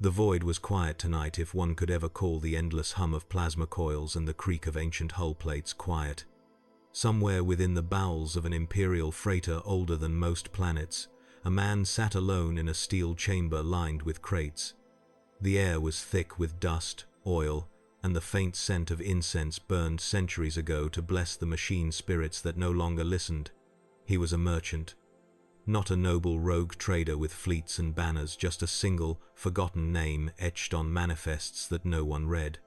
The void was quiet tonight, if one could ever call the endless hum of plasma coils and the creak of ancient hull plates quiet. Somewhere within the bowels of an imperial freighter older than most planets, a man sat alone in a steel chamber lined with crates. The air was thick with dust, oil, and the faint scent of incense burned centuries ago to bless the machine spirits that no longer listened. He was a merchant. Not a noble rogue trader with fleets and banners, just a single, forgotten name etched on manifests that no one read.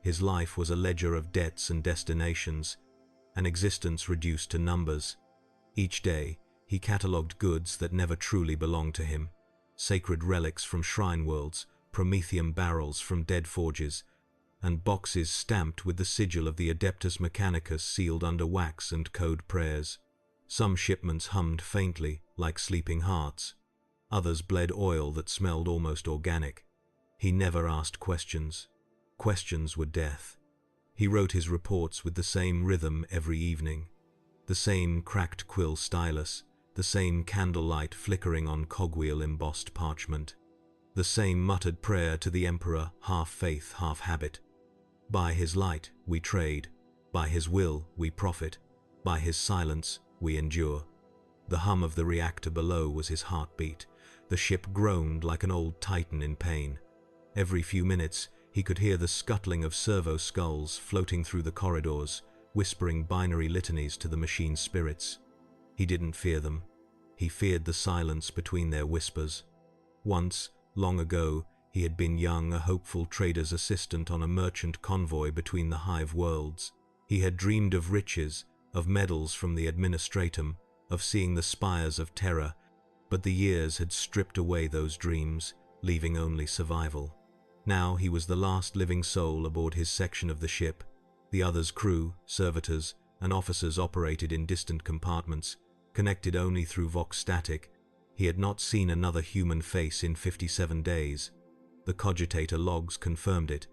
His life was a ledger of debts and destinations, an existence reduced to numbers. Each day, he catalogued goods that never truly belonged to him. Sacred relics from shrine worlds, Promethean barrels from dead forges, and boxes stamped with the sigil of the Adeptus Mechanicus sealed under wax and code prayers. Some shipments hummed faintly, like sleeping hearts. Others bled oil that smelled almost organic. He never asked questions. Questions were death. He wrote his reports with the same rhythm every evening. The same cracked quill stylus, the same candlelight flickering on cogwheel embossed parchment. The same muttered prayer to the Emperor, half faith, half habit. By his light we trade, by his will we profit, by his silence we endure. The hum of the reactor below was his heartbeat. The ship groaned like an old titan in pain. Every few minutes he could hear the scuttling of servo skulls floating through the corridors, whispering binary litanies to the machine spirits. He didn't fear them. He feared the silence between their whispers. Once, long ago, he had been young, a hopeful trader's assistant on a merchant convoy between the hive worlds. He had dreamed of riches, of medals from the administratum, of seeing the spires of terror, but the years had stripped away those dreams, leaving only survival. Now he was the last living soul aboard his section of the ship. The others' crew, servitors, and officers operated in distant compartments, connected only through vox static. He had not seen another human face in 57 days. The cogitator logs confirmed it.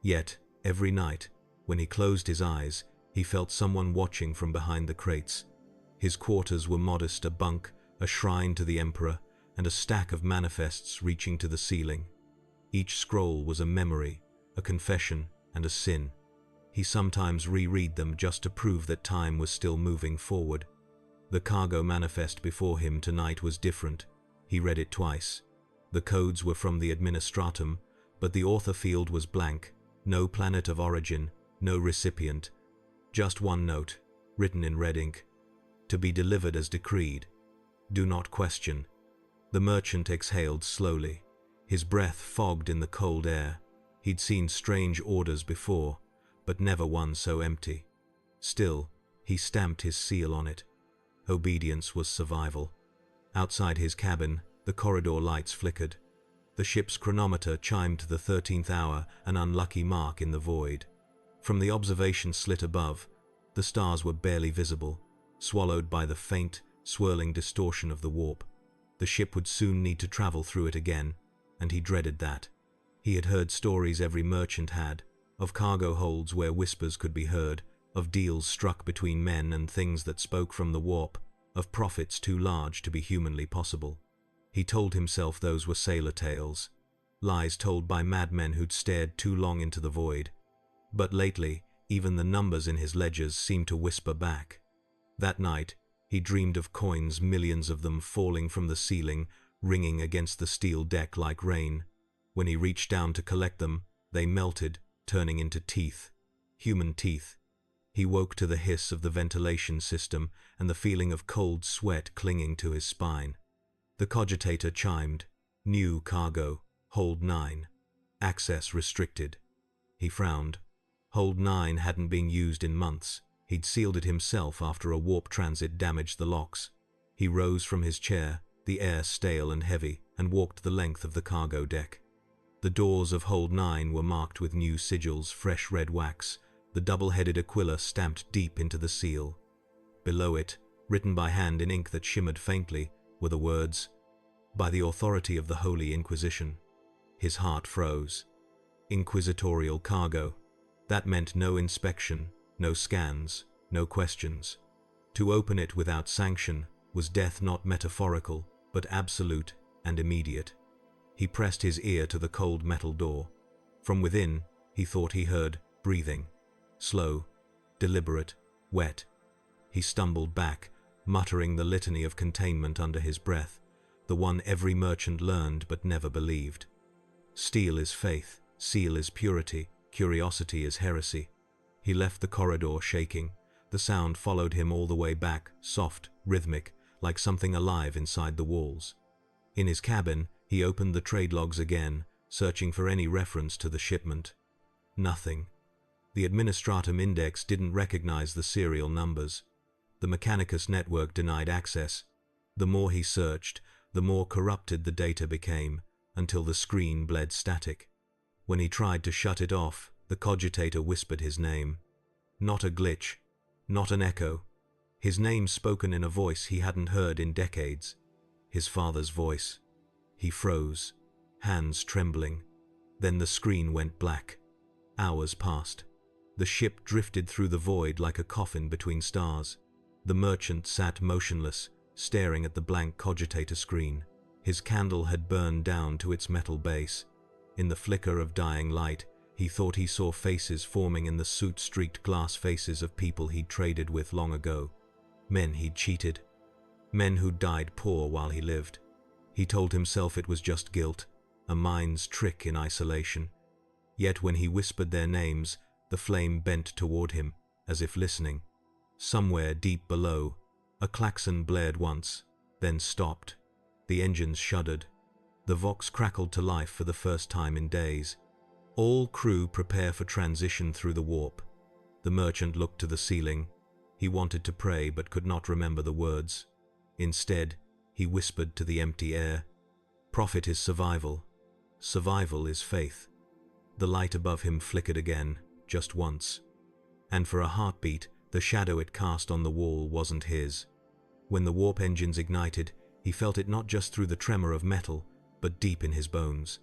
Yet, every night, when he closed his eyes, he felt someone watching from behind the crates. His quarters were modest, a bunk, a shrine to the Emperor, and a stack of manifests reaching to the ceiling. Each scroll was a memory, a confession, and a sin. He sometimes reread them just to prove that time was still moving forward. The cargo manifest before him tonight was different. He read it twice. The codes were from the administratum, but the author field was blank. No planet of origin, no recipient. Just one note, written in red ink. To be delivered as decreed. Do not question. The merchant exhaled slowly. His breath fogged in the cold air. He'd seen strange orders before, but never one so empty. Still, he stamped his seal on it. Obedience was survival. Outside his cabin, the corridor lights flickered. The ship's chronometer chimed the 13th hour, an unlucky mark in the void. From the observation slit above, the stars were barely visible, swallowed by the faint, swirling distortion of the warp. The ship would soon need to travel through it again, and he dreaded that. He had heard stories every merchant had, of cargo holds where whispers could be heard, of deals struck between men and things that spoke from the warp, of profits too large to be humanly possible. He told himself those were sailor tales, lies told by madmen who'd stared too long into the void. But lately, even the numbers in his ledgers seemed to whisper back. That night, he dreamed of coins, millions of them falling from the ceiling, ringing against the steel deck like rain. When he reached down to collect them, they melted, turning into teeth. Human teeth. He woke to the hiss of the ventilation system and the feeling of cold sweat clinging to his spine. The cogitator chimed. New cargo. Hold 9. Access restricted. He frowned. Hold 9 hadn't been used in months. He'd sealed it himself after a warp transit damaged the locks. He rose from his chair, the air stale and heavy, and walked the length of the cargo deck. The doors of Hold 9 were marked with new sigils, fresh red wax, the double-headed aquila stamped deep into the seal. Below it, written by hand in ink that shimmered faintly, were the words, "By the authority of the Holy Inquisition." His heart froze. Inquisitorial cargo. That meant no inspection, no scans, no questions. To open it without sanction was death, not metaphorical, but absolute and immediate. He pressed his ear to the cold metal door. From within, he thought he heard breathing. Slow, deliberate, wet. He stumbled back, muttering the litany of containment under his breath, the one every merchant learned but never believed. Steel is faith, seal is purity, curiosity is heresy. He left the corridor shaking. The sound followed him all the way back, soft, rhythmic, like something alive inside the walls. In his cabin, he opened the trade logs again, searching for any reference to the shipment. Nothing. The Administratum Index didn't recognize the serial numbers. The Mechanicus network denied access. The more he searched, the more corrupted the data became, until the screen bled static. When he tried to shut it off, the cogitator whispered his name. Not a glitch, not an echo. His name spoken in a voice he hadn't heard in decades. His father's voice. He froze, hands trembling. Then the screen went black. Hours passed. The ship drifted through the void like a coffin between stars. The merchant sat motionless, staring at the blank cogitator screen. His candle had burned down to its metal base. In the flicker of dying light, he thought he saw faces forming in the soot-streaked glass faces of people he'd traded with long ago. Men he'd cheated. Men who'd died poor while he lived. He told himself it was just guilt, a mind's trick in isolation. Yet when he whispered their names, the flame bent toward him, as if listening. Somewhere deep below, a klaxon blared once, then stopped. The engines shuddered. The Vox crackled to life for the first time in days. All crew prepare for transition through the warp. The merchant looked to the ceiling. He wanted to pray but could not remember the words. Instead, he whispered to the empty air. Profit is survival. Survival is faith. The light above him flickered again, just once. And for a heartbeat, the shadow it cast on the wall wasn't his. When the warp engines ignited, he felt it not just through the tremor of metal, but deep in his bones.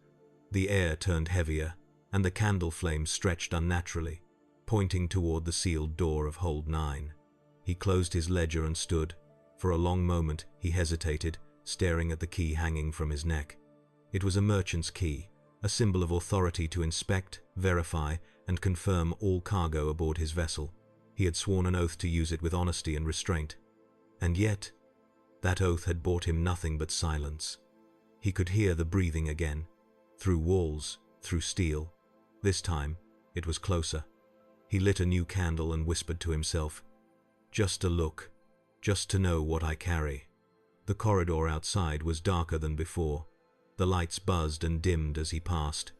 The air turned heavier, and the candle flame stretched unnaturally, pointing toward the sealed door of Hold 9. He closed his ledger and stood. For a long moment, he hesitated, staring at the key hanging from his neck. It was a merchant's key, a symbol of authority to inspect, verify, and confirm all cargo aboard his vessel. He had sworn an oath to use it with honesty and restraint. And yet, that oath had brought him nothing but silence. He could hear the breathing again, through walls, through steel. This time, it was closer. He lit a new candle and whispered to himself, "Just a look. Just to know what I carry." The corridor outside was darker than before. The lights buzzed and dimmed as he passed.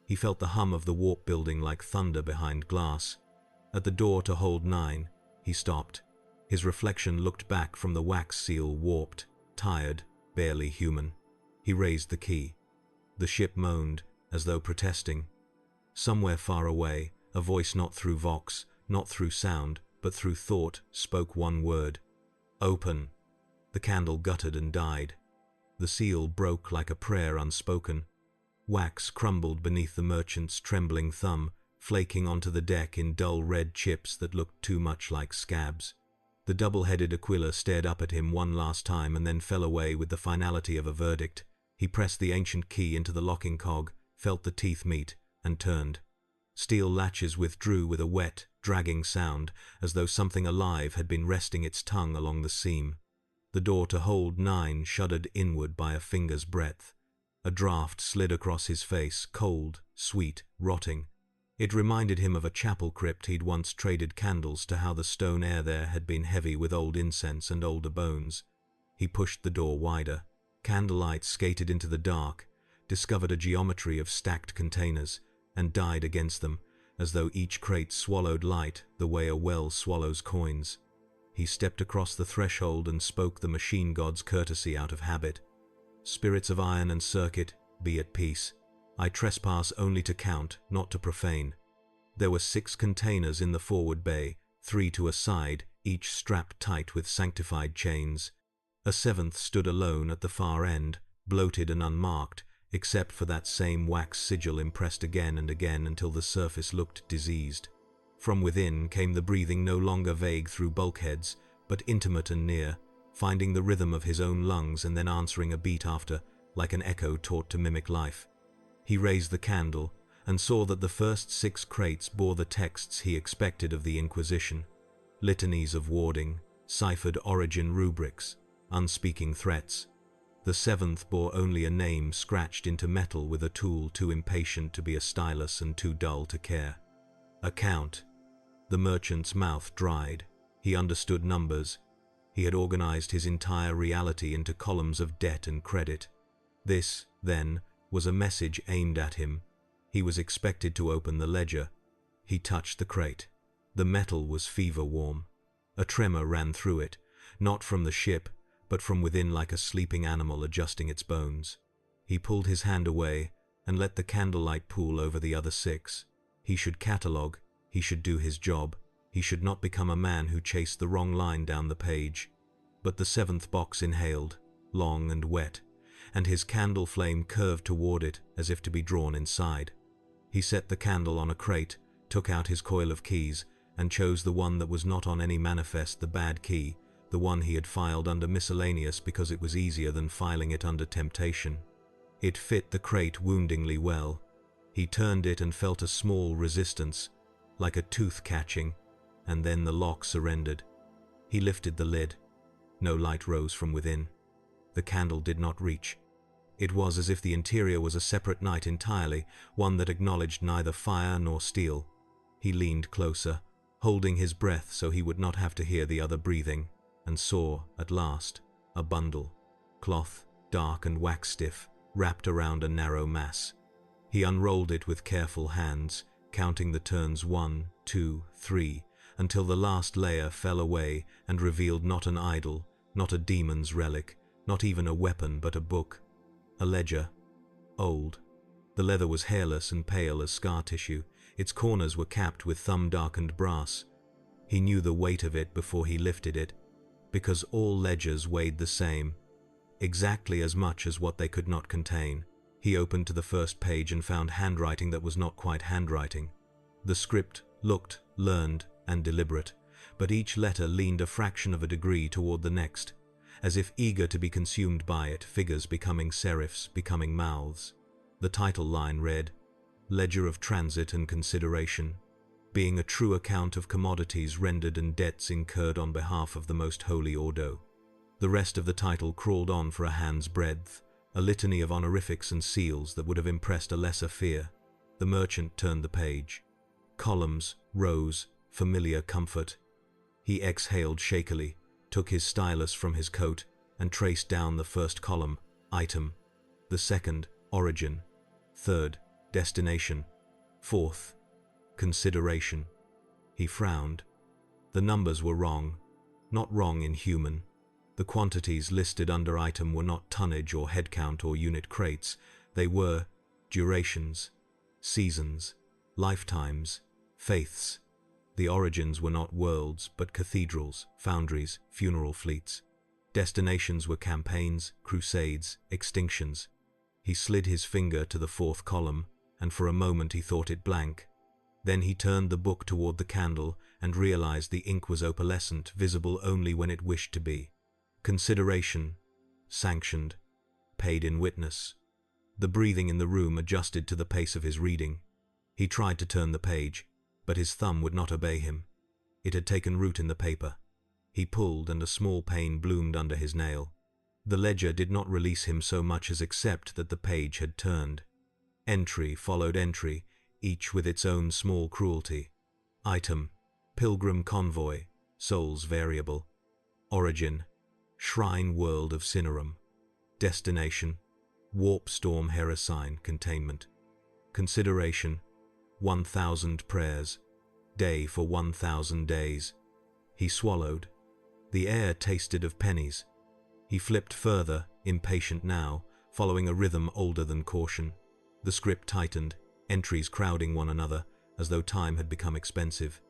He felt the hum of the warp building like thunder behind glass. At the door to Hold 9, he stopped. His reflection looked back from the wax seal, warped, tired, barely human. He raised the key. The ship moaned, as though protesting. Somewhere far away, a voice not through vox, not through sound, but through thought, spoke one word. Open. The candle guttered and died. The seal broke like a prayer unspoken. Wax crumbled beneath the merchant's trembling thumb, flaking onto the deck in dull red chips that looked too much like scabs. The double-headed Aquila stared up at him one last time and then fell away with the finality of a verdict. He pressed the ancient key into the locking cog, felt the teeth meet, and turned. Steel latches withdrew with a wet, dragging sound, as though something alive had been resting its tongue along the seam. The door to Hold 9 shuddered inward by a finger's breadth. A draught slid across his face, cold, sweet, rotting. It reminded him of a chapel crypt he'd once traded candles to how the stone air there had been heavy with old incense and older bones. He pushed the door wider. Candlelight skated into the dark, discovered a geometry of stacked containers, and died against them, as though each crate swallowed light the way a well swallows coins. He stepped across the threshold and spoke the machine god's courtesy out of habit. Spirits of iron and circuit, be at peace. I trespass only to count, not to profane. There were 6 containers in the forward bay, 3 to a side, each strapped tight with sanctified chains. A 7th stood alone at the far end, bloated and unmarked, except for that same wax sigil impressed again and again until the surface looked diseased. From within came the breathing no longer vague through bulkheads, but intimate and near, finding the rhythm of his own lungs and then answering a beat after, like an echo taught to mimic life. He raised the candle and saw that the first 6 crates bore the texts he expected of the Inquisition. Litanies of warding, ciphered origin rubrics, unspeaking threats. The 7th bore only a name scratched into metal with a tool too impatient to be a stylus and too dull to care. A count. The merchant's mouth dried. He understood numbers. He had organized his entire reality into columns of debt and credit. This, then, was a message aimed at him. He was expected to open the ledger. He touched the crate. The metal was fever-warm. A tremor ran through it, not from the ship, but from within, like a sleeping animal adjusting its bones. He pulled his hand away and let the candlelight pool over the other 6. He should catalogue. He should do his job. He should not become a man who chased the wrong line down the page. But the 7th box inhaled, long and wet, and his candle flame curved toward it as if to be drawn inside. He set the candle on a crate, took out his coil of keys, and chose the one that was not on any manifest, the bad key, the one he had filed under miscellaneous because it was easier than filing it under temptation. It fit the crate woundingly well. He turned it and felt a small resistance, like a tooth catching, and then the lock surrendered. He lifted the lid. No light rose from within. The candle did not reach. It was as if the interior was a separate night entirely, one that acknowledged neither fire nor steel. He leaned closer, holding his breath so he would not have to hear the other breathing, and saw, at last, a bundle, cloth, dark and wax-stiff, wrapped around a narrow mass. He unrolled it with careful hands, counting the turns 1, 2, 3, until the last layer fell away and revealed not an idol, not a demon's relic, not even a weapon but a book. A ledger. Old. The leather was hairless and pale as scar tissue. Its corners were capped with thumb-darkened brass. He knew the weight of it before he lifted it, because all ledgers weighed the same, exactly as much as what they could not contain. He opened to the first page and found handwriting that was not quite handwriting. The script looked learned and deliberate, but each letter leaned a fraction of a degree toward the next, as if eager to be consumed by it, figures becoming serifs, becoming mouths. The title line read, Ledger of Transit and Consideration, being a true account of commodities rendered and debts incurred on behalf of the Most Holy Ordo. The rest of the title crawled on for a hand's breadth, a litany of honorifics and seals that would have impressed a lesser fear. The merchant turned the page. Columns, rows, familiar comfort. He exhaled shakily, took his stylus from his coat, and traced down the first column, item. The second, origin. Third, destination. Fourth, consideration. He frowned. The numbers were wrong. Not wrong in human. The quantities listed under item were not tonnage or headcount or unit crates. They were durations, seasons, lifetimes, faiths. The origins were not worlds, but cathedrals, foundries, funeral fleets. Destinations were campaigns, crusades, extinctions. He slid his finger to the 4th column, and for a moment he thought it blank. Then he turned the book toward the candle and realized the ink was opalescent, visible only when it wished to be. Consideration, sanctioned, paid in witness. The breathing in the room adjusted to the pace of his reading. He tried to turn the page, but his thumb would not obey him. It had taken root in the paper. He pulled, and a small pain bloomed under his nail. The ledger did not release him so much as accept that the page had turned. Entry followed entry, each with its own small cruelty. Item, Pilgrim Convoy, Souls Variable. Origin, Shrine World of Cinerum. Destination, Warp Storm Heresy Containment. Consideration, 1,000 prayers. Day for 1,000 days. He swallowed. The air tasted of pennies. He flipped further, impatient now, following a rhythm older than caution. The script tightened, entries crowding one another, as though time had become expensive.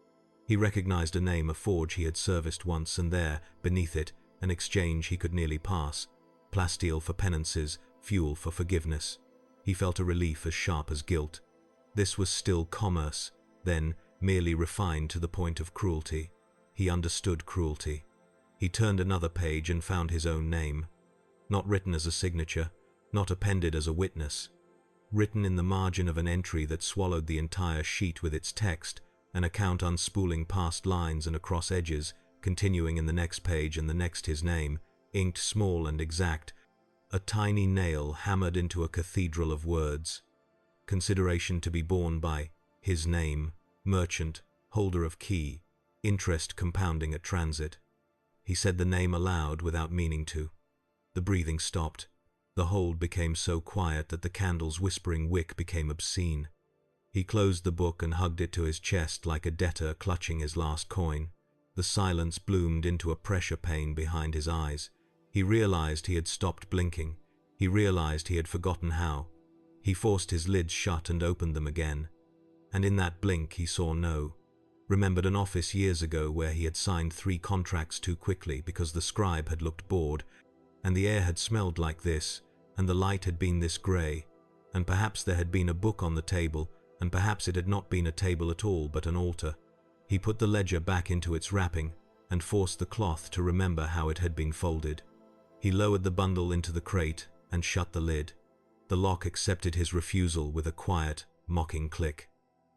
He recognized a name, a forge he had serviced once, and there, beneath it, an exchange he could nearly pass. Plasteel for penances, fuel for forgiveness. He felt a relief as sharp as guilt. This was still commerce, then merely refined to the point of cruelty. He understood cruelty. He turned another page and found his own name. Not written as a signature, not appended as a witness. Written in the margin of an entry that swallowed the entire sheet with its text, an account unspooling past lines and across edges, continuing in the next page and the next his name, inked small and exact, a tiny nail hammered into a cathedral of words. Consideration to be borne by his name, merchant, holder of key, interest compounding at transit. He said the name aloud without meaning to. The breathing stopped. The hold became so quiet that the candle's whispering wick became obscene. He closed the book and hugged it to his chest like a debtor clutching his last coin. The silence bloomed into a pressure pain behind his eyes. He realized he had stopped blinking. He realized he had forgotten how. He forced his lids shut and opened them again. And in that blink he saw No. Remembered an office years ago where he had signed 3 contracts too quickly because the scribe had looked bored, and the air had smelled like this, and the light had been this grey, and perhaps there had been a book on the table, and perhaps it had not been a table at all but an altar. He put the ledger back into its wrapping and forced the cloth to remember how it had been folded. He lowered the bundle into the crate and shut the lid. The lock accepted his refusal with a quiet, mocking click.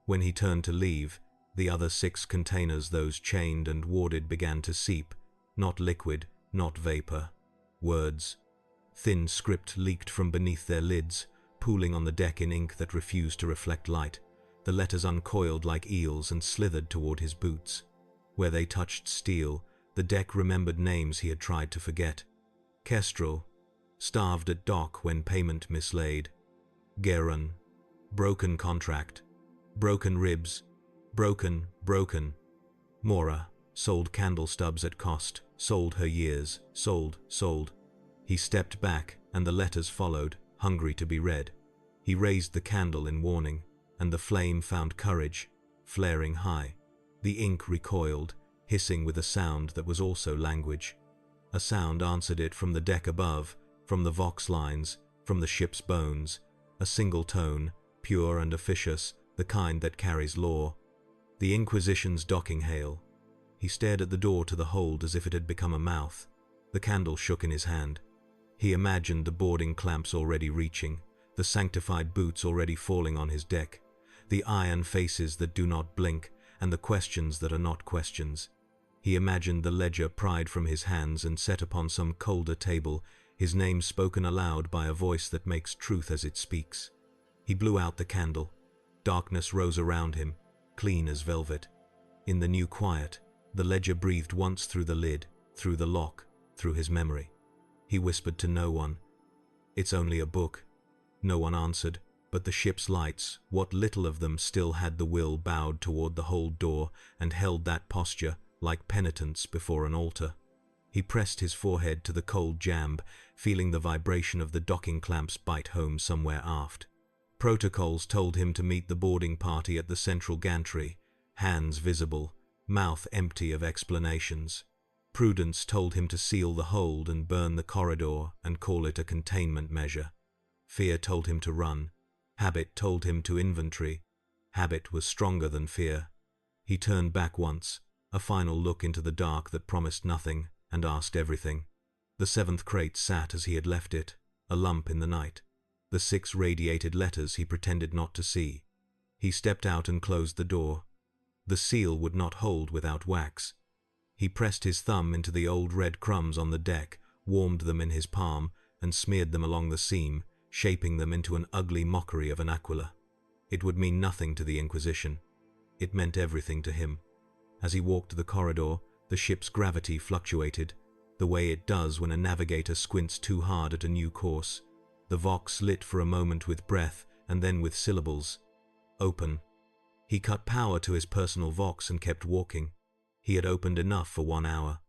When he turned to leave, the other 6 containers, those chained and warded, began to seep, not liquid, not vapor. Words. Thin script leaked from beneath their lids, pooling on the deck in ink that refused to reflect light. The letters uncoiled like eels and slithered toward his boots. Where they touched steel, the deck remembered names he had tried to forget. Kestrel, starved at dock when payment mislaid. Geron, broken contract. Broken ribs. Broken. Mora, sold candle stubs at cost, sold her years, sold. He stepped back, and the letters followed, hungry to be read. He raised the candle in warning, and the flame found courage, flaring high. The ink recoiled, hissing with a sound that was also language. A sound answered it from the deck above, from the vox lines, from the ship's bones. A single tone, pure and officious, the kind that carries law. The Inquisition's docking hail. He stared at the door to the hold as if it had become a mouth. The candle shook in his hand. He imagined the boarding clamps already reaching, the sanctified boots already falling on his deck, the iron faces that do not blink, and the questions that are not questions. He imagined the ledger pried from his hands and set upon some colder table, his name spoken aloud by a voice that makes truth as it speaks. He blew out the candle. Darkness rose around him, clean as velvet. In the new quiet, the ledger breathed once through the lid, through the lock, through his memory. He whispered to no one. "It's only a book." No one answered, but the ship's lights, what little of them still had the will, bowed toward the hold door and held that posture, like penitents before an altar. He pressed his forehead to the cold jamb, feeling the vibration of the docking clamps bite home somewhere aft. Protocols told him to meet the boarding party at the central gantry, hands visible, mouth empty of explanations. Prudence told him to seal the hold and burn the corridor and call it a containment measure. Fear told him to run. Habit told him to inventory. Habit was stronger than fear. He turned back once, a final look into the dark that promised nothing and asked everything. The 7th crate sat as he had left it, a lump in the night. The 6 radiated letters he pretended not to see. He stepped out and closed the door. The seal would not hold without wax. He pressed his thumb into the old red crumbs on the deck, warmed them in his palm, and smeared them along the seam, shaping them into an ugly mockery of an aquila. It would mean nothing to the Inquisition. It meant everything to him. As he walked the corridor, the ship's gravity fluctuated, the way it does when a navigator squints too hard at a new course. The vox lit for a moment with breath, and then with syllables. Open. He cut power to his personal vox and kept walking. He had opened enough for 1 hour.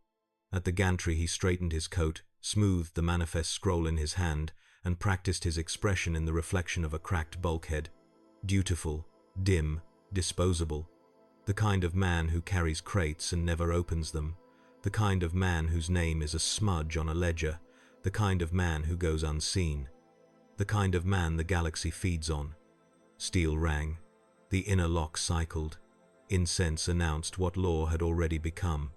At the gantry he straightened his coat, smoothed the manifest scroll in his hand, and practiced his expression in the reflection of a cracked bulkhead. Dutiful, dim, disposable. The kind of man who carries crates and never opens them. The kind of man whose name is a smudge on a ledger. The kind of man who goes unseen. The kind of man the galaxy feeds on. Steel rang. The inner lock cycled. Incense announced what law had already become.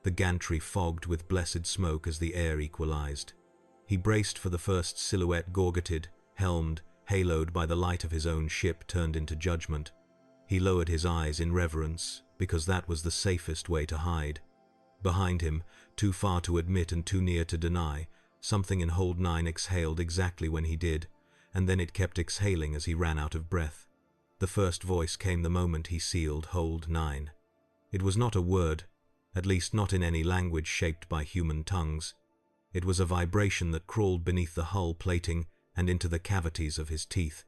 The gantry fogged with blessed smoke as the air equalized. He braced for the first silhouette, gorgeted, helmed, haloed by the light of his own ship, turned into judgment. He lowered his eyes in reverence, because that was the safest way to hide. Behind him, too far to admit and too near to deny, something in Hold 9 exhaled exactly when he did, and then it kept exhaling as he ran out of breath. The first voice came the moment he sealed Hold 9. It was not a word, at least not in any language shaped by human tongues. It was a vibration that crawled beneath the hull plating and into the cavities of his teeth.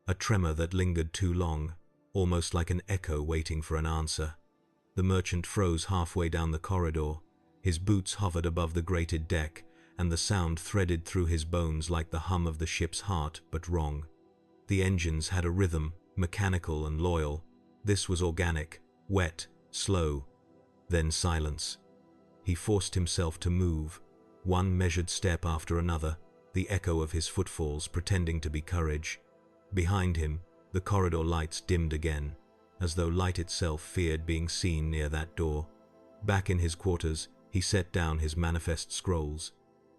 A tremor that lingered too long, almost like an echo waiting for an answer. The merchant froze halfway down the corridor. His boots hovered above the grated deck, and the sound threaded through his bones like the hum of the ship's heart, but wrong. The engines had a rhythm, mechanical and loyal. This was organic, wet, slow. Then silence. He forced himself to move, one measured step after another, the echo of his footfalls pretending to be courage. Behind him, the corridor lights dimmed again, as though light itself feared being seen near that door. Back in his quarters, he set down his manifest scrolls.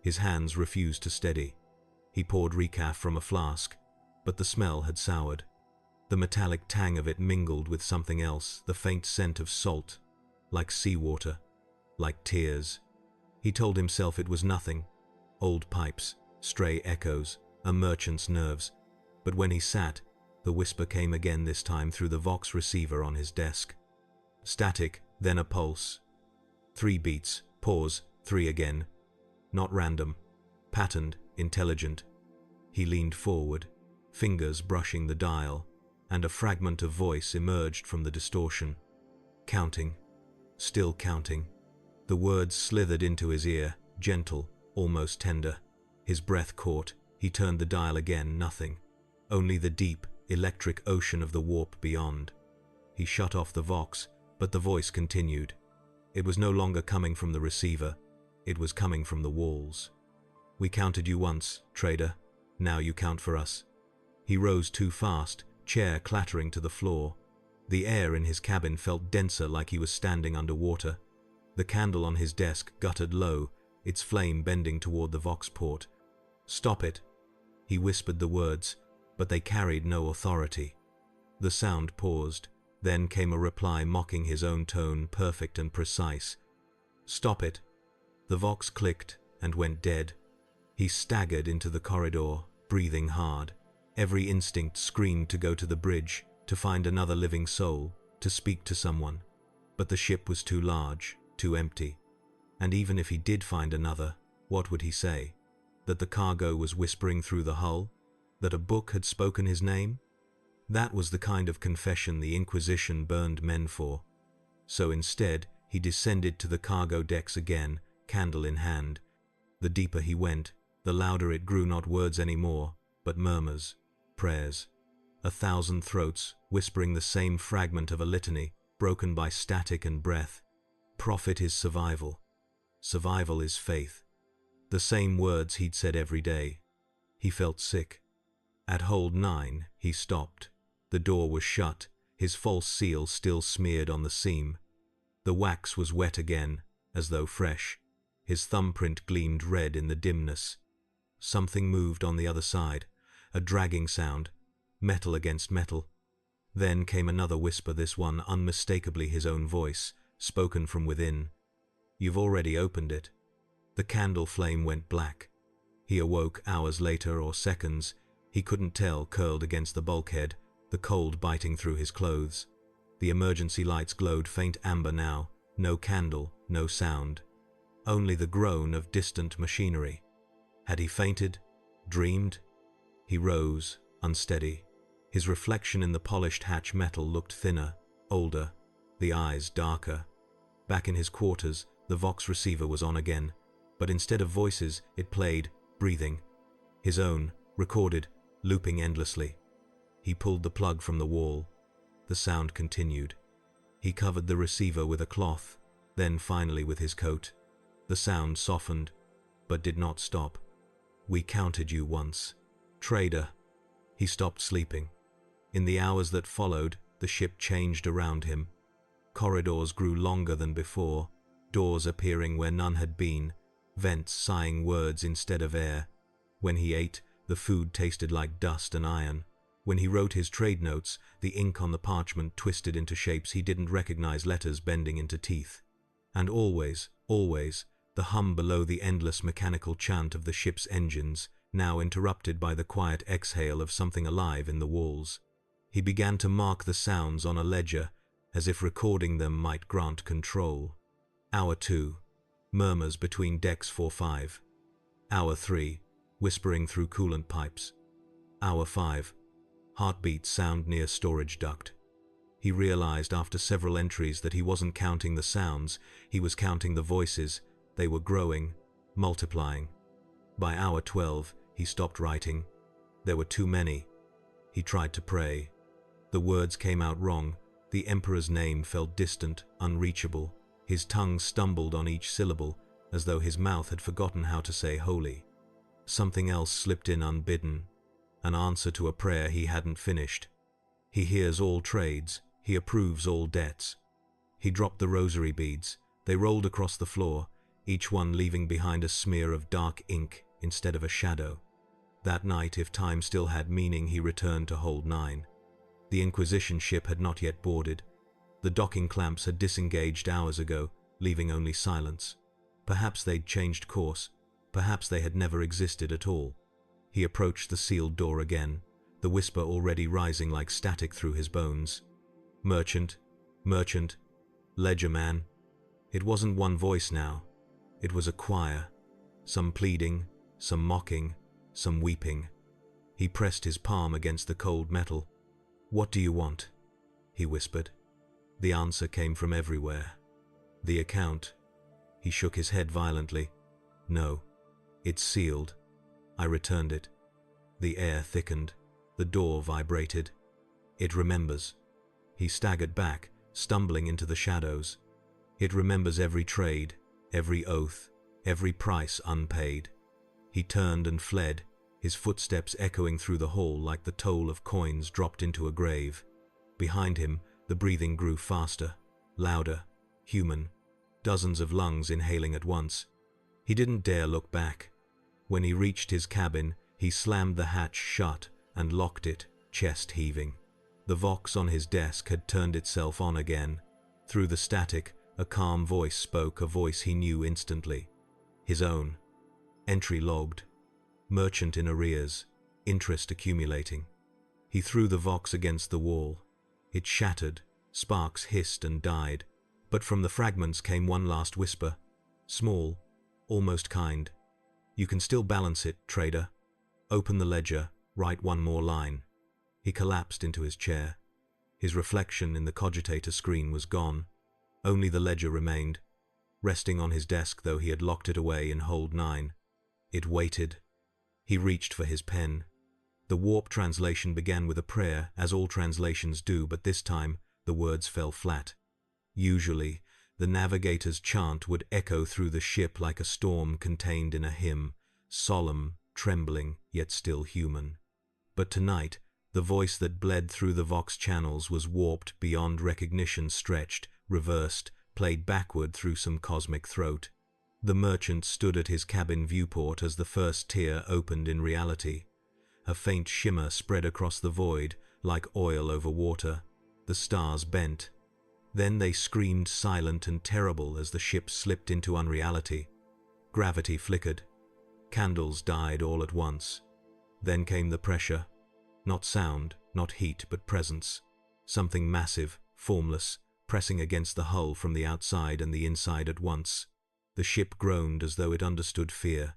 His hands refused to steady. He poured recaf from a flask, but the smell had soured. The metallic tang of it mingled with something else, the faint scent of salt, like seawater, like tears. He told himself it was nothing. Old pipes, stray echoes, a merchant's nerves. But when he sat, the whisper came again, this time through the Vox receiver on his desk. Static, then a pulse. 3 beats, pause, 3 again. Not random. Patterned, intelligent. He leaned forward, fingers brushing the dial, and a fragment of voice emerged from the distortion. Counting. Still counting. The words slithered into his ear, gentle, almost tender. His breath caught. He turned the dial again, nothing. Only the deep, electric ocean of the warp beyond. He shut off the Vox, but the voice continued. It was no longer coming from the receiver. It was coming from the walls. We counted you once, trader. Now you count for us. He rose too fast, chair clattering to the floor. The air in his cabin felt denser, like he was standing underwater. The candle on his desk guttered low, its flame bending toward the Vox port. Stop it. He whispered the words, but they carried no authority. The sound paused. Then came a reply mocking his own tone, perfect and precise. Stop it. The Vox clicked and went dead. He staggered into the corridor, breathing hard. Every instinct screamed to go to the bridge, to find another living soul, to speak to someone. But the ship was too large, too empty. And even if he did find another, what would he say? That the cargo was whispering through the hull? That a book had spoken his name? That was the kind of confession the Inquisition burned men for. So instead, he descended to the cargo decks again, candle in hand. The deeper he went, the louder it grew, not words anymore, but murmurs, prayers. 1,000 throats, whispering the same fragment of a litany, broken by static and breath. Profit is survival. Survival is faith. The same words he'd said every day. He felt sick. At Hold 9, he stopped. The door was shut, his false seal still smeared on the seam. The wax was wet again, as though fresh. His thumbprint gleamed red in the dimness. Something moved on the other side, a dragging sound, metal against metal. Then came another whisper, this one unmistakably his own voice, spoken from within. You've already opened it. The candle flame went black. He awoke hours later or seconds. He couldn't tell, curled against the bulkhead, the cold biting through his clothes. The emergency lights glowed faint amber now. No candle, no sound. Only the groan of distant machinery. Had he fainted? Dreamed? He rose, unsteady. His reflection in the polished hatch metal looked thinner, older, the eyes darker. Back in his quarters, the Vox receiver was on again, but instead of voices, it played, breathing. His own, recorded, looping endlessly. He pulled the plug from the wall. The sound continued. He covered the receiver with a cloth, then finally with his coat. The sound softened, but did not stop. We counted you once. Trader. He stopped sleeping. In the hours that followed, the ship changed around him. Corridors grew longer than before, doors appearing where none had been, vents sighing words instead of air. When he ate, the food tasted like dust and iron. When he wrote his trade notes, the ink on the parchment twisted into shapes he didn't recognize, letters bending into teeth. And always, always, the hum below, the endless mechanical chant of the ship's engines, now interrupted by the quiet exhale of something alive in the walls. He began to mark the sounds on a ledger, as if recording them might grant control. Hour 2. Murmurs between decks 4-5. Hour 3. Whispering through coolant pipes. Hour 5. Heartbeats sound near storage duct. He realized after several entries that he wasn't counting the sounds, he was counting the voices. They were growing, multiplying. By hour 12, he stopped writing. There were too many. He tried to pray. The words came out wrong. The Emperor's name felt distant, unreachable. His tongue stumbled on each syllable, as though his mouth had forgotten how to say holy. Something else slipped in unbidden. An answer to a prayer he hadn't finished. He hears all trades. He approves all debts. He dropped the rosary beads. They rolled across the floor, each one leaving behind a smear of dark ink instead of a shadow. That night, if time still had meaning, he returned to Hold 9. The Inquisition ship had not yet boarded. The docking clamps had disengaged hours ago, leaving only silence. Perhaps they'd changed course. Perhaps they had never existed at all. He approached the sealed door again, the whisper already rising like static through his bones. Merchant, merchant, ledger man. It wasn't one voice now. It was a choir. Some pleading, some mocking, some weeping. He pressed his palm against the cold metal. "What do you want?" he whispered. The answer came from everywhere. "The account." He shook his head violently. "No, it's sealed. I returned it." The air thickened. The door vibrated. "It remembers." He staggered back, stumbling into the shadows. "It remembers every trade, every oath, every price unpaid." He turned and fled, his footsteps echoing through the hall like the toll of coins dropped into a grave. Behind him, the breathing grew faster, louder, human, dozens of lungs inhaling at once. He didn't dare look back. When he reached his cabin, he slammed the hatch shut and locked it, chest heaving. The Vox on his desk had turned itself on again. Through the static, a calm voice spoke, a voice he knew instantly. His own. Entry logged. Merchant in arrears. Interest accumulating. He threw the Vox against the wall. It shattered. Sparks hissed and died. But from the fragments came one last whisper. Small, almost kind. "You can still balance it, trader. Open the ledger, write one more line." He collapsed into his chair. His reflection in the cogitator screen was gone. Only the ledger remained, resting on his desk though he had locked it away in Hold 9. It waited. He reached for his pen. The warp translation began with a prayer, as all translations do, but this time the words fell flat. Usually, the navigator's chant would echo through the ship like a storm contained in a hymn, solemn, trembling, yet still human. But tonight, the voice that bled through the Vox channels was warped beyond recognition, stretched, reversed, played backward through some cosmic throat. The merchant stood at his cabin viewport as the first tier opened in reality. A faint shimmer spread across the void, like oil over water. The stars bent. Then they screamed silent and terrible as the ship slipped into unreality. Gravity flickered. Candles died all at once. Then came the pressure. Not sound, not heat, but presence. Something massive, formless, pressing against the hull from the outside and the inside at once. The ship groaned as though it understood fear.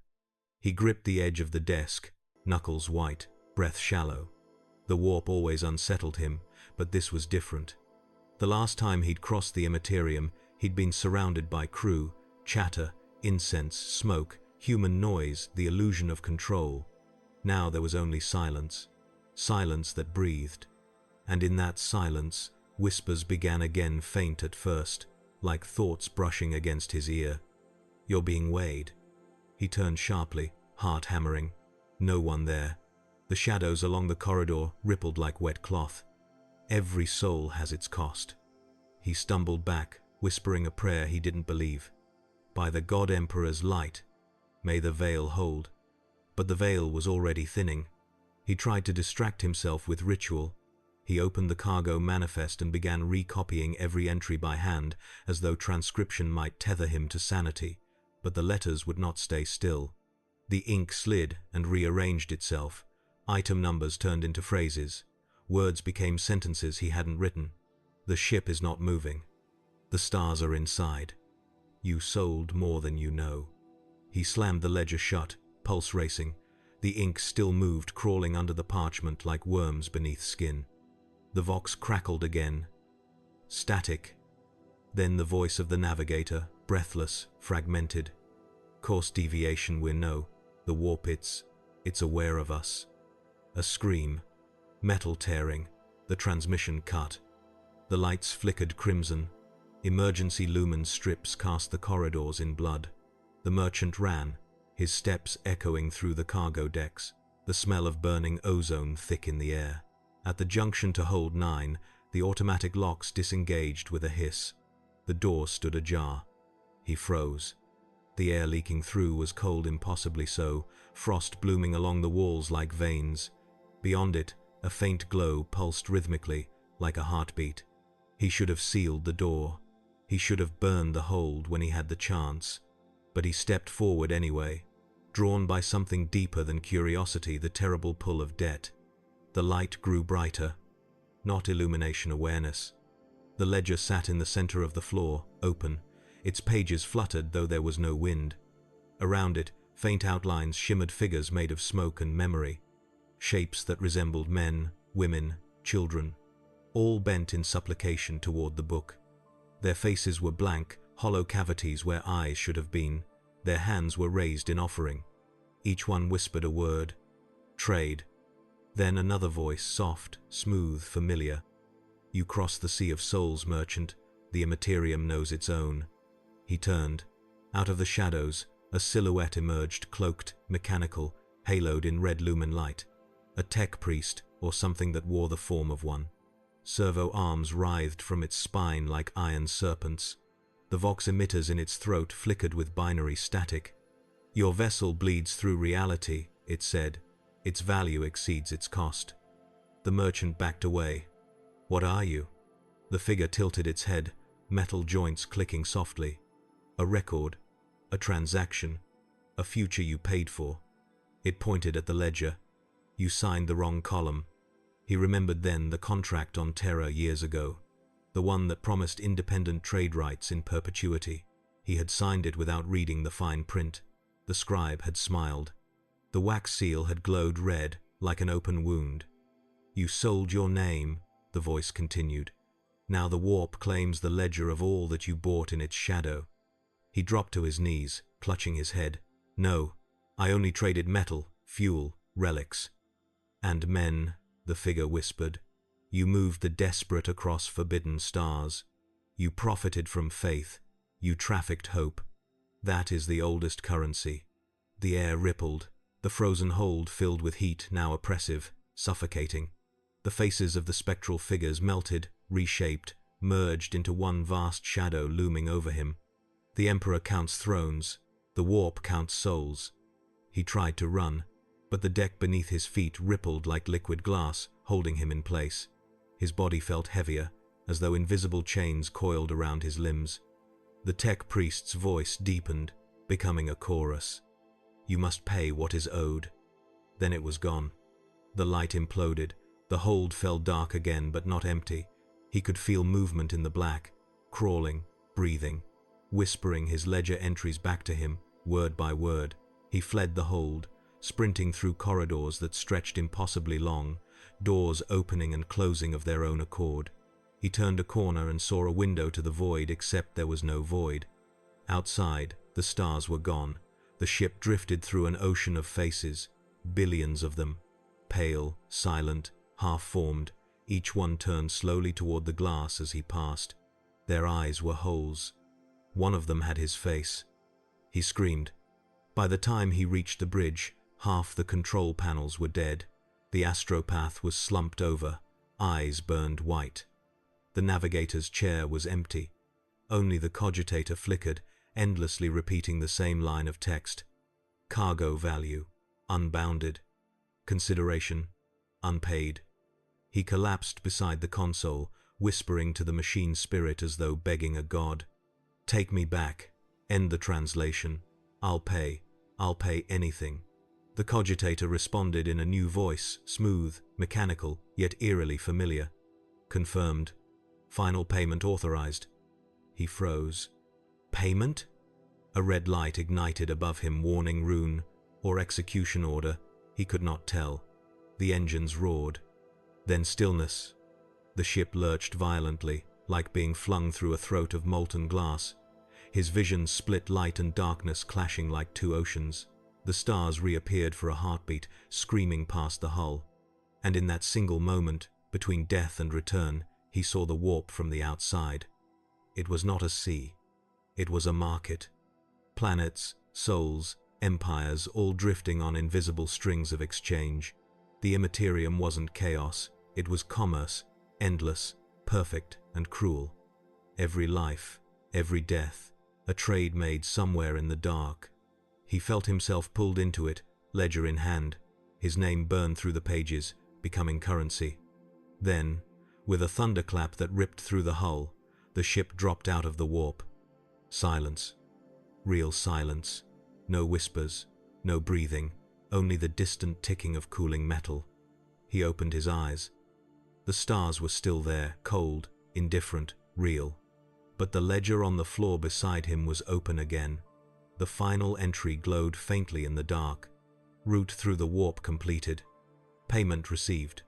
He gripped the edge of the desk, knuckles white, breath shallow. The warp always unsettled him, but this was different. The last time he'd crossed the Immaterium, he'd been surrounded by crew, chatter, incense, smoke, human noise, the illusion of control. Now there was only silence. Silence that breathed. And in that silence, whispers began again, faint at first, like thoughts brushing against his ear. "You're being weighed." He turned sharply, heart hammering. No one there. The shadows along the corridor rippled like wet cloth. Every soul has its cost. He stumbled back, whispering a prayer he didn't believe. "By the God Emperor's light, May the veil hold. But the veil was already thinning. He tried to distract himself with ritual. He opened the cargo manifest and began recopying every entry by hand, as though transcription might tether him to sanity. But the letters would not stay still. The ink slid and rearranged itself. Item numbers turned into phrases. Words became sentences he hadn't written. The ship is not moving. The stars are inside. You sold more than you know. He slammed the ledger shut, pulse racing. The ink still moved, crawling under the parchment like worms beneath skin. The vox crackled again. Static. Then the voice of the navigator, breathless, fragmented. Course deviation we know. The warp it's aware of us. A scream. Metal tearing. The transmission cut. The lights flickered crimson. Emergency lumen strips cast the corridors in blood. The merchant ran, his steps echoing through the cargo decks, the smell of burning ozone thick in the air. At the junction to hold 9, the automatic locks disengaged with a hiss. The door stood ajar. He froze. The air leaking through was cold, impossibly so, frost blooming along the walls like veins. Beyond it, a faint glow pulsed rhythmically, like a heartbeat. He should have sealed the door. He should have burned the hold when he had the chance. But he stepped forward anyway, drawn by something deeper than curiosity, the terrible pull of debt. The light grew brighter. Not illumination awareness. The ledger sat in the center of the floor, open. Its pages fluttered, though there was no wind. Around it, faint outlines shimmered, figures made of smoke and memory. Shapes that resembled men, women, children, all bent in supplication toward the book. Their faces were blank, hollow cavities where eyes should have been. Their hands were raised in offering. Each one whispered a word. Trade. Then another voice, soft, smooth, familiar. You cross the sea of souls, merchant. The immaterium knows its own. He turned. Out of the shadows, a silhouette emerged, cloaked, mechanical, haloed in red lumen light. A tech priest, or something that wore the form of one. Servo arms writhed from its spine like iron serpents. The vox emitters in its throat flickered with binary static. Your vessel bleeds through reality, it said. Its value exceeds its cost. The merchant backed away. What are you? The figure tilted its head, metal joints clicking softly. A record. A transaction. A future you paid for. It pointed at the ledger. You signed the wrong column. He remembered then the contract on Terra years ago. The one that promised independent trade rights in perpetuity. He had signed it without reading the fine print. The scribe had smiled. The wax seal had glowed red, like an open wound. You sold your name, the voice continued. Now the warp claims the ledger of all that you bought in its shadow. He dropped to his knees, clutching his head. No, I only traded metal, fuel, relics. And men, the figure whispered. You moved the desperate across forbidden stars. You profited from faith. You trafficked hope. That is the oldest currency. The air rippled. The frozen hold filled with heat, now oppressive, suffocating. The faces of the spectral figures melted, reshaped, merged into one vast shadow looming over him. The Emperor counts thrones. The warp counts souls. He tried to run, but the deck beneath his feet rippled like liquid glass, holding him in place. His body felt heavier, as though invisible chains coiled around his limbs. The tech priest's voice deepened, becoming a chorus. You must pay what is owed. Then it was gone. The light imploded. The hold fell dark again, but not empty. He could feel movement in the black, crawling, breathing, whispering his ledger entries back to him, word by word. He fled the hold, sprinting through corridors that stretched impossibly long, doors opening and closing of their own accord. He turned a corner and saw a window to the void, except there was no void. Outside, the stars were gone. The ship drifted through an ocean of faces, billions of them, pale, silent, half-formed. Each one turned slowly toward the glass as he passed. Their eyes were holes. One of them had his face. He screamed. By the time he reached the bridge, half the control panels were dead. The astropath was slumped over, eyes burned white. The navigator's chair was empty. Only the cogitator flickered, endlessly repeating the same line of text. Cargo value, unbounded. Consideration, unpaid. He collapsed beside the console, whispering to the machine spirit as though begging a god. Take me back. End the translation. I'll pay anything. The cogitator responded in a new voice, smooth, mechanical, yet eerily familiar. Confirmed. Final payment authorized. He froze. Payment? A red light ignited above him, warning rune, or execution order, he could not tell. The engines roared. Then stillness. The ship lurched violently, like being flung through a throat of molten glass. His vision split, light and darkness clashing like two oceans. The stars reappeared for a heartbeat, screaming past the hull. And in that single moment, between death and return, he saw the warp from the outside. It was not a sea. It was a market. Planets, souls, empires, all drifting on invisible strings of exchange. The immaterium wasn't chaos, it was commerce, endless, perfect, and cruel. Every life, every death, a trade made somewhere in the dark. He felt himself pulled into it, ledger in hand. His name burned through the pages, becoming currency. Then, with a thunderclap that ripped through the hull, the ship dropped out of the warp. Silence. Real silence. No whispers, no breathing, only the distant ticking of cooling metal. He opened his eyes. The stars were still there, cold, indifferent, real. But the ledger on the floor beside him was open again. The final entry glowed faintly in the dark. Route through the warp completed. Payment received.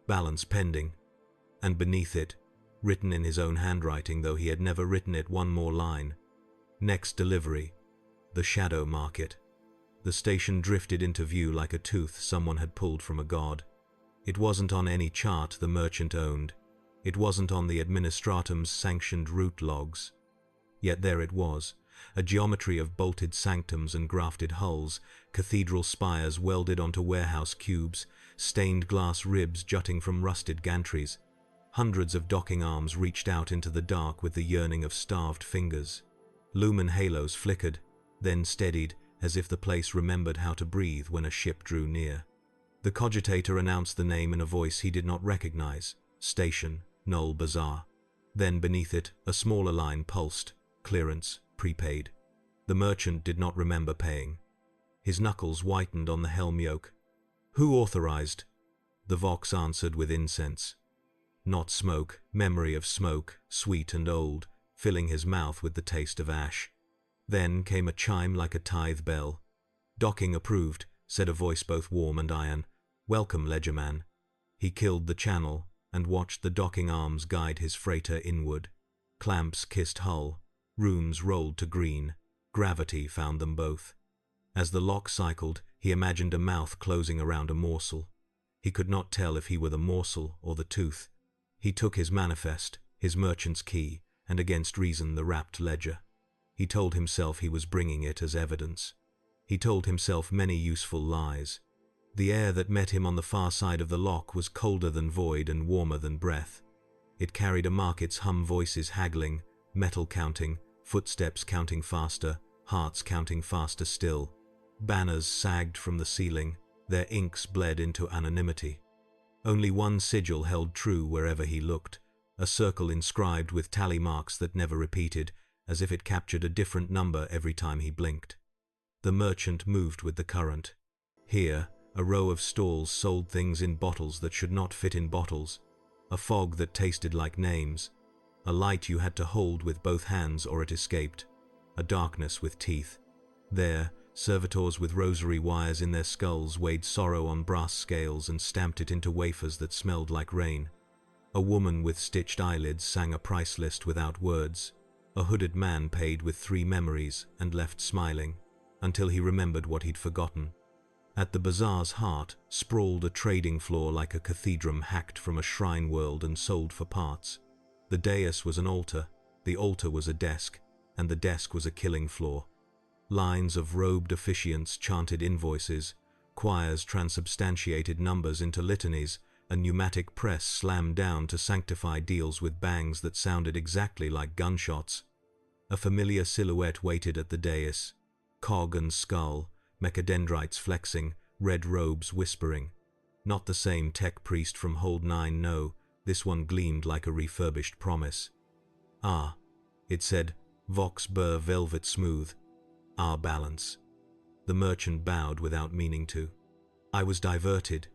Balance pending. And beneath it, written in his own handwriting, though he had never written it, one more line. Next delivery. The Shadow Market. The station drifted into view like a tooth someone had pulled from a god. It wasn't on any chart the merchant owned. It wasn't on the administratum's sanctioned route logs. Yet there it was, a geometry of bolted sanctums and grafted hulls, cathedral spires welded onto warehouse cubes, stained glass ribs jutting from rusted gantries. Hundreds of docking arms reached out into the dark with the yearning of starved fingers. Lumen halos flickered, then steadied, as if the place remembered how to breathe when a ship drew near. The cogitator announced the name in a voice he did not recognize. Station, Null Bazaar. Then beneath it, a smaller line pulsed. Clearance, prepaid. The merchant did not remember paying. His knuckles whitened on the helm yoke. Who authorized? The vox answered with incense. Not smoke, memory of smoke, sweet and old, filling his mouth with the taste of ash. Then came a chime like a tithe bell. Docking approved, said a voice both warm and iron. Welcome, ledgerman. He killed the channel and watched the docking arms guide his freighter inward. Clamps kissed hull. Runes rolled to green. Gravity found them both. As the lock cycled, he imagined a mouth closing around a morsel. He could not tell if he were the morsel or the tooth. He took his manifest, his merchant's key, and against reason the wrapped ledger. He told himself he was bringing it as evidence. He told himself many useful lies. The air that met him on the far side of the lock was colder than void and warmer than breath. It carried a market's hum, voices haggling, metal counting, footsteps counting faster, hearts counting faster still. Banners sagged from the ceiling, their inks bled into anonymity. Only one sigil held true wherever he looked, a circle inscribed with tally marks that never repeated, as if it captured a different number every time he blinked. The merchant moved with the current. Here, a row of stalls sold things in bottles that should not fit in bottles, a fog that tasted like names, a light you had to hold with both hands or it escaped, a darkness with teeth. There, servitors with rosary wires in their skulls weighed sorrow on brass scales and stamped it into wafers that smelled like rain. A woman with stitched eyelids sang a price list without words. A hooded man paid with 3 memories and left smiling, until he remembered what he'd forgotten. At the bazaar's heart sprawled a trading floor like a cathedral hacked from a shrine world and sold for parts. The dais was an altar, the altar was a desk, and the desk was a killing floor. Lines of robed officiants chanted invoices, choirs transubstantiated numbers into litanies, a pneumatic press slammed down to sanctify deals with bangs that sounded exactly like gunshots. A familiar silhouette waited at the dais, cog and skull, mechadendrites flexing, red robes whispering. Not the same tech priest from Hold 9, no, this one gleamed like a refurbished promise. Ah, it said, Vox Burr velvet smooth. Our balance. The merchant bowed without meaning to. I was diverted.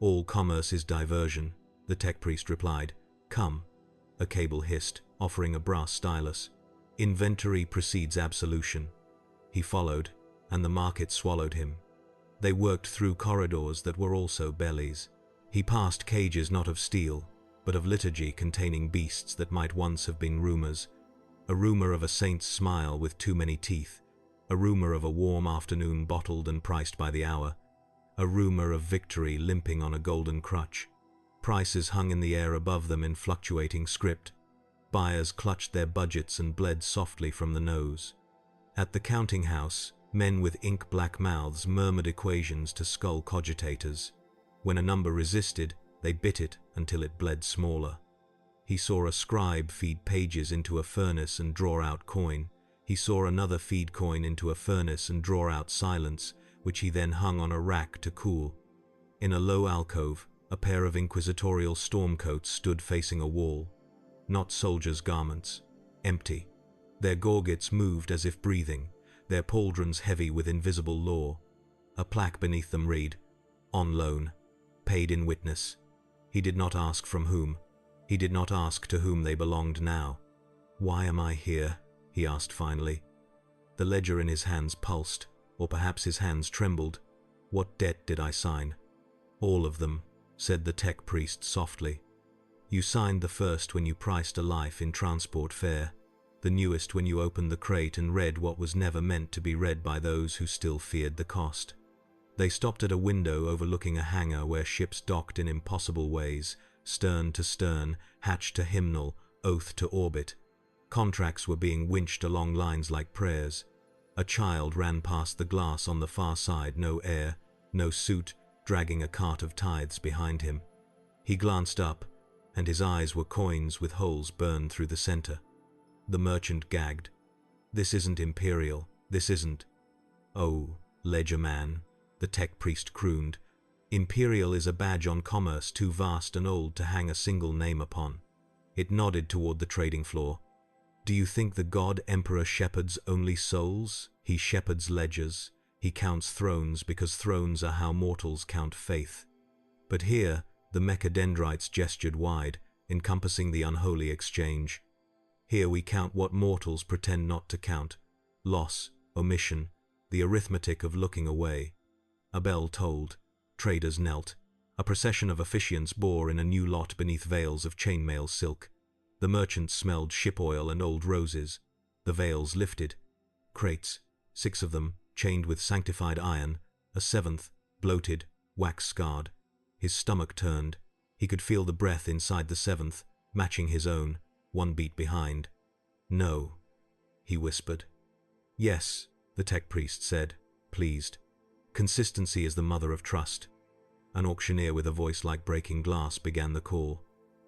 All commerce is diversion, the tech priest replied. Come. A cable hissed, offering a brass stylus. Inventory precedes absolution. He followed, and the market swallowed him. They worked through corridors that were also bellies. He passed cages not of steel, but of liturgy containing beasts that might once have been rumors. A rumor of a saint's smile with too many teeth. A rumor of a warm afternoon bottled and priced by the hour. A rumor of victory limping on a golden crutch. Prices hung in the air above them in fluctuating script. Buyers clutched their budgets and bled softly from the nose. At the counting house, men with ink-black mouths murmured equations to skull cogitators. When a number resisted, they bit it until it bled smaller. He saw a scribe feed pages into a furnace and draw out coin. He saw another feed coin into a furnace and draw out silence, which he then hung on a rack to cool. In a low alcove, a pair of inquisitorial stormcoats stood facing a wall. Not soldiers' garments. Empty. Their gorgets moved as if breathing, their pauldrons heavy with invisible law. A plaque beneath them read, On loan. Paid in witness. He did not ask from whom. He did not ask to whom they belonged now. Why am I here? He asked finally. The ledger in his hands pulsed, or perhaps his hands trembled. What debt did I sign? All of them, said the tech priest softly. You signed the first when you priced a life in transport fare, the newest when you opened the crate and read what was never meant to be read by those who still feared the cost. They stopped at a window overlooking a hangar where ships docked in impossible ways, stern to stern, hatch to hymnal, oath to orbit. Contracts were being winched along lines like prayers. A child ran past the glass on the far side, no air, no suit, dragging a cart of tithes behind him. He glanced up, and his eyes were coins with holes burned through the center. The merchant gagged. This isn't imperial, this isn't. Oh, ledger man, the tech priest crooned. Imperial is a badge on commerce too vast and old to hang a single name upon. It nodded toward the trading floor. Do you think the god emperor shepherds only souls? He shepherds ledgers. He counts thrones because thrones are how mortals count faith. But here, the mechadendrites gestured wide, encompassing the unholy exchange. Here we count what mortals pretend not to count. Loss, omission, the arithmetic of looking away. A bell tolled. Traders knelt. A procession of officiants bore in a new lot beneath veils of chainmail silk. The merchants smelled ship oil and old roses. The veils lifted. Crates, 6 of them, chained with sanctified iron, a 7th, bloated, wax-scarred. His stomach turned. He could feel the breath inside the 7th, matching his own, 1 beat behind. No, he whispered. Yes, the tech priest said, pleased. Consistency is the mother of trust. An auctioneer with a voice like breaking glass began the call.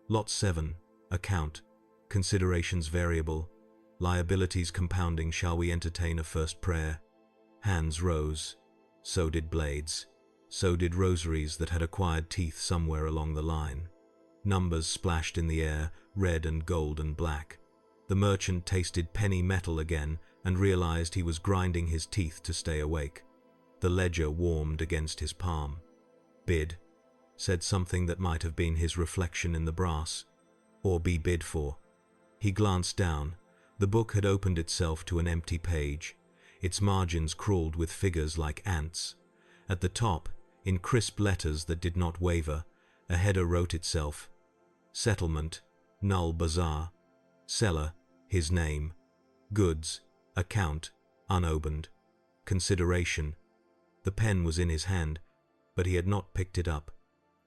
Lot 7, account, considerations variable, liabilities compounding. Shall we entertain a first prayer? Hands rose. So did blades. So did rosaries that had acquired teeth somewhere along the line. Numbers splashed in the air, red and gold and black. The merchant tasted penny metal again and realized he was grinding his teeth to stay awake. The ledger warmed against his palm. Bid, said something that might have been his reflection in the brass. Or be bid for. He glanced down. The book had opened itself to an empty page. Its margins crawled with figures like ants. At the top, in crisp letters that did not waver, a header wrote itself. Settlement, Null Bazaar. Seller, his name. Goods, account, unopened. Consideration. The pen was in his hand, but he had not picked it up.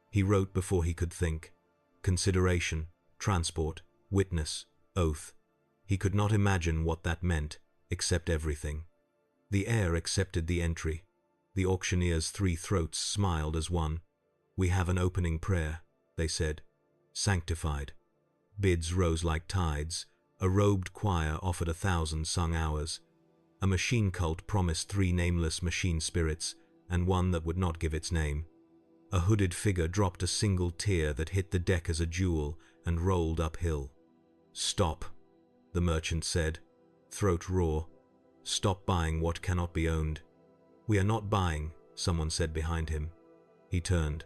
He wrote before he could think. Consideration, transport, witness, oath. He could not imagine what that meant, except everything. The air accepted the entry. The auctioneer's 3 throats smiled as one. We have an opening prayer, they said. Sanctified. Bids rose like tides. A robed choir offered 1,000 sung hours. A machine cult promised 3 nameless machine spirits, and one that would not give its name. A hooded figure dropped a single tear that hit the deck as a jewel and rolled uphill. "Stop," the merchant said, throat raw. "Stop buying what cannot be owned." "We are not buying," someone said behind him. He turned.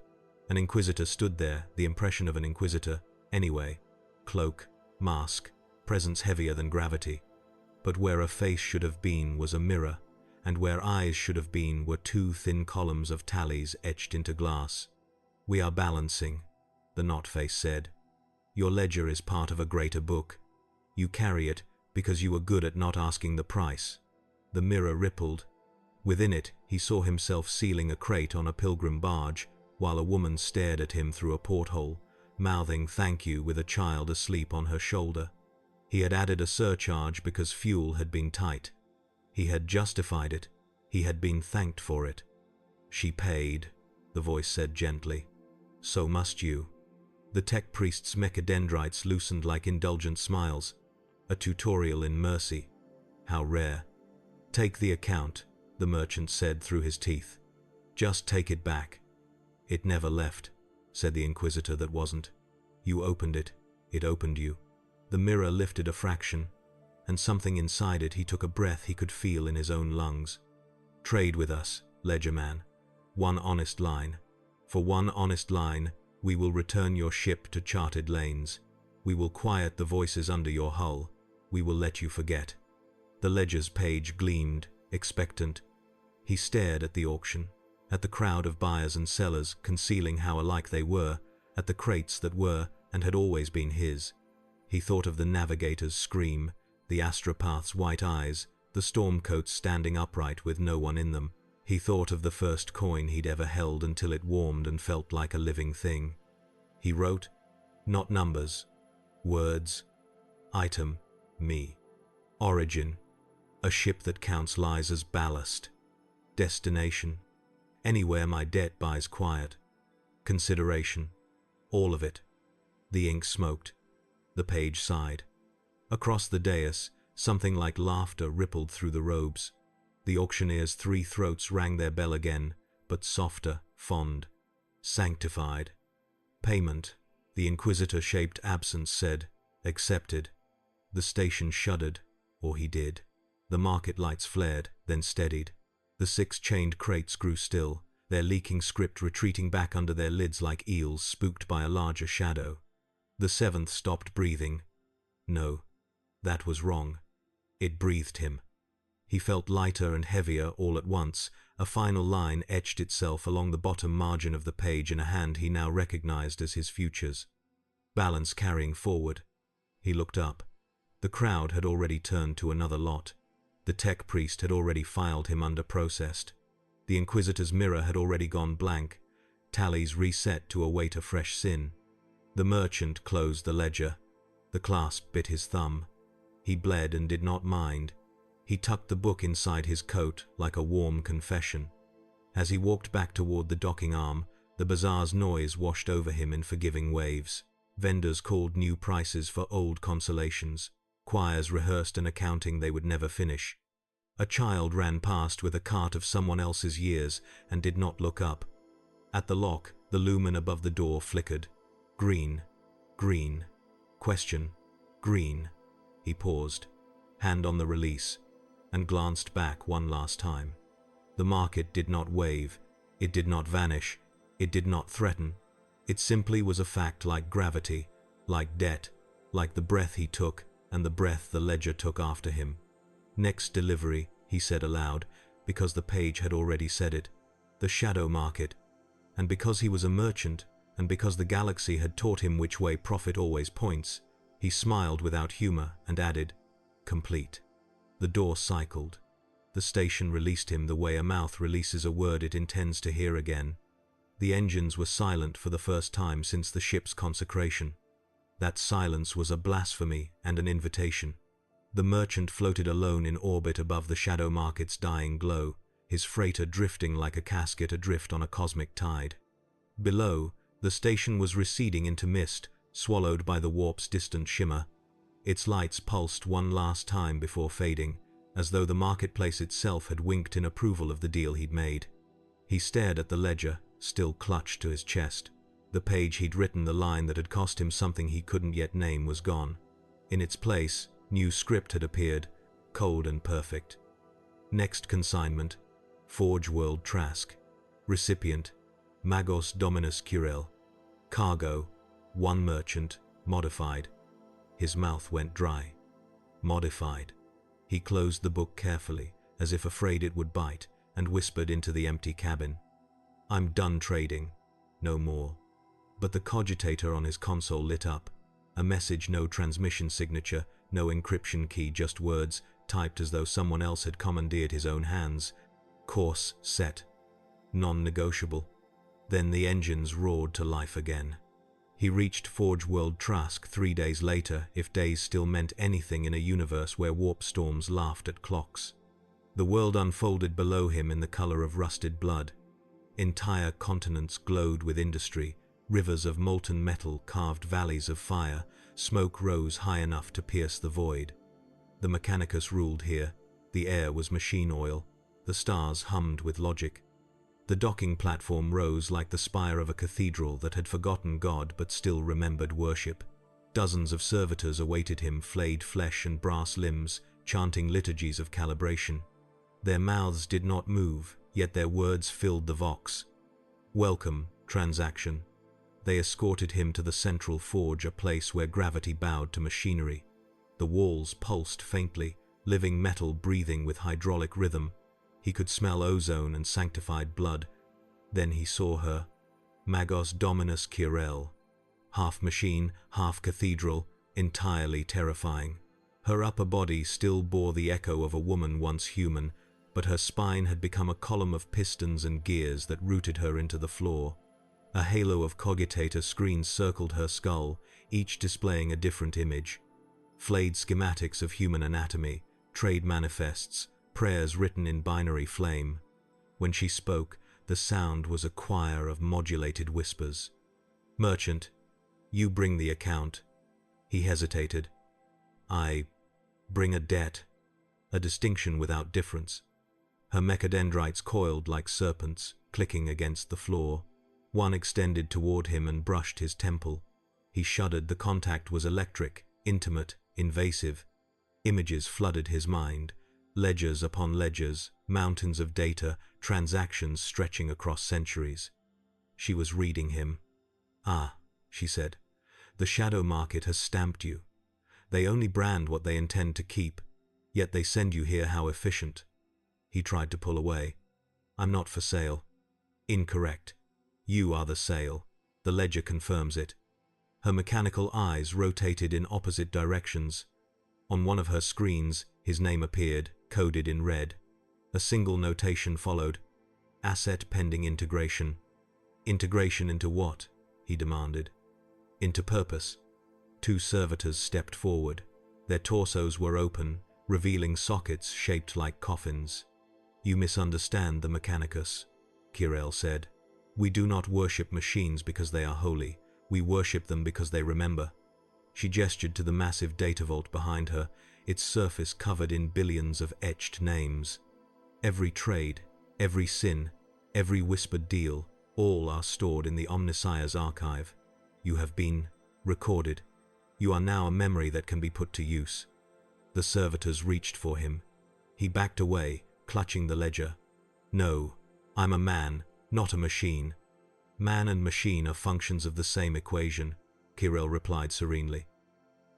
An inquisitor stood there, the impression of an inquisitor, anyway. Cloak, mask, presence heavier than gravity. But where a face should have been was a mirror, and where eyes should have been were 2 thin columns of tallies etched into glass. "We are balancing," the knot face said. "Your ledger is part of a greater book. You carry it because you were good at not asking the price." The mirror rippled. Within it, he saw himself sealing a crate on a pilgrim barge, while a woman stared at him through a porthole, mouthing thank you with a child asleep on her shoulder. He had added a surcharge because fuel had been tight. He had justified it. He had been thanked for it. "She paid," the voice said gently. "So must you." The tech priest's mechadendrites loosened like indulgent smiles. A tutorial in mercy. How rare. "Take the account," the merchant said through his teeth. "Just take it back." "It never left," said the inquisitor that wasn't. "You opened it. It opened you." The mirror lifted a fraction, and something inside it, he took a breath he could feel in his own lungs. "Trade with us, ledger man. 1 honest line. For 1 honest line, we will return your ship to charted lanes. We will quiet the voices under your hull. We will let you forget." The ledger's page gleamed, expectant. He stared at the auction, at the crowd of buyers and sellers concealing how alike they were, at the crates that were and had always been his. He thought of the navigator's scream, the astropath's white eyes, the stormcoats standing upright with no one in them. He thought of the first coin he'd ever held until it warmed and felt like a living thing. He wrote, not numbers, words. Item, me. Origin, a ship that counts lies as ballast. Destination, anywhere my debt buys quiet. Consideration, all of it. The ink smoked. The page sighed. Across the dais, something like laughter rippled through the robes. The auctioneer's 3 throats rang their bell again, but softer, fond. Sanctified. Payment, the inquisitor-shaped absence said, accepted. The station shuddered, or he did. The market lights flared, then steadied. The 6 chained crates grew still, their leaking script retreating back under their lids like eels spooked by a larger shadow. The 7th stopped breathing. No, that was wrong. It breathed him. He felt lighter and heavier all at once. A final line etched itself along the bottom margin of the page in a hand he now recognized as his future's. Balance carrying forward. He looked up. The crowd had already turned to another lot. The tech priest had already filed him under processed. The inquisitor's mirror had already gone blank, tallies reset to await a fresh sin. The merchant closed the ledger. The clasp bit his thumb. He bled and did not mind. He tucked the book inside his coat like a warm confession. As he walked back toward the docking arm, the bazaar's noise washed over him in forgiving waves. Vendors called new prices for old consolations. Choirs rehearsed an accounting they would never finish. A child ran past with a cart of someone else's years and did not look up. At the lock, the lumen above the door flickered. Green. Green. Question. Green. He paused, hand on the release, and glanced back one last time. The market did not wave. It did not vanish. It did not threaten. It simply was a fact like gravity, like debt, like the breath he took and the breath the ledger took after him. Next delivery, he said aloud, because the page had already said it. The shadow market. And because he was a merchant, and because the galaxy had taught him which way profit always points, he smiled without humor and added, complete. The door cycled. The station released him the way a mouth releases a word it intends to hear again. The engines were silent for the first time since the ship's consecration. That silence was a blasphemy and an invitation. The merchant floated alone in orbit above the shadow market's dying glow, his freighter drifting like a casket adrift on a cosmic tide. Below, the station was receding into mist, swallowed by the warp's distant shimmer. Its lights pulsed one last time before fading, as though the marketplace itself had winked in approval of the deal he'd made. He stared at the ledger, still clutched to his chest. The page he'd written the line that had cost him something he couldn't yet name was gone. In its place, new script had appeared, cold and perfect. Next consignment, Forge World Trask. Recipient, Magos Dominus Curel. Cargo, 1 merchant, modified. His mouth went dry. Modified. He closed the book carefully, as if afraid it would bite, and whispered into the empty cabin. I'm done trading. No more. But the cogitator on his console lit up. A message, no transmission signature, no encryption key, just words, typed as though someone else had commandeered his own hands. Course set. Non-negotiable. Then the engines roared to life again. He reached Forge World Trask 3 days later, if days still meant anything in a universe where warp storms laughed at clocks. The world unfolded below him in the color of rusted blood. Entire continents glowed with industry, rivers of molten metal carved valleys of fire, smoke rose high enough to pierce the void. The Mechanicus ruled here. The air was machine oil. The stars hummed with logic. The docking platform rose like the spire of a cathedral that had forgotten God but still remembered worship. Dozens of servitors awaited him, flayed flesh and brass limbs, chanting liturgies of calibration. Their mouths did not move, yet their words filled the vox. Welcome, transaction. They escorted him to the central forge, a place where gravity bowed to machinery. The walls pulsed faintly, living metal breathing with hydraulic rhythm. He could smell ozone and sanctified blood. Then he saw her, Magos Dominus Curel. Half machine, half cathedral, entirely terrifying. Her upper body still bore the echo of a woman once human, but her spine had become a column of pistons and gears that rooted her into the floor. A halo of cogitator screens circled her skull, each displaying a different image. Flayed schematics of human anatomy, trade manifests, prayers written in binary flame. When she spoke, the sound was a choir of modulated whispers. Merchant, you bring the account. He hesitated. I bring a debt, a distinction without difference. Her mechadendrites coiled like serpents, clicking against the floor. One extended toward him and brushed his temple. He shuddered. The contact was electric, intimate, invasive. Images flooded his mind. Ledgers upon ledgers, mountains of data, transactions stretching across centuries. She was reading him. Ah, she said, the shadow market has stamped you. They only brand what they intend to keep, yet they send you here. How efficient. He tried to pull away. I'm not for sale. Incorrect. You are the sale. The ledger confirms it. Her mechanical eyes rotated in opposite directions. On one of her screens, his name appeared, coded in red. A single notation followed. Asset pending integration. Integration into what? He demanded. Into purpose. 2 servitors stepped forward. Their torsos were open, revealing sockets shaped like coffins. You misunderstand the Mechanicus, Curel said. We do not worship machines because they are holy. We worship them because they remember. She gestured to the massive data vault behind her, its surface covered in billions of etched names. Every trade, every sin, every whispered deal, all are stored in the Omnissiah's archive. You have been recorded. You are now a memory that can be put to use. The servitors reached for him. He backed away, clutching the ledger. No, I'm a man, not a machine. Man and machine are functions of the same equation, Curel replied serenely.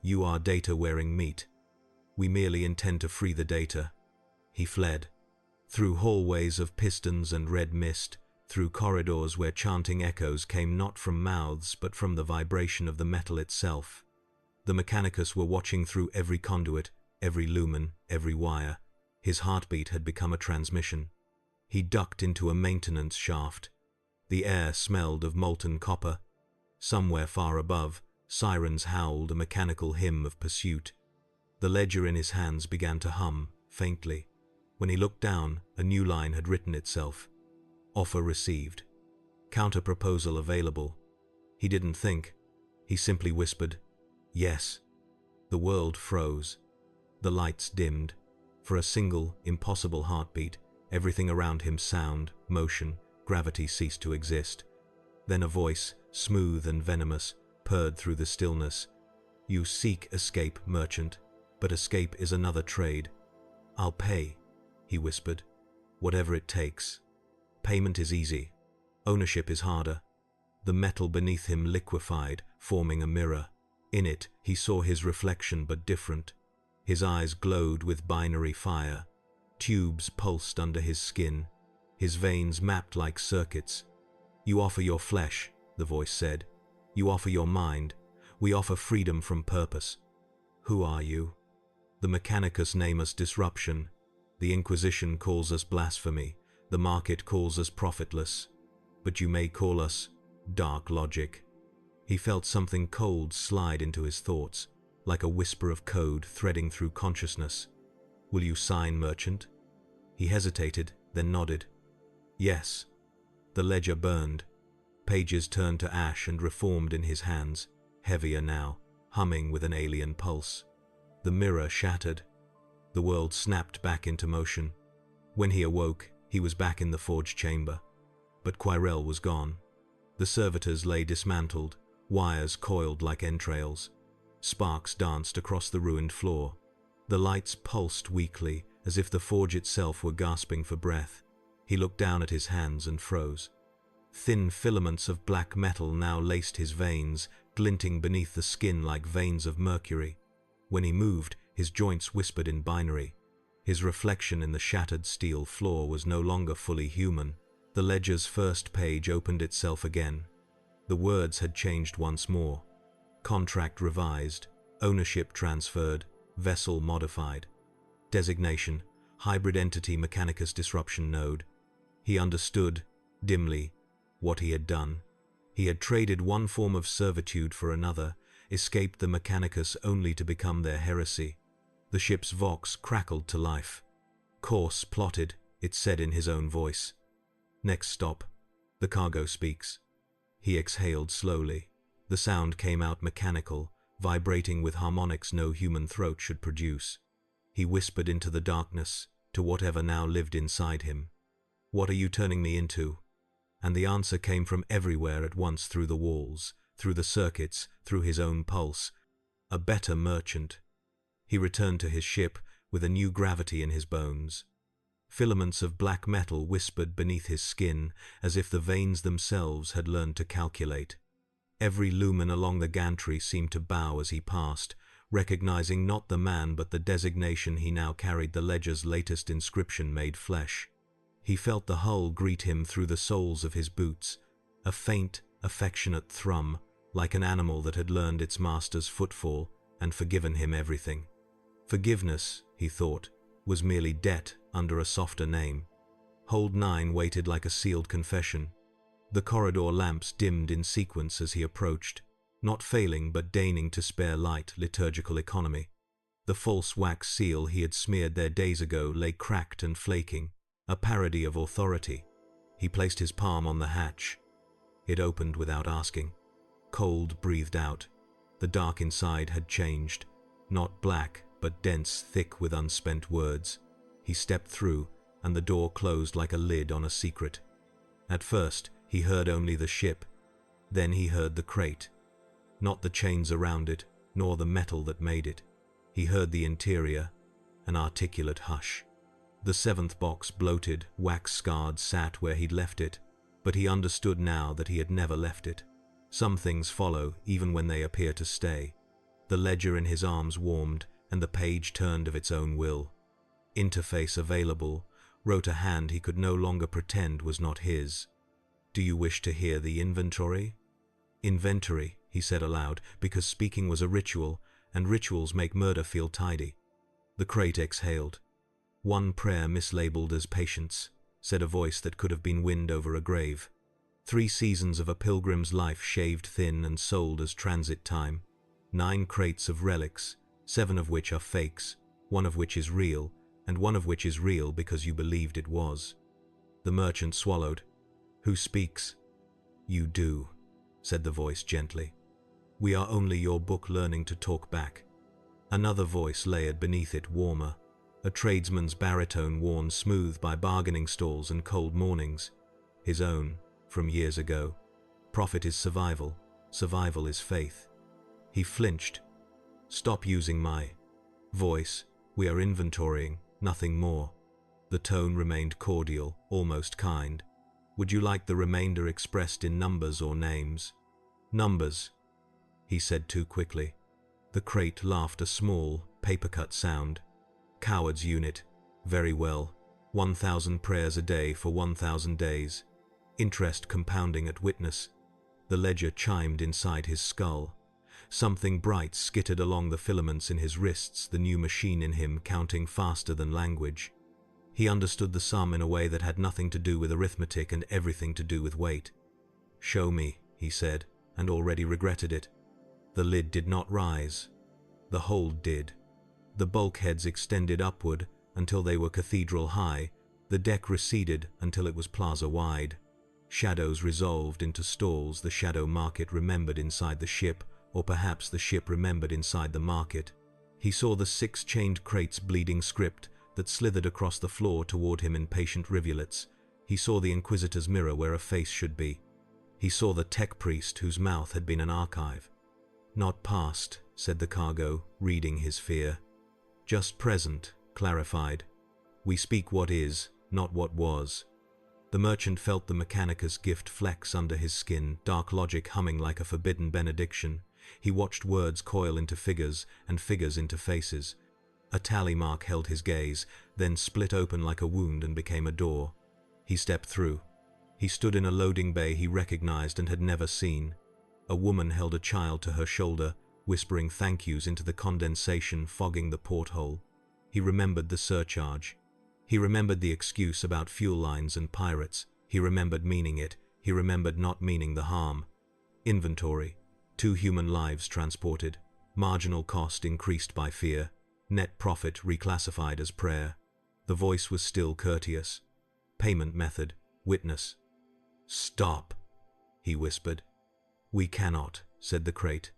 You are data-wearing meat. We merely intend to free the data. He fled. Through hallways of pistons and red mist, through corridors where chanting echoes came not from mouths but from the vibration of the metal itself. The Mechanicus were watching through every conduit, every lumen, every wire. His heartbeat had become a transmission. He ducked into a maintenance shaft. The air smelled of molten copper. Somewhere far above, sirens howled a mechanical hymn of pursuit. The ledger in his hands began to hum, faintly. When he looked down, a new line had written itself. Offer received. Counter-proposal available. He didn't think. He simply whispered, yes. The world froze. The lights dimmed. For a single, impossible heartbeat, everything around him, sound, motion, gravity, ceased to exist. Then a voice, smooth and venomous, purred through the stillness. "You seek escape, merchant, but escape is another trade. I'll pay," he whispered. "Whatever it takes. Payment is easy. Ownership is harder." The metal beneath him liquefied, forming a mirror. In it, he saw his reflection, but different. His eyes glowed with binary fire. Tubes pulsed under his skin. His veins mapped like circuits. "You offer your flesh," the voice said. "You offer your mind. We offer freedom from purpose. Who are you?" "The Mechanicus name us disruption. The Inquisition calls us blasphemy. The market calls us profitless. But you may call us dark logic." He felt something cold slide into his thoughts, like a whisper of code threading through consciousness. "Will you sign, merchant?" He hesitated, then nodded. "Yes." The ledger burned. Pages turned to ash and reformed in his hands, heavier now, humming with an alien pulse. The mirror shattered. The world snapped back into motion. When he awoke, he was back in the forge chamber. But Quirrell was gone. The servitors lay dismantled, wires coiled like entrails. Sparks danced across the ruined floor. The lights pulsed weakly, as if the forge itself were gasping for breath. He looked down at his hands and froze. Thin filaments of black metal now laced his veins, glinting beneath the skin like veins of mercury. When he moved, his joints whispered in binary. His reflection in the shattered steel floor was no longer fully human. The ledger's first page opened itself again. The words had changed once more. Contract revised, ownership transferred, vessel modified. Designation, hybrid entity Mechanicus disruption node. He understood, dimly, what he had done. He had traded one form of servitude for another, escaped the Mechanicus only to become their heresy. The ship's vox crackled to life. "Course plotted," it said in his own voice. "Next stop. The cargo speaks." He exhaled slowly. The sound came out mechanical, vibrating with harmonics no human throat should produce. He whispered into the darkness, to whatever now lived inside him. "What are you turning me into?" And the answer came from everywhere at once, through the walls, through the circuits, through his own pulse. "A better merchant." He returned to his ship with a new gravity in his bones. Filaments of black metal whispered beneath his skin, as if the veins themselves had learned to calculate. Every lumen along the gantry seemed to bow as he passed, recognizing not the man but the designation he now carried, the ledger's latest inscription made flesh. He felt the hull greet him through the soles of his boots, a faint, affectionate thrum, like an animal that had learned its master's footfall and forgiven him everything. Forgiveness, he thought, was merely debt under a softer name. Hold 9 waited like a sealed confession. The corridor lamps dimmed in sequence as he approached, not failing but deigning to spare light, liturgical economy. The false wax seal he had smeared there days ago lay cracked and flaking, a parody of authority. He placed his palm on the hatch. It opened without asking. Cold breathed out. The dark inside had changed, not black, but dense, thick with unspent words. He stepped through, and the door closed like a lid on a secret. At first, he heard only the ship. Then he heard the crate. Not the chains around it, nor the metal that made it. He heard the interior, an articulate hush. The 7th box, bloated, wax-scarred, sat where he'd left it, but he understood now that he had never left it. Some things follow, even when they appear to stay. The ledger in his arms warmed, and the page turned of its own will. Interface available, wrote a hand he could no longer pretend was not his. "Do you wish to hear the inventory?" "Inventory," he said aloud, because speaking was a ritual, and rituals make murder feel tidy. The crate exhaled. "One prayer mislabeled as patience," said a voice that could have been wind over a grave. 3 seasons of a pilgrim's life shaved thin and sold as transit time. 9 crates of relics, 7 of which are fakes, 1 of which is real, and 1 of which is real because you believed it was. The merchant swallowed. "Who speaks?" "You do," said the voice gently. "We are only your book learning to talk back." Another voice layered beneath it, warmer. A tradesman's baritone worn smooth by bargaining stalls and cold mornings. His own, from years ago. Profit is survival. Survival is faith. He flinched. Stop using my voice. We are inventorying, nothing more. The tone remained cordial, almost kind. Would you like the remainder expressed in numbers or names? Numbers, he said too quickly. The crate laughed a small, paper-cut sound. Coward's unit. Very well. 1,000 prayers a day for 1,000 days. Interest compounding at witness. The ledger chimed inside his skull. Something bright skittered along the filaments in his wrists, the new machine in him counting faster than language. He understood the sum in a way that had nothing to do with arithmetic and everything to do with weight. Show me, he said, and already regretted it. The lid did not rise. The hold did. The bulkheads extended upward until they were cathedral high. The deck receded until it was plaza wide. Shadows resolved into stalls, the shadow market remembered inside the ship, or perhaps the ship remembered inside the market. He saw the 6 chained crates bleeding script that slithered across the floor toward him in patient rivulets. He saw the Inquisitor's mirror where a face should be. He saw the tech priest whose mouth had been an archive. Not past, said the cargo, reading his fear. Just present, clarified. We speak what is, not what was. The merchant felt the Mechanicus gift flex under his skin, dark logic humming like a forbidden benediction. He watched words coil into figures and figures into faces. A tally mark held his gaze, then split open like a wound and became a door. He stepped through. He stood in a loading bay he recognized and had never seen. A woman held a child to her shoulder, whispering thank yous into the condensation fogging the porthole. He remembered the surcharge. He remembered the excuse about fuel lines and pirates. He remembered meaning it. He remembered not meaning the harm. Inventory. 2 human lives transported. Marginal cost increased by fear. Net profit reclassified as prayer. The voice was still courteous. Payment method. Witness. Stop, he whispered. We cannot, said the crate.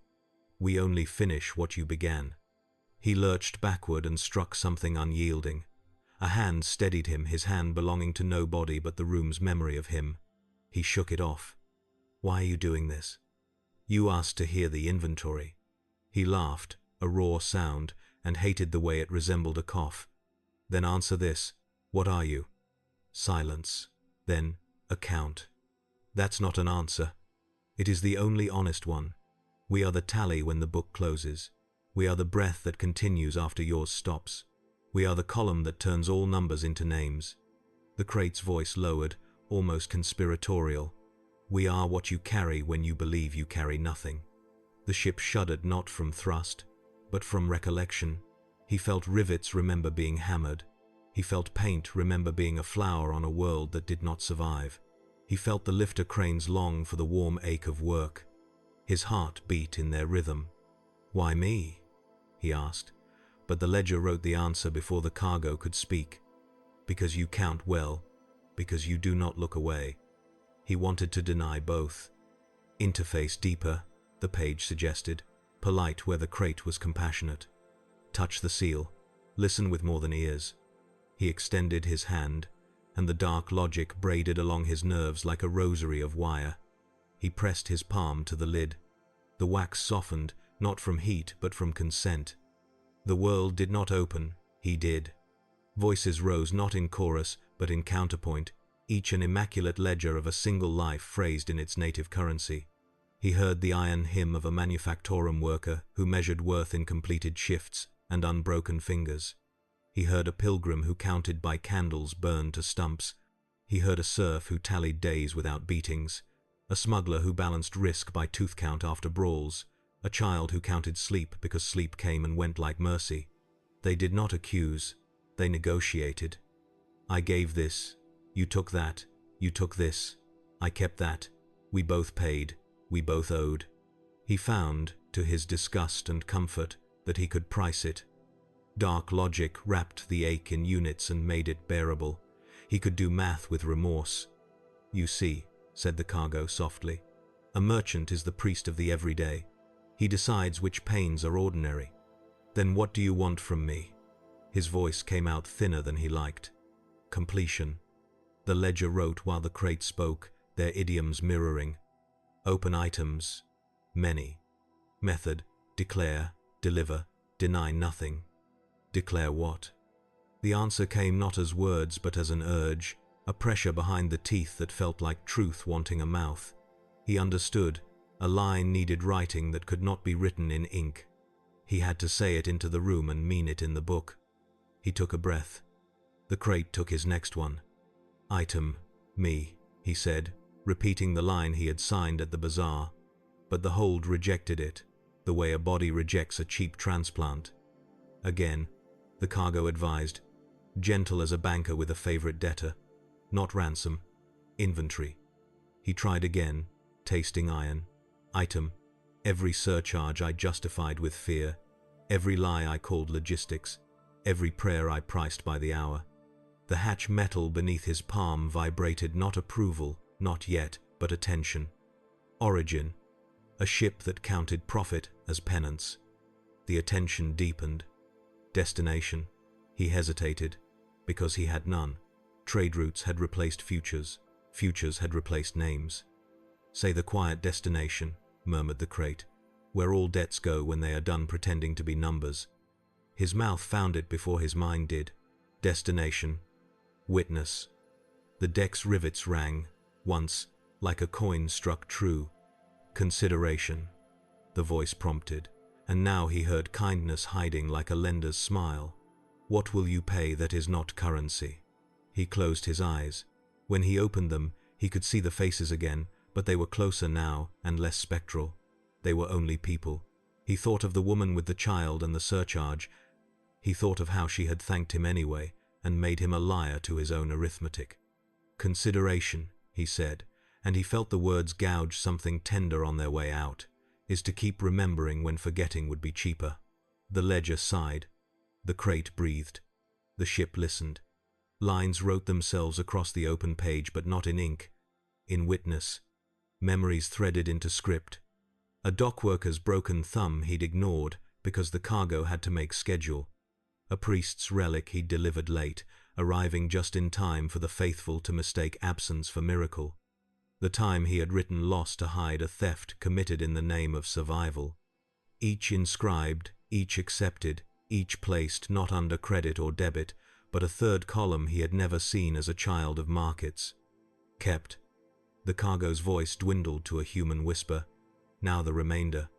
We only finish what you began. He lurched backward and struck something unyielding. A hand steadied him, his hand belonging to nobody but the room's memory of him. He shook it off. Why are you doing this? You asked to hear the inventory. He laughed, a raw sound, and hated the way it resembled a cough. Then answer this. What are you? Silence. Then, account. That's not an answer. It is the only honest one. We are the tally when the book closes. We are the breath that continues after yours stops. We are the column that turns all numbers into names. The crate's voice lowered, almost conspiratorial. We are what you carry when you believe you carry nothing. The ship shuddered not from thrust, but from recollection. He felt rivets remember being hammered. He felt paint remember being a flower on a world that did not survive. He felt the lifter cranes long for the warm ache of work. His heart beat in their rhythm. Why me? He asked, but the ledger wrote the answer before the cargo could speak. Because you count well, because you do not look away. He wanted to deny both. Interface deeper, the page suggested, polite where the crate was compassionate. Touch the seal, listen with more than ears. He extended his hand, and the dark logic braided along his nerves like a rosary of wire. He pressed his palm to the lid. The wax softened, not from heat but from consent. The world did not open, he did. Voices rose not in chorus but in counterpoint, each an immaculate ledger of a single life phrased in its native currency. He heard the iron hymn of a manufactorum worker who measured worth in completed shifts and unbroken fingers. He heard a pilgrim who counted by candles burned to stumps. He heard a serf who tallied days without beatings, a smuggler who balanced risk by tooth count after brawls, a child who counted sleep because sleep came and went like mercy. They did not accuse, they negotiated. I gave this, you took that, you took this, I kept that, we both paid, we both owed. He found, to his disgust and comfort, that he could price it. Dark logic wrapped the ache in units and made it bearable. He could do math with remorse. You see, said the cargo softly, a merchant is the priest of the everyday. He decides which pains are ordinary. Then what do you want from me? His voice came out thinner than he liked. Completion. The ledger wrote while the crate spoke, their idioms mirroring. Open items. Many. Method. Declare, deliver, deny nothing. Declare what? The answer came not as words but as an urge, a pressure behind the teeth that felt like truth wanting a mouth. He understood. A line needed writing that could not be written in ink. He had to say it into the room and mean it in the book. He took a breath. The crate took his next one. Item. Me, he said, repeating the line he had signed at the bazaar. But the hold rejected it, the way a body rejects a cheap transplant. Again, the cargo advised, gentle as a banker with a favorite debtor. Not ransom. Inventory. He tried again, tasting iron. Item. Every surcharge I justified with fear. Every lie I called logistics. Every prayer I priced by the hour. The hatch metal beneath his palm vibrated not approval, not yet, but attention. Origin. A ship that counted profit as penance. The attention deepened. Destination. He hesitated, because he had none. Trade routes had replaced futures. Futures had replaced names. Say the quiet destination, murmured the crate, where all debts go when they are done pretending to be numbers. His mouth found it before his mind did. Destination. Witness. The deck's rivets rang, once, like a coin struck true. Consideration. The voice prompted, and now he heard kindness hiding like a lender's smile. What will you pay that is not currency? He closed his eyes. When he opened them, he could see the faces again, but they were closer now and less spectral. They were only people. He thought of the woman with the child and the surcharge. He thought of how she had thanked him anyway and made him a liar to his own arithmetic. Consideration, he said, and he felt the words gouge something tender on their way out, is to keep remembering when forgetting would be cheaper. The ledger sighed. The crate breathed. The ship listened. Lines wrote themselves across the open page, but not in ink. In witness. Memories threaded into script. A dockworker's broken thumb he'd ignored because the cargo had to make schedule. A priest's relic he'd delivered late, arriving just in time for the faithful to mistake absence for miracle. The time he had written lost to hide a theft committed in the name of survival. Each inscribed, each accepted, each placed not under credit or debit, but a third column he had never seen as a child of markets. Kept. The cargo's voice dwindled to a human whisper. Now the remainder.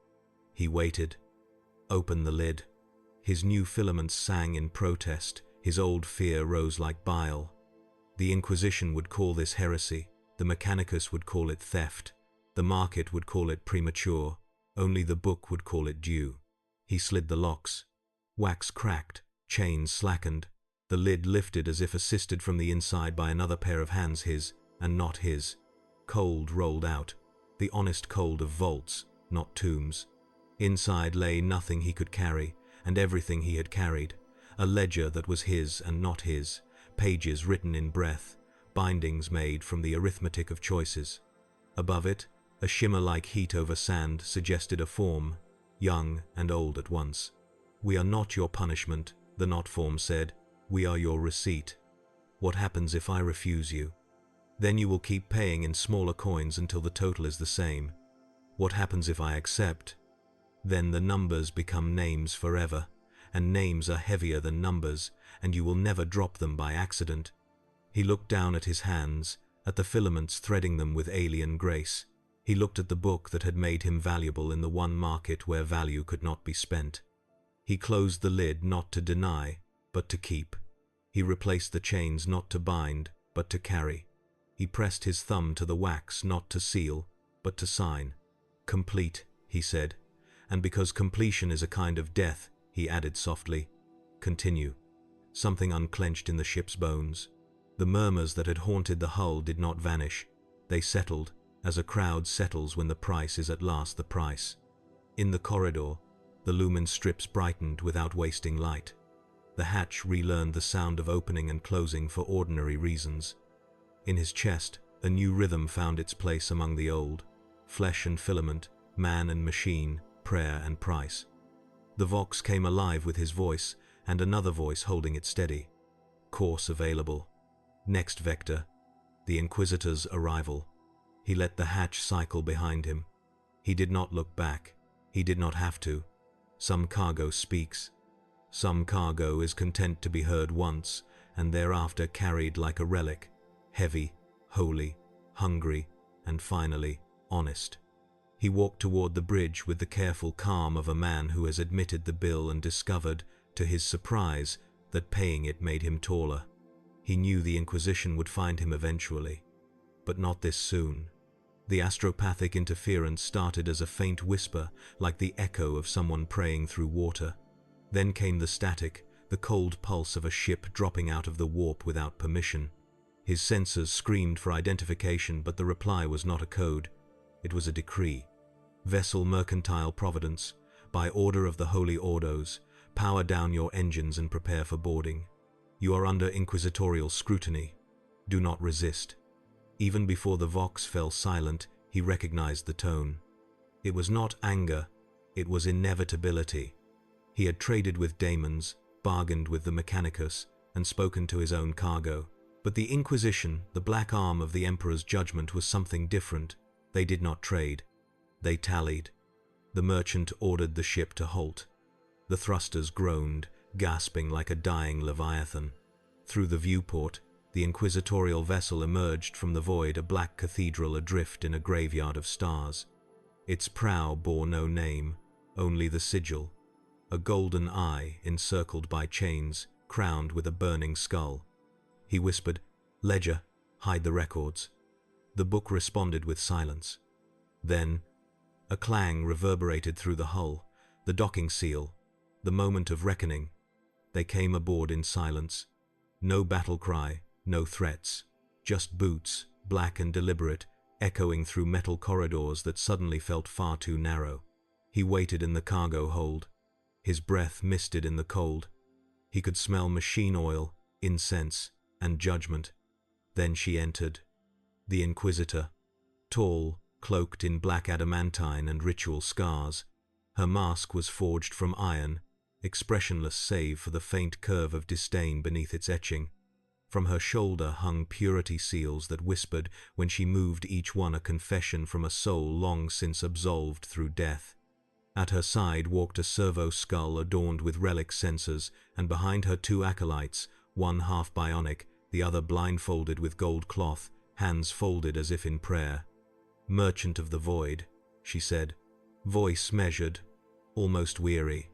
He waited. Opened the lid. His new filaments sang in protest. His old fear rose like bile. The Inquisition would call this heresy. The Mechanicus would call it theft. The market would call it premature. Only the book would call it due. He slid the locks. Wax cracked. Chains slackened. The lid lifted as if assisted from the inside by another pair of hands, his, and not his. Cold rolled out. The honest cold of vaults, not tombs. Inside lay nothing he could carry, and everything he had carried. A ledger that was his and not his. Pages written in breath. Bindings made from the arithmetic of choices. Above it, a shimmer like heat over sand suggested a form, young and old at once. We are not your punishment, the not form said. We are your receipt. What happens if I refuse you? Then you will keep paying in smaller coins until the total is the same. What happens if I accept? Then the numbers become names forever, and names are heavier than numbers, and you will never drop them by accident. He looked down at his hands, at the filaments threading them with alien grace. He looked at the book that had made him valuable in the one market where value could not be spent. He closed the lid not to deny, but to keep. He replaced the chains not to bind, but to carry. He pressed his thumb to the wax not to seal, but to sign. Complete, he said, and because completion is a kind of death, he added softly, continue. Something unclenched in the ship's bones. The murmurs that had haunted the hull did not vanish. They settled, as a crowd settles when the price is at last the price. In the corridor, the lumen strips brightened without wasting light. The hatch relearned the sound of opening and closing for ordinary reasons. In his chest, a new rhythm found its place among the old. Flesh and filament, man and machine, prayer and price. The vox came alive with his voice, and another voice holding it steady. Course available. Next vector. The Inquisitor's arrival. He let the hatch cycle behind him. He did not look back. He did not have to. Some cargo speaks. Some cargo is content to be heard once, and thereafter carried like a relic, heavy, holy, hungry, and finally, honest. He walked toward the bridge with the careful calm of a man who has admitted the bill and discovered, to his surprise, that paying it made him taller. He knew the Inquisition would find him eventually, but not this soon. The astropathic interference started as a faint whisper, like the echo of someone praying through water. Then came the static, the cold pulse of a ship dropping out of the warp without permission. His sensors screamed for identification, but the reply was not a code. It was a decree. Vessel Mercantile Providence, by order of the Holy Ordos, power down your engines and prepare for boarding. You are under inquisitorial scrutiny. Do not resist. Even before the Vox fell silent, he recognized the tone. It was not anger, it was inevitability. He had traded with daemons, bargained with the Mechanicus, and spoken to his own cargo. But the Inquisition, the black arm of the Emperor's judgment, was something different. They did not trade. They tallied. The merchant ordered the ship to halt. The thrusters groaned, gasping like a dying leviathan. Through the viewport, the inquisitorial vessel emerged from the void, a black cathedral adrift in a graveyard of stars. Its prow bore no name, only the sigil. A golden eye encircled by chains, crowned with a burning skull. He whispered, "Ledger, hide the records." The book responded with silence. Then, a clang reverberated through the hull, the docking seal, the moment of reckoning. They came aboard in silence. No battle cry, no threats, just boots, black and deliberate, echoing through metal corridors that suddenly felt far too narrow. He waited in the cargo hold. His breath misted in the cold. He could smell machine oil, incense, and judgment. Then she entered. The Inquisitor. Tall, cloaked in black adamantine and ritual scars. Her mask was forged from iron, expressionless save for the faint curve of disdain beneath its etching. From her shoulder hung purity seals that whispered, when she moved, each one a confession from a soul long since absolved through death. At her side walked a servo skull adorned with relic sensors, and behind her two acolytes, one half bionic, the other blindfolded with gold cloth, hands folded as if in prayer. "Merchant of the Void," she said, voice measured, almost weary.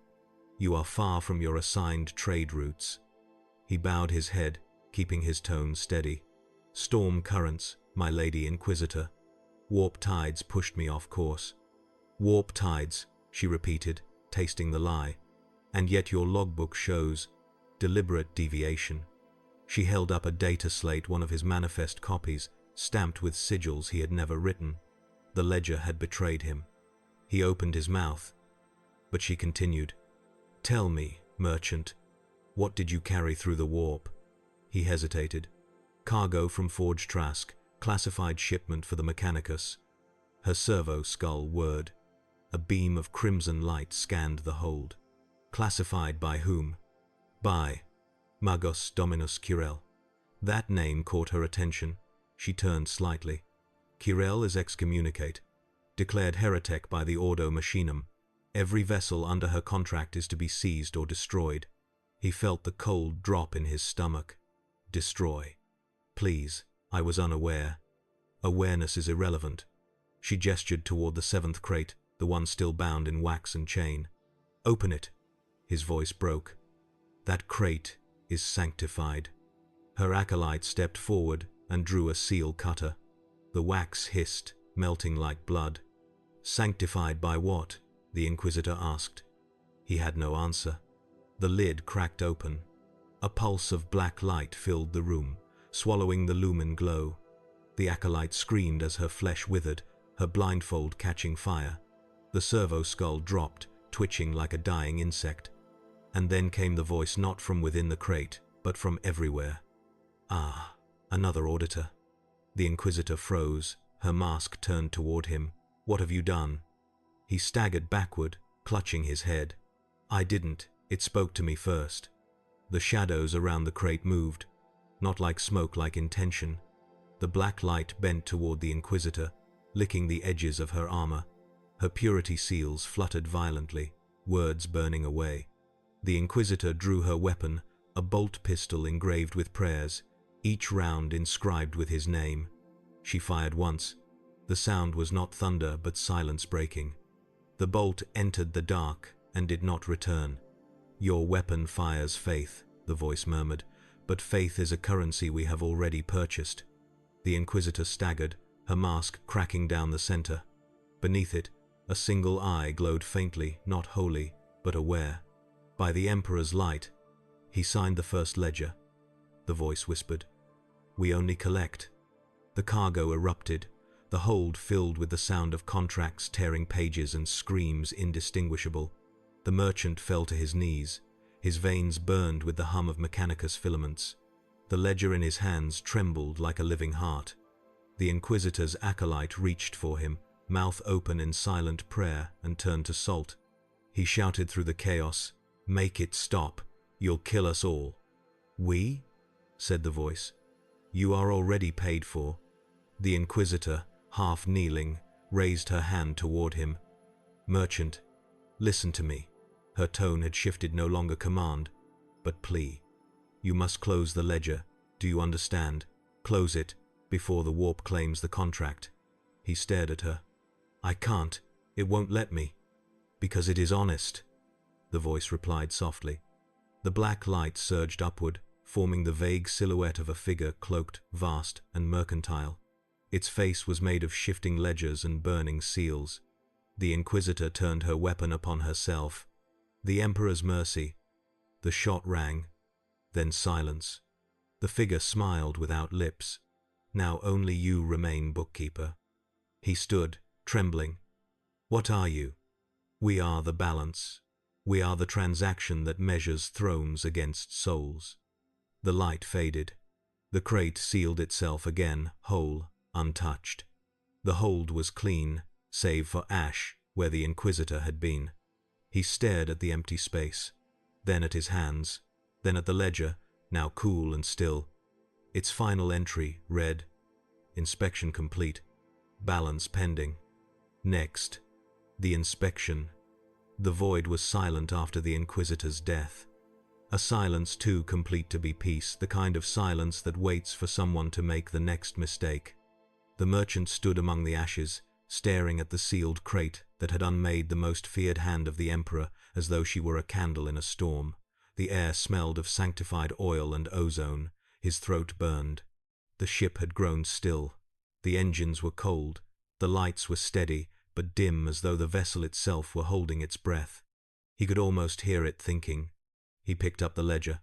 "You are far from your assigned trade routes." He bowed his head, keeping his tone steady. "Storm currents, my Lady Inquisitor. Warp tides pushed me off course." "Warp tides," she repeated, tasting the lie. "And yet your logbook shows deliberate deviation." She held up a data slate, one of his manifest copies, stamped with sigils he had never written. The ledger had betrayed him. He opened his mouth, but she continued, "Tell me, merchant, what did you carry through the warp?" He hesitated. "Cargo from Forge Trask, classified shipment for the Mechanicus." Her servo skull whirred. A beam of crimson light scanned the hold. "Classified by whom?" "By Magos Dominus Kirel." That name caught her attention. She turned slightly. "Kirel is excommunicate, declared heretic by the Ordo Machinum. Every vessel under her contract is to be seized or destroyed." He felt the cold drop in his stomach. "Destroy. Please, I was unaware." "Awareness is irrelevant." She gestured toward the seventh crate, the one still bound in wax and chain. "Open it." His voice broke. "That crate is sanctified." Her acolyte stepped forward and drew a seal cutter. The wax hissed, melting like blood. "Sanctified by what?" the Inquisitor asked. He had no answer. The lid cracked open. A pulse of black light filled the room, swallowing the lumen glow. The acolyte screamed as her flesh withered, her blindfold catching fire. The servo skull dropped, twitching like a dying insect. And then came the voice, not from within the crate, but from everywhere. "Ah, another auditor." The Inquisitor froze, her mask turned toward him. "What have you done?" He staggered backward, clutching his head. "I didn't. It spoke to me first." The shadows around the crate moved, not like smoke, like intention. The black light bent toward the Inquisitor, licking the edges of her armor. Her purity seals fluttered violently, words burning away. The Inquisitor drew her weapon, a bolt pistol engraved with prayers, each round inscribed with his name. She fired once. The sound was not thunder, but silence breaking. The bolt entered the dark and did not return. "Your weapon fires faith," the voice murmured, "but faith is a currency we have already purchased." The Inquisitor staggered, her mask cracking down the center. Beneath it, a single eye glowed faintly, not holy, but aware. "By the Emperor's light." He signed the first ledger. The voice whispered, "We only collect." The cargo erupted, the hold filled with the sound of contracts tearing pages and screams indistinguishable. The merchant fell to his knees, his veins burned with the hum of Mechanicus filaments. The ledger in his hands trembled like a living heart. The Inquisitor's acolyte reached for him, mouth open in silent prayer, and turned to Salt. He shouted through the chaos, "Make it stop. You'll kill us all." "We?" said the voice. "You are already paid for." The Inquisitor, half kneeling, raised her hand toward him. "Merchant, listen to me." Her tone had shifted, no longer command, but plea. "You must close the ledger. Do you understand? Close it, before the warp claims the contract." He stared at her. "I can't. It won't let me." "Because it is honest," the voice replied softly. The black light surged upward, forming the vague silhouette of a figure cloaked, vast, and mercantile. Its face was made of shifting ledgers and burning seals. The Inquisitor turned her weapon upon herself. "The Emperor's mercy." The shot rang, then silence. The figure smiled without lips. "Now only you remain, bookkeeper." He stood, trembling. "What are you?" "We are the balance. We are the transaction that measures thrones against souls." The light faded. The crate sealed itself again, whole, untouched. The hold was clean, save for ash where the Inquisitor had been. He stared at the empty space, then at his hands, then at the ledger, now cool and still. Its final entry read, "Inspection complete. Balance pending." Next, the inspection. The void was silent after the Inquisitor's death. A silence too complete to be peace, the kind of silence that waits for someone to make the next mistake. The merchant stood among the ashes, staring at the sealed crate that had unmade the most feared hand of the Emperor, as though she were a candle in a storm. The air smelled of sanctified oil and ozone. His throat burned. The ship had grown still. The engines were cold. The lights were steady, but dim, as though the vessel itself were holding its breath. He could almost hear it thinking. He picked up the ledger.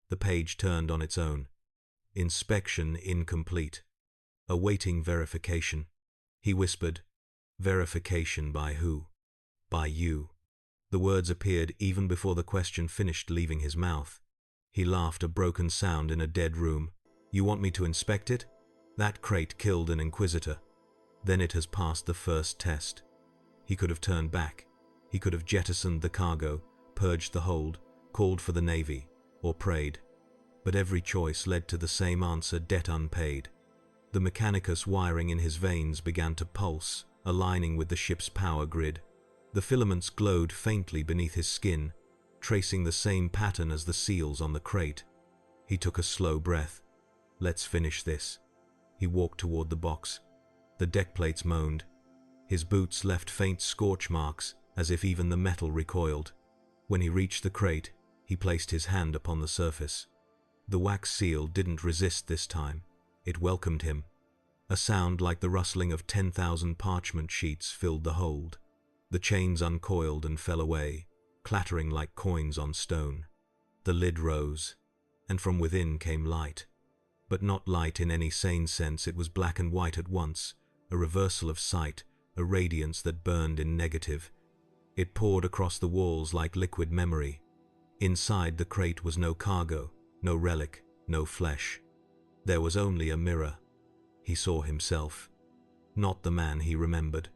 The page turned on its own. "Inspection incomplete. Awaiting verification." He whispered, "Verification by who?" "By you." The words appeared even before the question finished leaving his mouth. He laughed, a broken sound in a dead room. "You want me to inspect it? That crate killed an Inquisitor. Then it has passed the first test." He could have turned back. He could have jettisoned the cargo, purged the hold, called for the Navy, or prayed. But every choice led to the same answer: debt unpaid. The Mechanicus wiring in his veins began to pulse, aligning with the ship's power grid. The filaments glowed faintly beneath his skin, tracing the same pattern as the seals on the crate. He took a slow breath. "Let's finish this." He walked toward the box. The deck plates moaned. His boots left faint scorch marks, as if even the metal recoiled. When he reached the crate, he placed his hand upon the surface. The wax seal didn't resist this time. It welcomed him. A sound like the rustling of 10,000 parchment sheets filled the hold. The chains uncoiled and fell away, clattering like coins on stone. The lid rose, and from within came light. But not light in any sane sense. It was black and white at once, a reversal of sight, a radiance that burned in negative. It poured across the walls like liquid memory. Inside the crate was no cargo, no relic, no flesh. There was only a mirror. He saw himself. Not the man he remembered.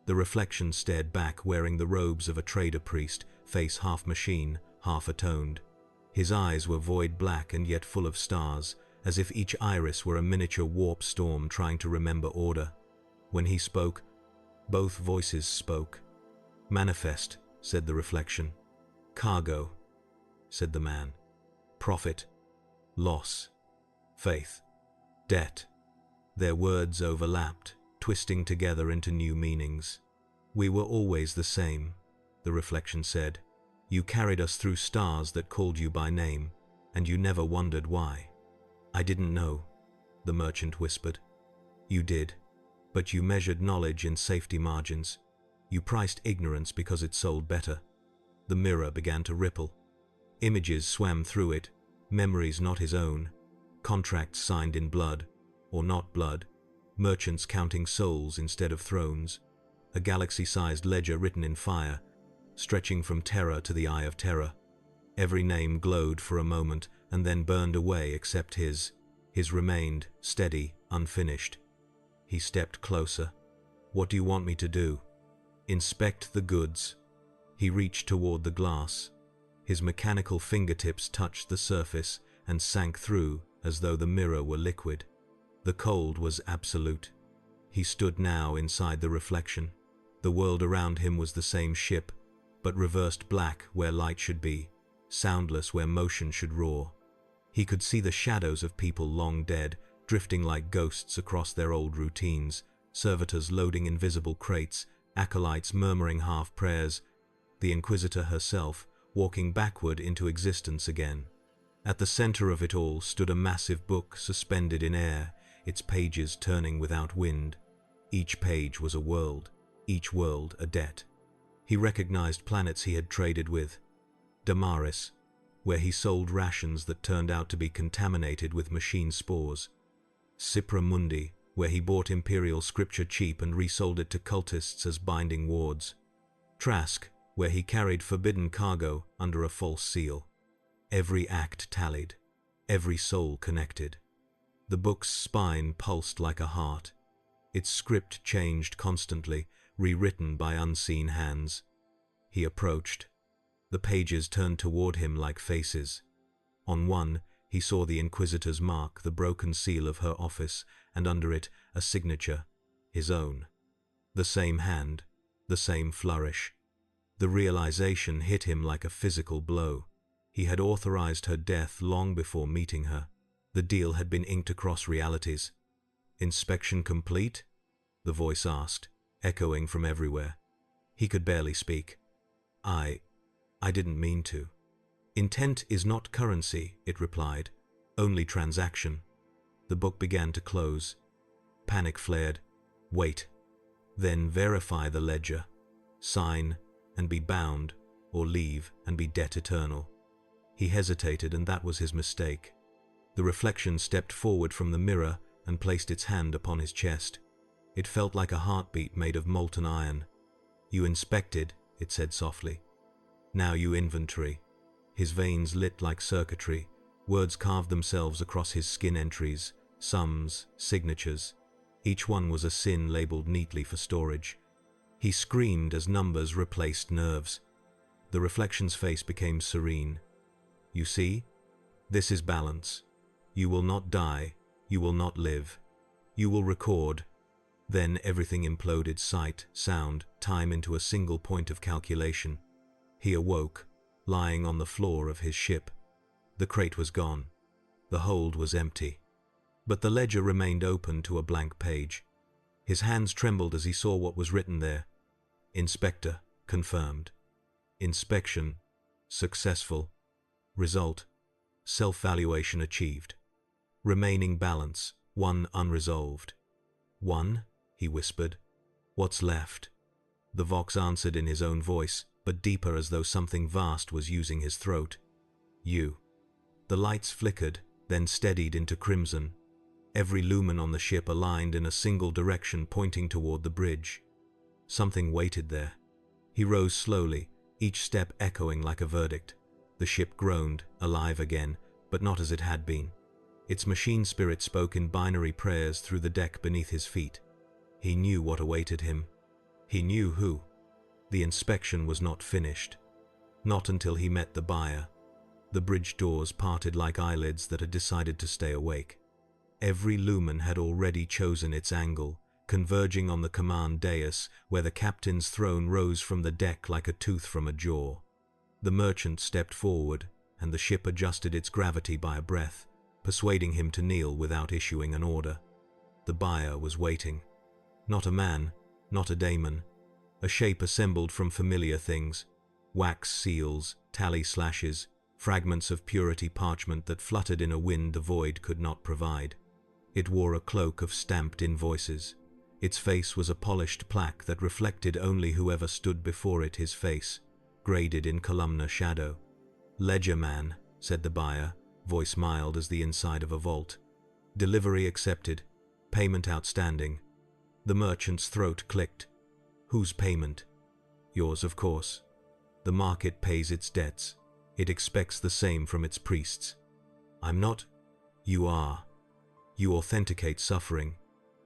The reflection stared back, wearing the robes of a trader priest, face half machine, half atoned. His eyes were void black and yet full of stars, as if each iris were a miniature warp storm trying to remember order. When he spoke, both voices spoke. "Manifest," said the reflection. "Cargo," said the man. "Profit, loss, faith, debt." Their words overlapped, twisting together into new meanings. "We were always the same," the reflection said. "You carried us through stars that called you by name, and you never wondered why." "I didn't know," the merchant whispered. "You did, but you measured knowledge in safety margins. You priced ignorance because it sold better." The mirror began to ripple. Images swam through it, memories not his own, contracts signed in blood, or not blood, merchants counting souls instead of thrones, a galaxy-sized ledger written in fire, stretching from terror to the eye of terror. Every name glowed for a moment and then burned away except his. His remained, steady, unfinished. He stepped closer. "What do you want me to do?" "Inspect the goods." He reached toward the glass. His mechanical fingertips touched the surface and sank through as though the mirror were liquid. The cold was absolute. He stood now inside the reflection. The world around him was the same ship, but reversed black where light should be, soundless where motion should roar. He could see the shadows of people long dead, drifting like ghosts across their old routines, servitors loading invisible crates, acolytes murmuring half-prayers, the Inquisitor herself walking backward into existence again. At the center of it all stood a massive book suspended in air, its pages turning without wind. Each page was a world, each world a debt. He recognized planets he had traded with. Damaris, where he sold rations that turned out to be contaminated with machine spores. Cipra Mundi, where he bought imperial scripture cheap and resold it to cultists as binding wards. Trask, where he carried forbidden cargo under a false seal. Every act tallied, every soul connected. The book's spine pulsed like a heart. Its script changed constantly, rewritten by unseen hands. He approached. The pages turned toward him like faces. On one, he saw the Inquisitor's mark, the broken seal of her office, and under it a signature, his own. The same hand, the same flourish. The realization hit him like a physical blow. He had authorized her death long before meeting her. The deal had been inked across realities. "Inspection complete?" the voice asked, echoing from everywhere. He could barely speak. I didn't mean to." "Intent is not currency," it replied, "only transaction." The book began to close. Panic flared. "Wait. Then verify the ledger. Sign and be bound, or leave and be debt eternal." He hesitated, and that was his mistake. The reflection stepped forward from the mirror and placed its hand upon his chest. It felt like a heartbeat made of molten iron. "You inspected," it said softly. "Now you inventory." His veins lit like circuitry. Words carved themselves across his skin entries, sums, signatures. Each one was a sin labeled neatly for storage. He screamed as numbers replaced nerves. The reflection's face became serene. "You see? This is balance. You will not die. You will not live. You will record." Then everything imploded, sight, sound, time into a single point of calculation. He awoke, lying on the floor of his ship. The crate was gone. The hold was empty. But the ledger remained open to a blank page. His hands trembled as he saw what was written there. "Inspector, confirmed. Inspection, successful. Result, self-valuation achieved. Remaining balance, 1 unresolved." "1?" he whispered. "What's left?" The Vox answered in his own voice, but deeper, as though something vast was using his throat. "You." The lights flickered, then steadied into crimson. Every lumen on the ship aligned in a single direction, pointing toward the bridge. Something waited there. He rose slowly, each step echoing like a verdict. The ship groaned, alive again, but not as it had been. Its machine spirit spoke in binary prayers through the deck beneath his feet. He knew what awaited him. He knew who. The inspection was not finished. Not until he met the buyer. The bridge doors parted like eyelids that had decided to stay awake. Every lumen had already chosen its angle, converging on the command dais, where the captain's throne rose from the deck like a tooth from a jaw. The merchant stepped forward, and the ship adjusted its gravity by a breath, persuading him to kneel without issuing an order. The buyer was waiting. Not a man, not a daemon. A shape assembled from familiar things: wax seals, tally slashes, fragments of purity parchment that fluttered in a wind the void could not provide. It wore a cloak of stamped invoices. Its face was a polished plaque that reflected only whoever stood before it, his face, graded in columnar shadow. "Ledger man," said the buyer, voice mild as the inside of a vault. "Delivery accepted. Payment outstanding." The merchant's throat clicked. "Whose payment?" "Yours, of course. The market pays its debts. It expects the same from its priests." "I'm not." "You are. You authenticate suffering.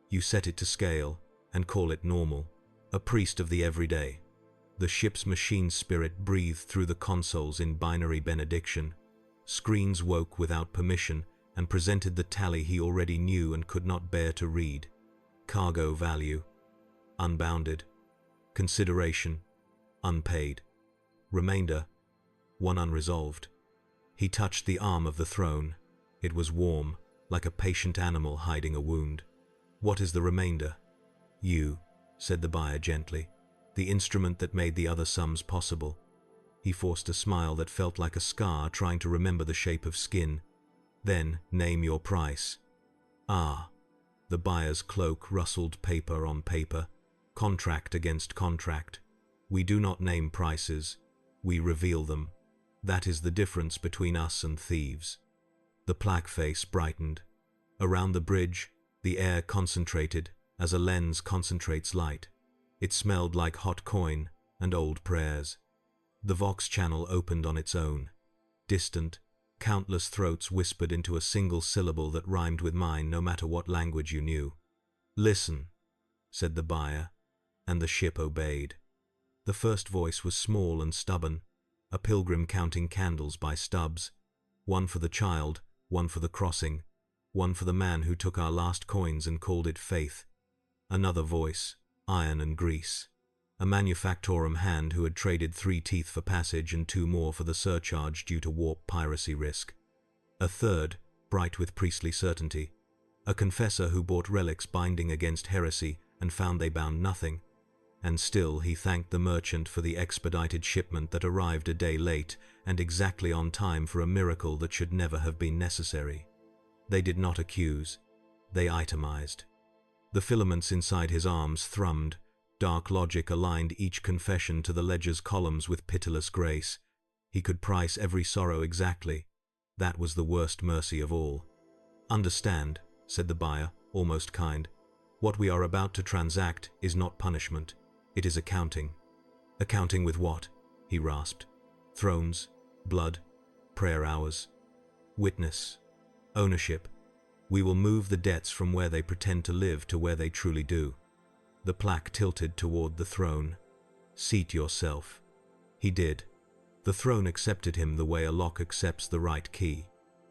You set it to scale and call it normal. A priest of the everyday." The ship's machine spirit breathed through the consoles in binary benediction. Screens woke without permission and presented the tally he already knew and could not bear to read. Cargo value: unbounded. Consideration: unpaid. Remainder: one unresolved. He touched the arm of the throne. It was warm, like a patient animal hiding a wound. "What is the remainder?" "You," said the buyer gently, "the instrument that made the other sums possible." He forced a smile that felt like a scar, trying to remember the shape of skin. "Then, name your price." "Ah." The buyer's cloak rustled paper on paper, contract against contract. "We do not name prices. We reveal them. That is the difference between us and thieves." The plaque face brightened. Around the bridge, the air concentrated as a lens concentrates light. It smelled like hot coin and old prayers. The Vox channel opened on its own. Distant, countless throats whispered into a single syllable that rhymed with mine no matter what language you knew. "Listen," said the buyer, and the ship obeyed. The first voice was small and stubborn, a pilgrim counting candles by stubs. One for the child, one for the crossing, one for the man who took our last coins and called it faith. Another voice, iron and grease. A manufactorum hand who had traded 3 teeth for passage and 2 more for the surcharge due to warp piracy risk. A third, bright with priestly certainty. A confessor who bought relics binding against heresy and found they bound nothing. And still he thanked the merchant for the expedited shipment that arrived a day late and exactly on time for a miracle that should never have been necessary. They did not accuse. They itemized. The filaments inside his arms thrummed. Dark logic aligned each confession to the ledger's columns with pitiless grace. He could price every sorrow exactly. That was the worst mercy of all. "Understand," said the buyer, almost kind. "What we are about to transact is not punishment. It is accounting." "Accounting with what?" he rasped. "Thrones, blood, prayer hours, witness, ownership. We will move the debts from where they pretend to live to where they truly do." The plaque tilted toward the throne. "Seat yourself." He did. The throne accepted him the way a lock accepts the right key.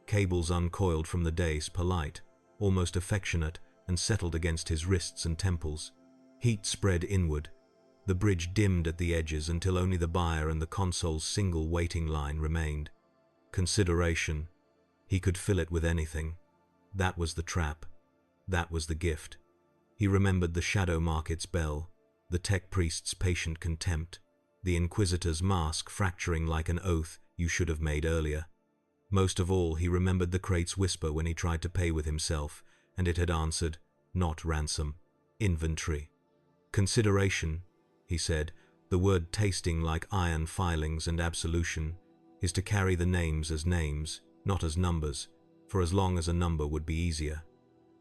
Cables uncoiled from the dais, polite, almost affectionate, and settled against his wrists and temples. Heat spread inward. The bridge dimmed at the edges until only the buyer and the console's single waiting line remained. Consideration. He could fill it with anything. That was the trap. That was the gift. He remembered the shadow market's bell, the tech priest's patient contempt, the inquisitor's mask fracturing like an oath you should have made earlier. Most of all, he remembered the crate's whisper when he tried to pay with himself, and it had answered, not ransom, inventory. Consideration, he said, the word tasting like iron filings and absolution, is to carry the names as names, not as numbers, for as long as a number would be easier.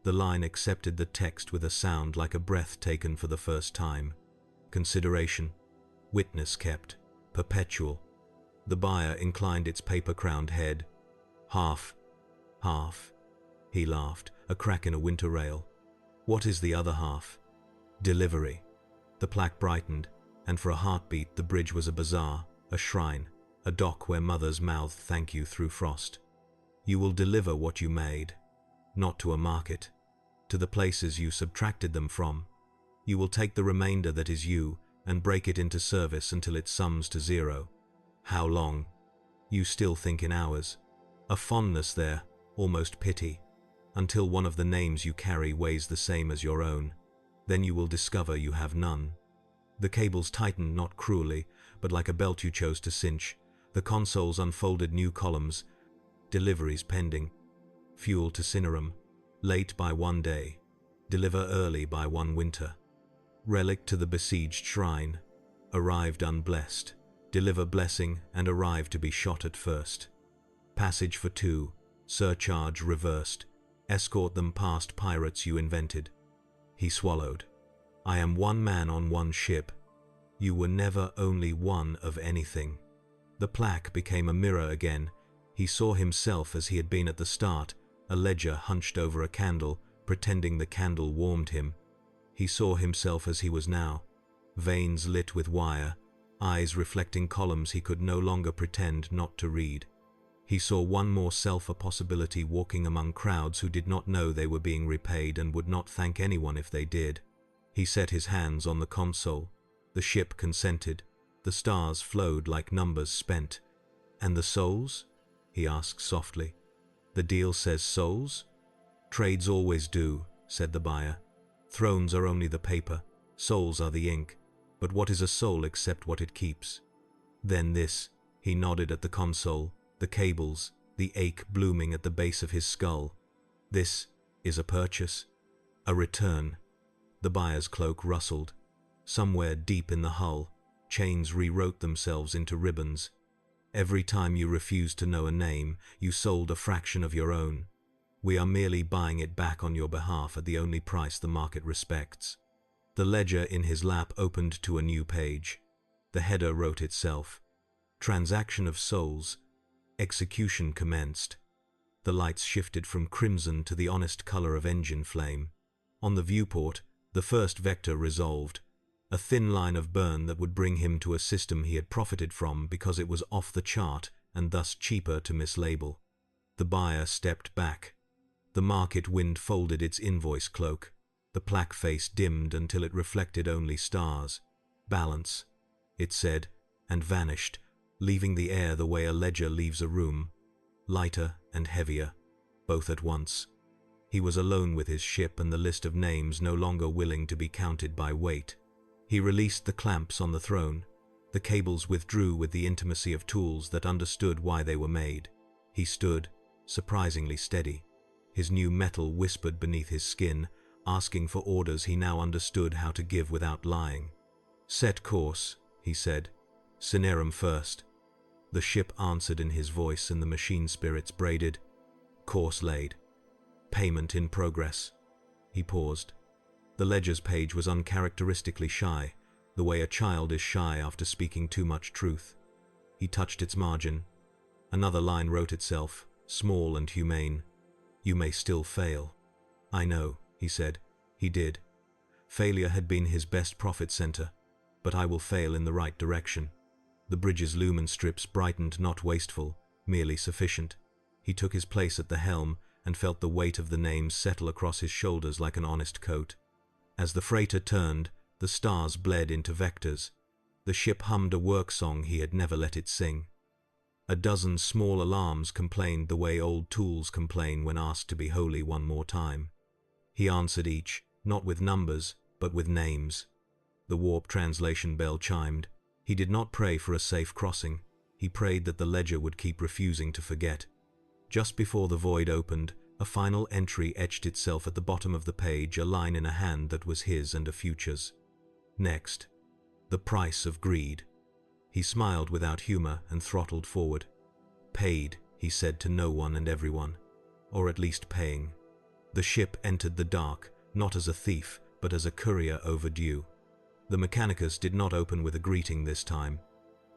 The line accepted the text with a sound like a breath taken for the first time. Consideration. Witness kept. Perpetual. The buyer inclined its paper-crowned head. Half. Half. He laughed, a crack in a winter rail. What is the other half? Delivery. The plaque brightened, and for a heartbeat the bridge was a bazaar, a shrine, a dock where mothers mouth thank you through frost. You will deliver what you made, not to a market, to the places you subtracted them from. You will take the remainder that is you and break it into service until it sums to 0. How long? You still think in hours. A fondness there, almost pity, until one of the names you carry weighs the same as your own. Then you will discover you have none. The cables tightened not cruelly, but like a belt you chose to cinch. The consoles unfolded new columns. Deliveries pending. Fuel to Cinerum. Late by 1 day. Deliver early by 1 winter. Relic to the besieged shrine. Arrived unblessed. Deliver blessing and arrive to be shot at first. Passage for 2. Surcharge reversed. Escort them past pirates you invented. He swallowed. I am one man on one ship. You were never only one of anything. The plaque became a mirror again. He saw himself as he had been at the start, a ledger hunched over a candle, pretending the candle warmed him. He saw himself as he was now, veins lit with wire, eyes reflecting columns he could no longer pretend not to read. He saw one more self a possibility walking among crowds who did not know they were being repaid and would not thank anyone if they did. He set his hands on the console. The ship consented. The stars flowed like numbers spent. And the souls? He asked softly. The deal says souls? Trades always do, said the buyer. Thrones are only the paper, souls are the ink. But what is a soul except what it keeps? Then this, he nodded at the console, the cables, the ache blooming at the base of his skull. This is a purchase, a return. The buyer's cloak rustled. Somewhere deep in the hull, chains rewrote themselves into ribbons. Every time you refused to know a name, you sold a fraction of your own. We are merely buying it back on your behalf at the only price the market respects. The ledger in his lap opened to a new page. The header wrote itself. Transaction of souls. Execution commenced. The lights shifted from crimson to the honest color of engine flame. On the viewport, the first vector resolved. A thin line of burn that would bring him to a system he had profited from because it was off the chart and thus cheaper to mislabel. The buyer stepped back. The market wind folded its invoice cloak. The plaque face dimmed until it reflected only stars. Balance, it said, and vanished, leaving the air the way a ledger leaves a room, lighter and heavier, both at once. He was alone with his ship and the list of names no longer willing to be counted by weight. He released the clamps on the throne. The cables withdrew with the intimacy of tools that understood why they were made. He stood, surprisingly steady. His new metal whispered beneath his skin, asking for orders he now understood how to give without lying. Set course, he said. Cinerum first. The ship answered in his voice and the machine spirits braided. Course laid. Payment in progress. He paused. The ledger's page was uncharacteristically shy, the way a child is shy after speaking too much truth. He touched its margin. Another line wrote itself, small and humane. You may still fail. I know, he said. He did. Failure had been his best profit center, but I will fail in the right direction. The bridge's lumen strips brightened, not wasteful, merely sufficient. He took his place at the helm and felt the weight of the names settle across his shoulders like an honest coat. As the freighter turned, the stars bled into vectors. The ship hummed a work song he had never let it sing. A dozen small alarms complained the way old tools complain when asked to be holy one more time. He answered each, not with numbers, but with names. The warp translation bell chimed. He did not pray for a safe crossing. He prayed that the ledger would keep refusing to forget. Just before the void opened, a final entry etched itself at the bottom of the page, a line in a hand that was his and a future's. Next. The price of greed. He smiled without humor and throttled forward. Paid, he said to no one and everyone. Or at least paying. The ship entered the dark, not as a thief, but as a courier overdue. The Mechanicus did not open with a greeting this time.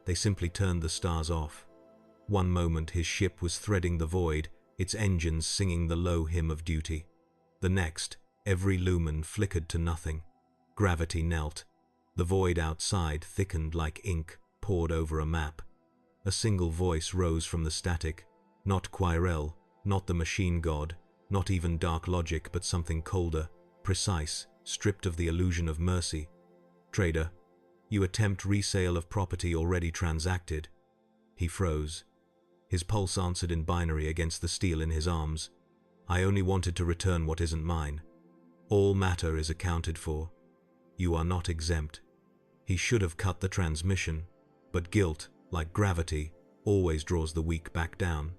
They simply turned the stars off. One moment his ship was threading the void, its engines singing the low hymn of duty. The next, every lumen flickered to nothing. Gravity knelt. The void outside thickened like ink poured over a map. A single voice rose from the static. Not Quirel, not the machine god, not even dark logic, but something colder, precise, stripped of the illusion of mercy. "Trader, you attempt resale of property already transacted." He froze. His pulse answered in binary against the steel in his arms. "I only wanted to return what isn't mine. All matter is accounted for. You are not exempt." He should have cut the transmission, but guilt, like gravity, always draws the weak back down.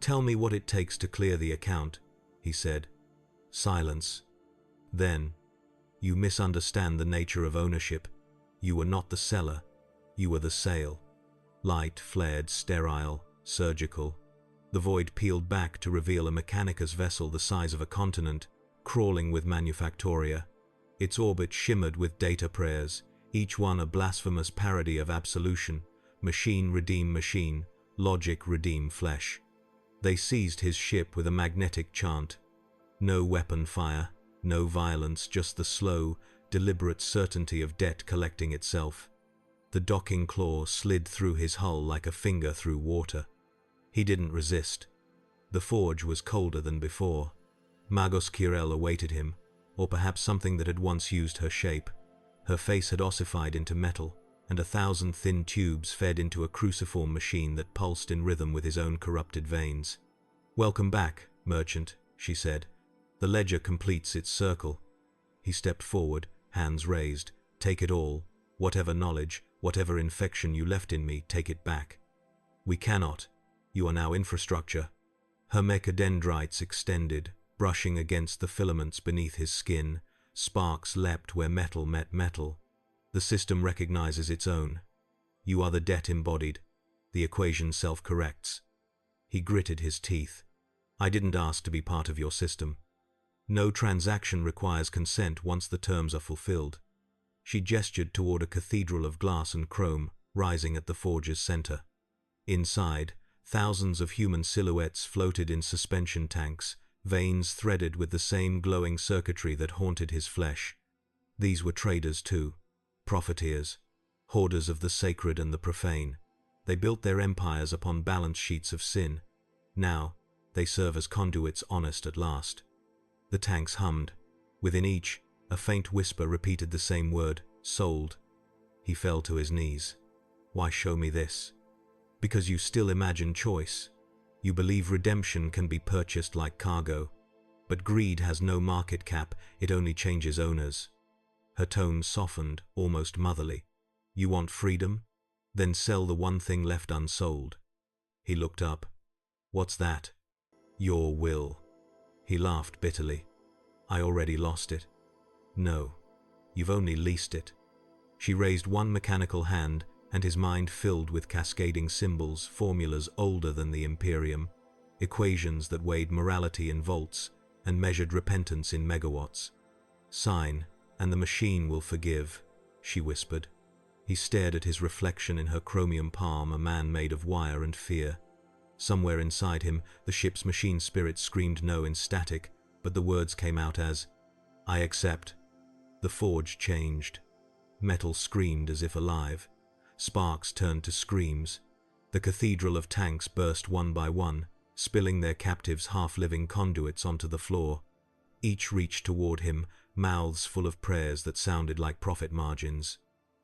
"Tell me what it takes to clear the account," he said. Silence. Then, "You misunderstand the nature of ownership. You were not the seller. You were the sale." Light flared, sterile, surgical. The void peeled back to reveal a Mechanicus vessel the size of a continent, crawling with manufactoria. Its orbit shimmered with data prayers, each one a blasphemous parody of absolution. Machine redeem machine, logic redeem flesh. They seized his ship with a magnetic chant. No weapon fire, no violence, just the slow, deliberate certainty of debt collecting itself. The docking claw slid through his hull like a finger through water. He didn't resist. The forge was colder than before. Magos Kirel awaited him, or perhaps something that had once used her shape. Her face had ossified into metal, and 1,000 thin tubes fed into a cruciform machine that pulsed in rhythm with his own corrupted veins. "Welcome back, merchant," she said. "The ledger completes its circle." He stepped forward, hands raised. "Take it all. Whatever knowledge, whatever infection you left in me, take it back." "We cannot. You are now infrastructure." Her mechadendrites extended, brushing against the filaments beneath his skin. Sparks leapt where metal met metal. "The system recognizes its own. You are the debt embodied. The equation self-corrects." He gritted his teeth. "I didn't ask to be part of your system. No transaction requires consent once the terms are fulfilled." She gestured toward a cathedral of glass and chrome, rising at the forge's center. Inside, thousands of human silhouettes floated in suspension tanks, veins threaded with the same glowing circuitry that haunted his flesh. These were traders too, profiteers, hoarders of the sacred and the profane. They built their empires upon balance sheets of sin. Now, they serve as conduits honest at last. The tanks hummed. Within each, a faint whisper repeated the same word, "sold." He fell to his knees. "Why show me this?" "Because you still imagine choice. You believe redemption can be purchased like cargo. But greed has no market cap, it only changes owners." Her tone softened, almost motherly. "You want freedom? Then sell the one thing left unsold." He looked up. "What's that?" "Your will." He laughed bitterly. "I already lost it." "No, you've only leased it." She raised one mechanical hand, and his mind filled with cascading symbols, formulas older than the Imperium, equations that weighed morality in volts and measured repentance in megawatts. "Sign, and the machine will forgive," she whispered. He stared at his reflection in her chromium palm, a man made of wire and fear. Somewhere inside him, the ship's machine spirit screamed no in static, but the words came out as, "I accept." The forge changed. Metal screamed as if alive. Sparks turned to screams. The cathedral of tanks burst one by one, spilling their captives' half-living conduits onto the floor. Each reached toward him, mouths full of prayers that sounded like profit margins.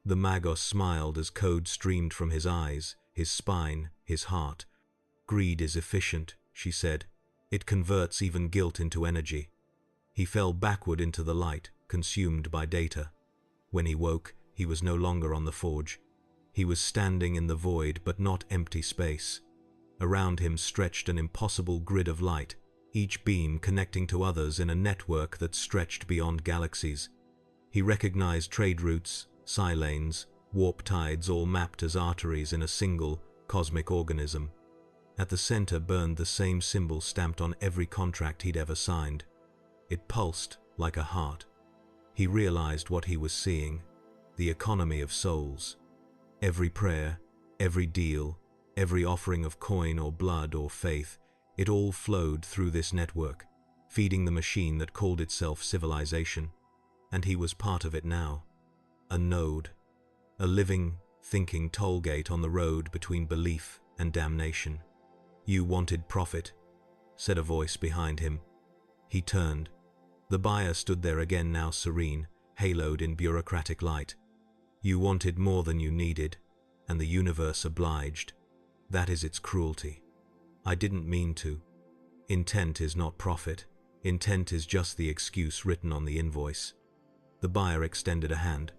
The Magos smiled as code streamed from his eyes, his spine, his heart. "Greed is efficient," she said. "It converts even guilt into energy." He fell backward into the light, consumed by data. When he woke, he was no longer on the forge. He was standing in the void, but not empty space. Around him stretched an impossible grid of light, each beam connecting to others in a network that stretched beyond galaxies. He recognized trade routes, psi lanes, warp tides, all mapped as arteries in a single, cosmic organism. At the center burned the same symbol stamped on every contract he'd ever signed. It pulsed like a heart. He realized what he was seeing: the economy of souls. Every prayer, every deal, every offering of coin or blood or faith, it all flowed through this network, feeding the machine that called itself civilization. And he was part of it now. A node. A living, thinking tollgate on the road between belief and damnation. "You wanted profit," said a voice behind him. He turned. The buyer stood there again, now serene, haloed in bureaucratic light. "You wanted more than you needed, and the universe obliged. That is its cruelty. I didn't mean to. Intent is not profit. Intent is just the excuse written on the invoice." The buyer extended a hand.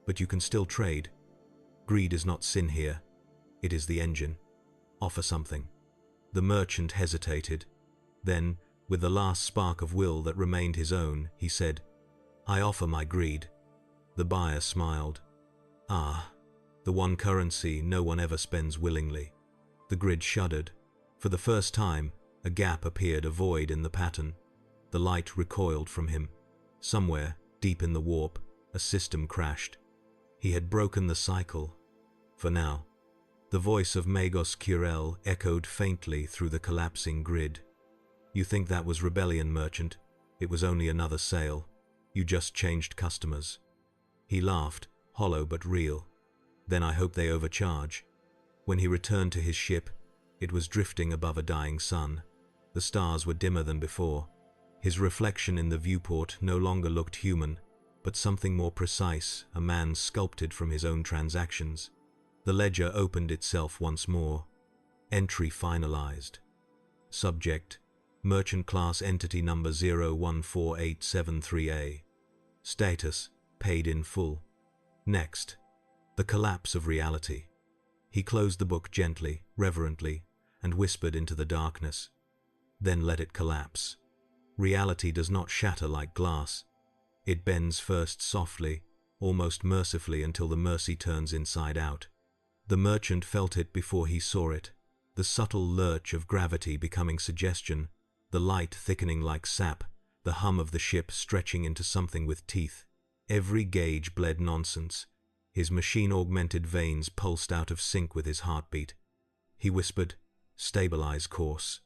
"But you can still trade. Greed is not sin here. It is the engine. Offer something." The merchant hesitated. Then, with the last spark of will that remained his own, he said, "I offer my greed." The buyer smiled. "Ah, the one currency no one ever spends willingly." The grid shuddered. For the first time, a gap appeared, a void in the pattern. The light recoiled from him. Somewhere, deep in the warp, a system crashed. He had broken the cycle. For now. The voice of Magos Curel echoed faintly through the collapsing grid. "You think that was rebellion, merchant? It was only another sale. You just changed customers." He laughed, hollow but real. "Then I hope they overcharge." When he returned to his ship, it was drifting above a dying sun. The stars were dimmer than before. His reflection in the viewport no longer looked human, but something more precise, a man sculpted from his own transactions. The ledger opened itself once more. Entry finalized. Subject: Merchant Class Entity Number 014873A. Status: Paid in full. Next. The collapse of reality. He closed the book gently, reverently, and whispered into the darkness. Then let it collapse. Reality does not shatter like glass. It bends first softly, almost mercifully, until the mercy turns inside out. The merchant felt it before he saw it, the subtle lurch of gravity becoming suggestion, the light thickening like sap, the hum of the ship stretching into something with teeth. Every gauge bled nonsense. His machine-augmented veins pulsed out of sync with his heartbeat. He whispered, "Stabilize course."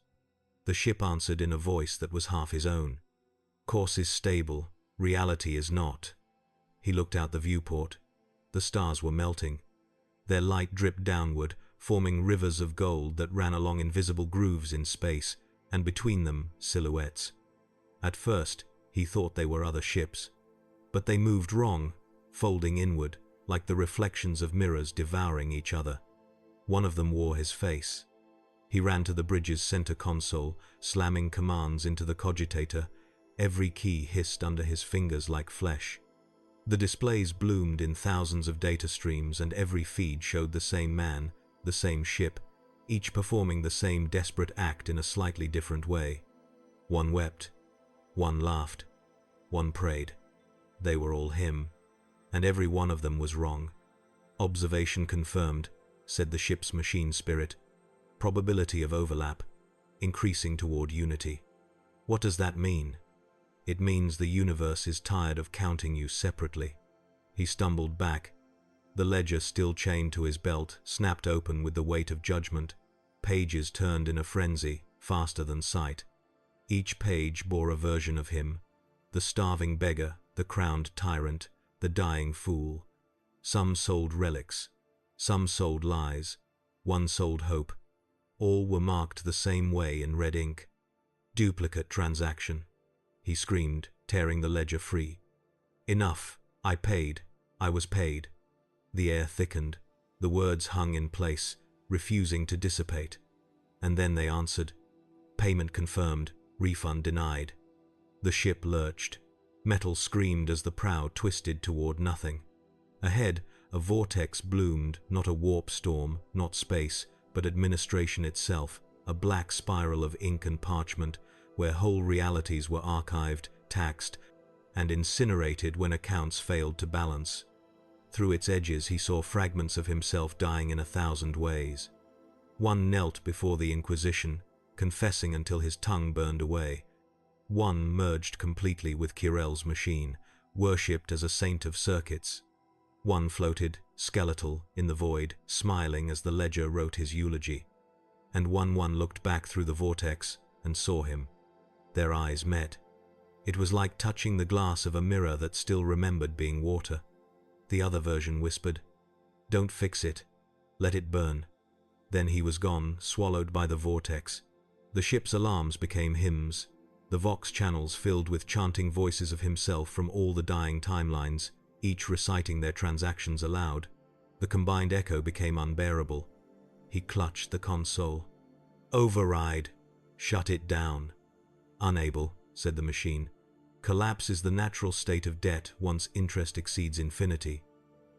The ship answered in a voice that was half his own. "Course is stable, reality is not." He looked out the viewport. The stars were melting. Their light dripped downward, forming rivers of gold that ran along invisible grooves in space, and between them, silhouettes. At first, he thought they were other ships. But they moved wrong, folding inward, like the reflections of mirrors devouring each other. One of them wore his face. He ran to the bridge's center console, slamming commands into the cogitator. Every key hissed under his fingers like flesh. The displays bloomed in thousands of data streams, and every feed showed the same man, the same ship, each performing the same desperate act in a slightly different way. One wept. One laughed. One prayed. They were all him, and every one of them was wrong. "Observation confirmed," said the ship's machine spirit. "Probability of overlap, increasing toward unity." "What does that mean?" "It means the universe is tired of counting you separately." He stumbled back. The ledger, still chained to his belt, snapped open with the weight of judgment. Pages turned in a frenzy, faster than sight. Each page bore a version of him: the starving beggar, the crowned tyrant, the dying fool. Some sold relics, some sold lies, one sold hope. All were marked the same way in red ink. "Duplicate transaction," he screamed, tearing the ledger free. "Enough. I paid. I was paid." The air thickened. The words hung in place, refusing to dissipate. And then they answered. "Payment confirmed. Refund denied." The ship lurched. Metal screamed as the prow twisted toward nothing. Ahead, a vortex bloomed, not a warp storm, not space, but administration itself, a black spiral of ink and parchment, where whole realities were archived, taxed, and incinerated when accounts failed to balance. Through its edges he saw fragments of himself dying in 1,000 ways. One knelt before the Inquisition, confessing until his tongue burned away. One merged completely with Kirell's machine, worshipped as a saint of circuits. One floated, skeletal, in the void, smiling as the ledger wrote his eulogy. And one looked back through the vortex and saw him. Their eyes met. It was like touching the glass of a mirror that still remembered being water. The other version whispered, Don't fix it. Let it burn. Then he was gone, swallowed by the vortex. The ship's alarms became hymns. The Vox channels filled with chanting voices of himself from all the dying timelines, each reciting their transactions aloud. The combined echo became unbearable. He clutched the console. Override. Shut it down. Unable, said the machine. Collapse is the natural state of debt once interest exceeds infinity.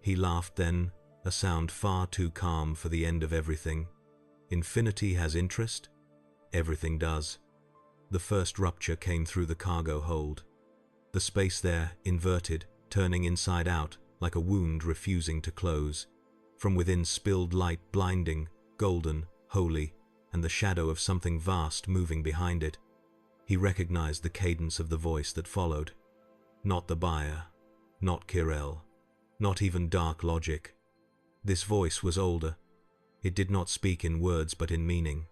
He laughed then, a sound far too calm for the end of everything. Infinity has interest? Everything does. The first rupture came through the cargo hold. The space there, inverted, turning inside out, like a wound refusing to close. From within spilled light, blinding, golden, holy, and the shadow of something vast moving behind it. He recognized the cadence of the voice that followed. Not the buyer, not Kirel, not even dark logic. This voice was older. It did not speak in words but in meaning.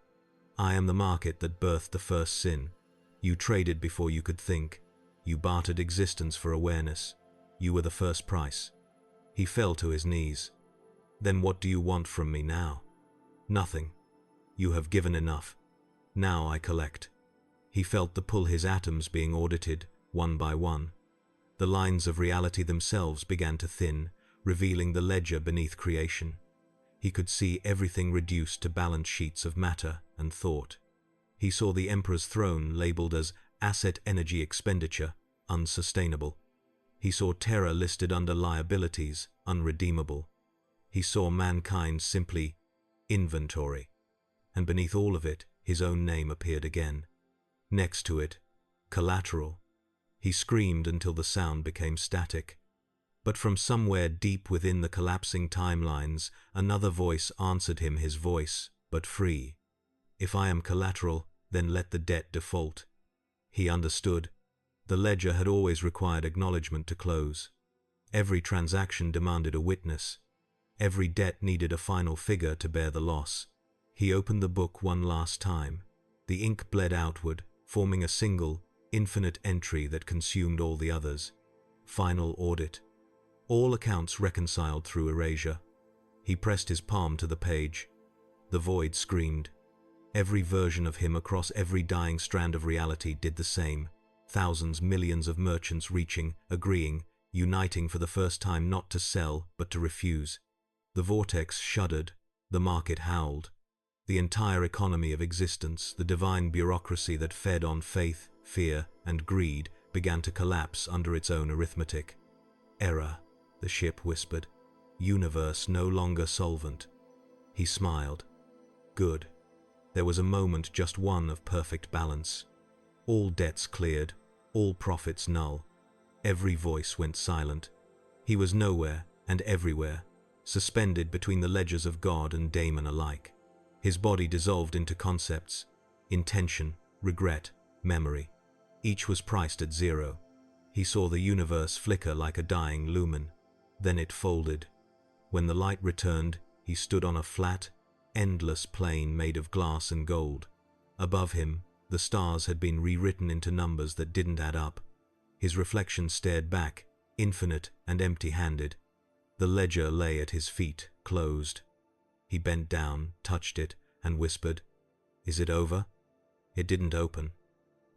I am the market that birthed the first sin. You traded before you could think. You bartered existence for awareness. You were the first price. He fell to his knees. Then what do you want from me now? Nothing. You have given enough. Now I collect. He felt the pull, his atoms being audited, one by one. The lines of reality themselves began to thin, revealing the ledger beneath creation. He could see everything reduced to balance sheets of matter and thought. He saw the Emperor's throne labeled as asset energy expenditure, unsustainable. He saw terror listed under liabilities, unredeemable. He saw mankind simply inventory. And beneath all of it, his own name appeared again. Next to it, collateral. He screamed until the sound became static. But from somewhere deep within the collapsing timelines, another voice answered him, his voice, but free. If I am collateral, then let the debt default. He understood. The ledger had always required acknowledgement to close. Every transaction demanded a witness. Every debt needed a final figure to bear the loss. He opened the book one last time. The ink bled outward, forming a single, infinite entry that consumed all the others. Final audit. All accounts reconciled through erasure. He pressed his palm to the page. The void screamed. Every version of him across every dying strand of reality did the same. Thousands, millions of merchants reaching, agreeing, uniting for the first time not to sell, but to refuse. The vortex shuddered. The market howled. The entire economy of existence, the divine bureaucracy that fed on faith, fear, and greed, began to collapse under its own arithmetic. Error, the ship whispered. Universe no longer solvent. He smiled. Good. There was a moment, just one, of perfect balance. All debts cleared, all profits null. Every voice went silent. He was nowhere and everywhere, suspended between the ledgers of God and Daemon alike. His body dissolved into concepts: intention, regret, memory. Each was priced at zero. He saw the universe flicker like a dying lumen. Then it folded. When the light returned, he stood on a flat, endless plain made of glass and gold. Above him, the stars had been rewritten into numbers that didn't add up. His reflection stared back, infinite and empty-handed. The ledger lay at his feet, closed. He bent down, touched it, and whispered, "Is it over?" It didn't open.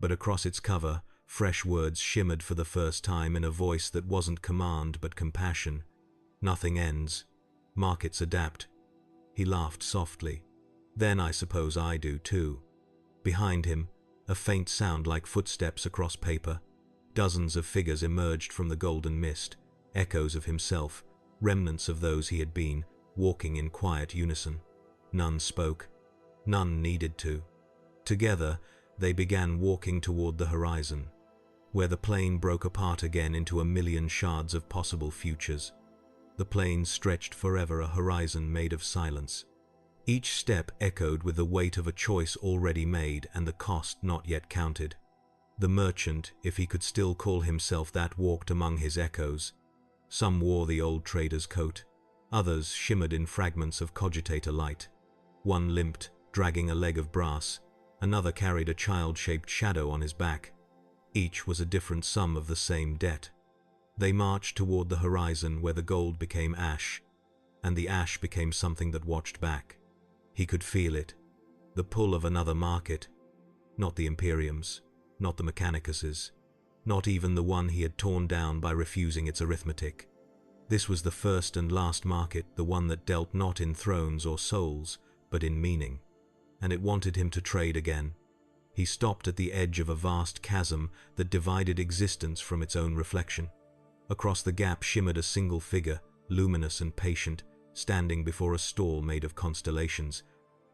But across its cover, fresh words shimmered for the first time in a voice that wasn't command but compassion. Nothing ends. Markets adapt. He laughed softly. Then I suppose I do too. Behind him, a faint sound like footsteps across paper. Dozens of figures emerged from the golden mist, echoes of himself, remnants of those he had been, walking in quiet unison. None spoke. None needed to. Together, they began walking toward the horizon, where the plane broke apart again into a million shards of possible futures. The plane stretched forever, a horizon made of silence. Each step echoed with the weight of a choice already made and the cost not yet counted. The merchant, if he could still call himself that, walked among his echoes. Some wore the old trader's coat. Others shimmered in fragments of cogitator light. One limped, dragging a leg of brass. Another carried a child-shaped shadow on his back. Each was a different sum of the same debt. They marched toward the horizon where the gold became ash. and the ash became something that watched back. He could feel it, the pull of another market, not the Imperium's, not the Mechanicus's, not even the one he had torn down by refusing its arithmetic. This was the first and last market, the one that dealt not in thrones or souls, but in meaning, and it wanted him to trade again. He stopped at the edge of a vast chasm that divided existence from its own reflection. Across the gap shimmered a single figure, luminous and patient, standing before a stall made of constellations.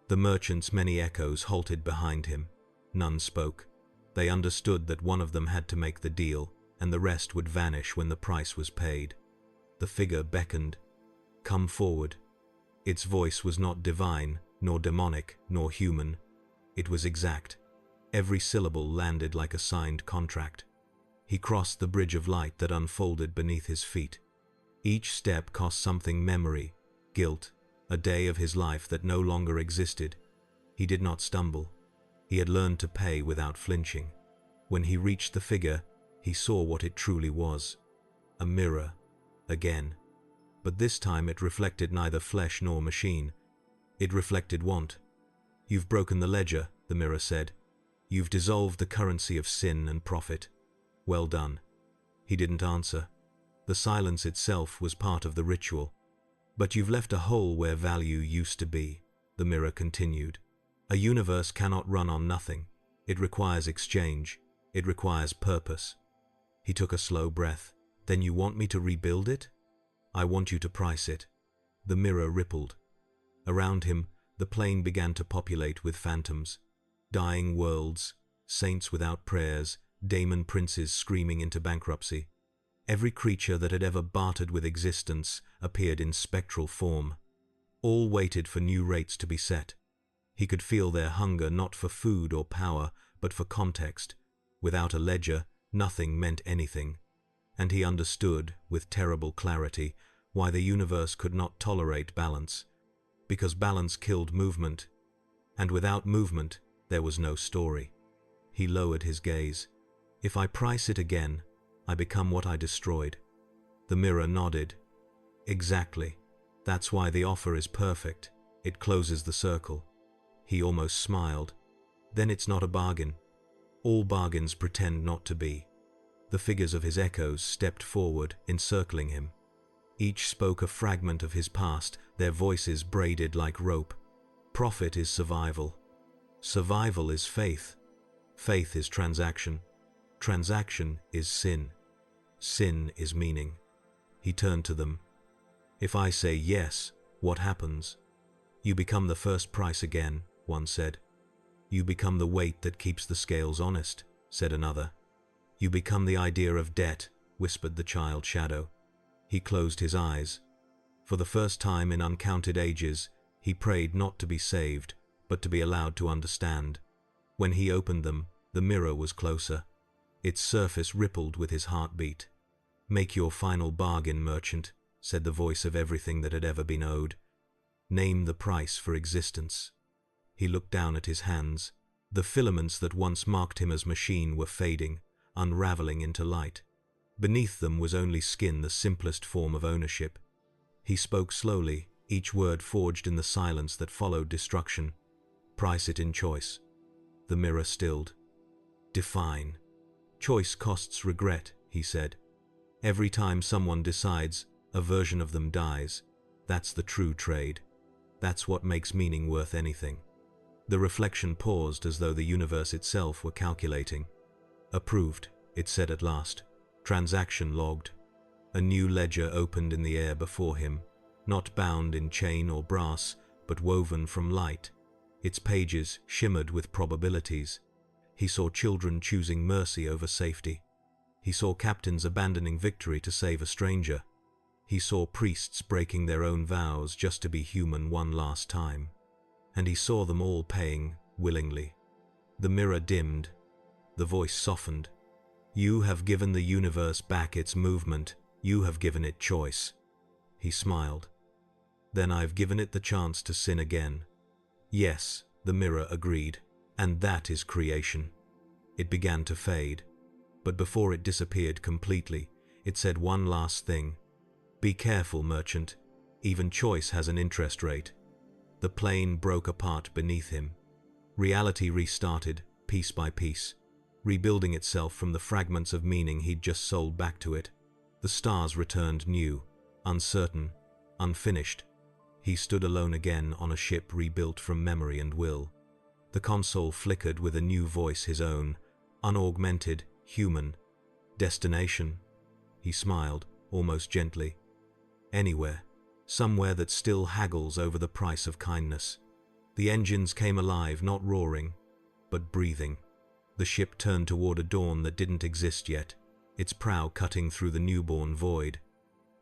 The merchant's many echoes halted behind him. None spoke. They understood that one of them had to make the deal, and the rest would vanish when the price was paid. The figure beckoned. "Come forward." Its voice was not divine, nor demonic, nor human. It was exact. Every syllable landed like a signed contract. He crossed the bridge of light that unfolded beneath his feet. Each step cost something: memory, guilt, a day of his life that no longer existed. He did not stumble. He had learned to pay without flinching. When he reached the figure, he saw what it truly was. A mirror. Again. But this time it reflected neither flesh nor machine. It reflected want. "You've broken the ledger," the mirror said. "You've dissolved the currency of sin and profit. Well done." He didn't answer. The silence itself was part of the ritual. "But you've left a hole where value used to be," the mirror continued. "A universe cannot run on nothing. It requires exchange. It requires purpose." He took a slow breath. "Then you want me to rebuild it?" "I want you to price it." The mirror rippled. Around him, the plane began to populate with phantoms. Dying worlds, saints without prayers, daemon princes screaming into bankruptcy. Every creature that had ever bartered with existence appeared in spectral form. All waited for new rates to be set. He could feel their hunger not for food or power, but for context. Without a ledger, nothing meant anything. And he understood, with terrible clarity, why the universe could not tolerate balance. Because balance killed movement. And without movement, there was no story. He lowered his gaze. "If I price it again, I become what I destroyed." The mirror nodded. "Exactly. That's why the offer is perfect. It closes the circle." He almost smiled. "Then it's not a bargain." All bargains pretend not to be. The figures of his echoes stepped forward, encircling him. Each spoke a fragment of his past, their voices braided like rope. Profit is survival. Survival is faith. Faith is transaction. Transaction is sin. Sin is meaning. He turned to them. "If I say yes, what happens?" "You become the first price again," one said. "You become the weight that keeps the scales honest," said another. "You become the idea of debt," whispered the child shadow. He closed his eyes. For the first time in uncounted ages, he prayed not to be saved, but to be allowed to understand. When he opened them, the mirror was closer. Its surface rippled with his heartbeat. "Make your final bargain, merchant," said the voice of everything that had ever been owed. "Name the price for existence." He looked down at his hands. The filaments that once marked him as machine were fading, unraveling into light. Beneath them was only skin, the simplest form of ownership. He spoke slowly, each word forged in the silence that followed destruction. "Price it in choice." The mirror stilled. "Define." "Choice costs regret," he said. "Every time someone decides, a version of them dies. That's the true trade. That's what makes meaning worth anything." The reflection paused as though the universe itself were calculating. "Approved," it said at last. Transaction logged. A new ledger opened in the air before him, not bound in chain or brass, but woven from light. Its pages shimmered with probabilities. He saw children choosing mercy over safety. He saw captains abandoning victory to save a stranger. He saw priests breaking their own vows just to be human one last time. And he saw them all paying willingly. The mirror dimmed. The voice softened. "You have given the universe back its movement. You have given it choice." He smiled. "Then I've given it the chance to sin again." "Yes," the mirror agreed, "and that is creation." It began to fade. But before it disappeared completely, it said one last thing. "Be careful, merchant. Even choice has an interest rate. The plane broke apart beneath him. Reality restarted, piece by piece, rebuilding itself from the fragments of meaning he'd just sold back to it. The stars returned new, uncertain, unfinished. He stood alone again on a ship rebuilt from memory and will. The console flickered with a new voice, his own, unaugmented, human. Destination? He smiled, almost gently. Anywhere. Somewhere that still haggles over the price of kindness. The engines came alive, not roaring, but breathing. The ship turned toward a dawn that didn't exist yet, its prow cutting through the newborn void.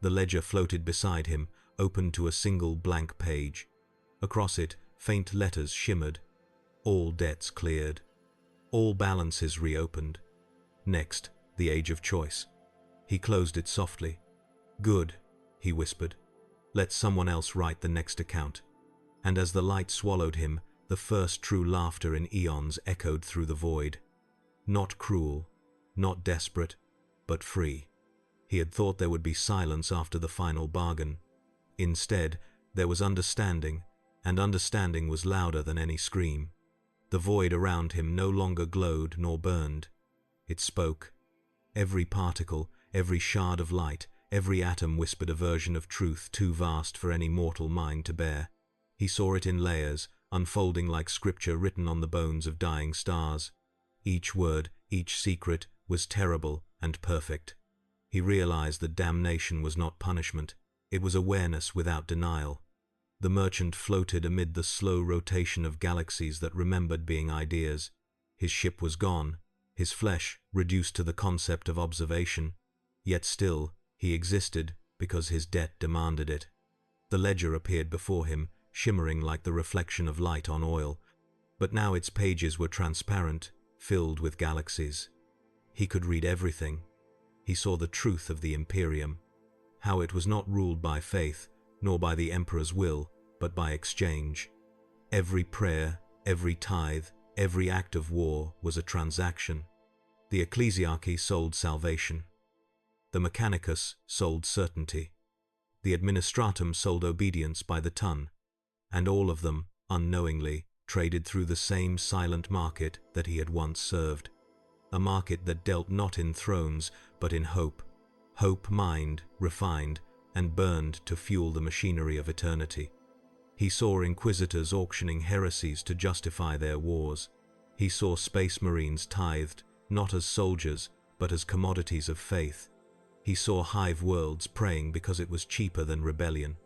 The ledger floated beside him, open to a single blank page. Across it, faint letters shimmered. All debts cleared. All balances reopened. Next, the age of choice. He closed it softly. Good, he whispered. Let someone else write the next account. And as the light swallowed him, the first true laughter in eons echoed through the void. Not cruel, not desperate, but free. He had thought there would be silence after the final bargain. Instead, there was understanding, and understanding was louder than any scream. The void around him no longer glowed nor burned. It spoke. Every particle, every shard of light, every atom whispered a version of truth too vast for any mortal mind to bear. He saw it in layers, unfolding like scripture written on the bones of dying stars. Each word, each secret, was terrible and perfect. He realized that damnation was not punishment. It was awareness without denial. The merchant floated amid the slow rotation of galaxies that remembered being ideas. His ship was gone, his flesh reduced to the concept of observation. Yet still, he existed because his debt demanded it. The ledger appeared before him, shimmering like the reflection of light on oil. But now its pages were transparent, filled with galaxies. He could read everything. He saw the truth of the Imperium, how it was not ruled by faith, nor by the Emperor's will, but by exchange. Every prayer, every tithe, every act of war was a transaction. The ecclesiarchy sold salvation. The mechanicus sold certainty. The administratum sold obedience by the ton, and all of them, unknowingly, traded through the same silent market that he had once served. A market that dealt not in thrones, but in hope. Hope mined, refined, and burned to fuel the machinery of eternity. He saw inquisitors auctioning heresies to justify their wars. He saw space marines tithed, not as soldiers, but as commodities of faith. He saw hive worlds praying because it was cheaper than rebellion.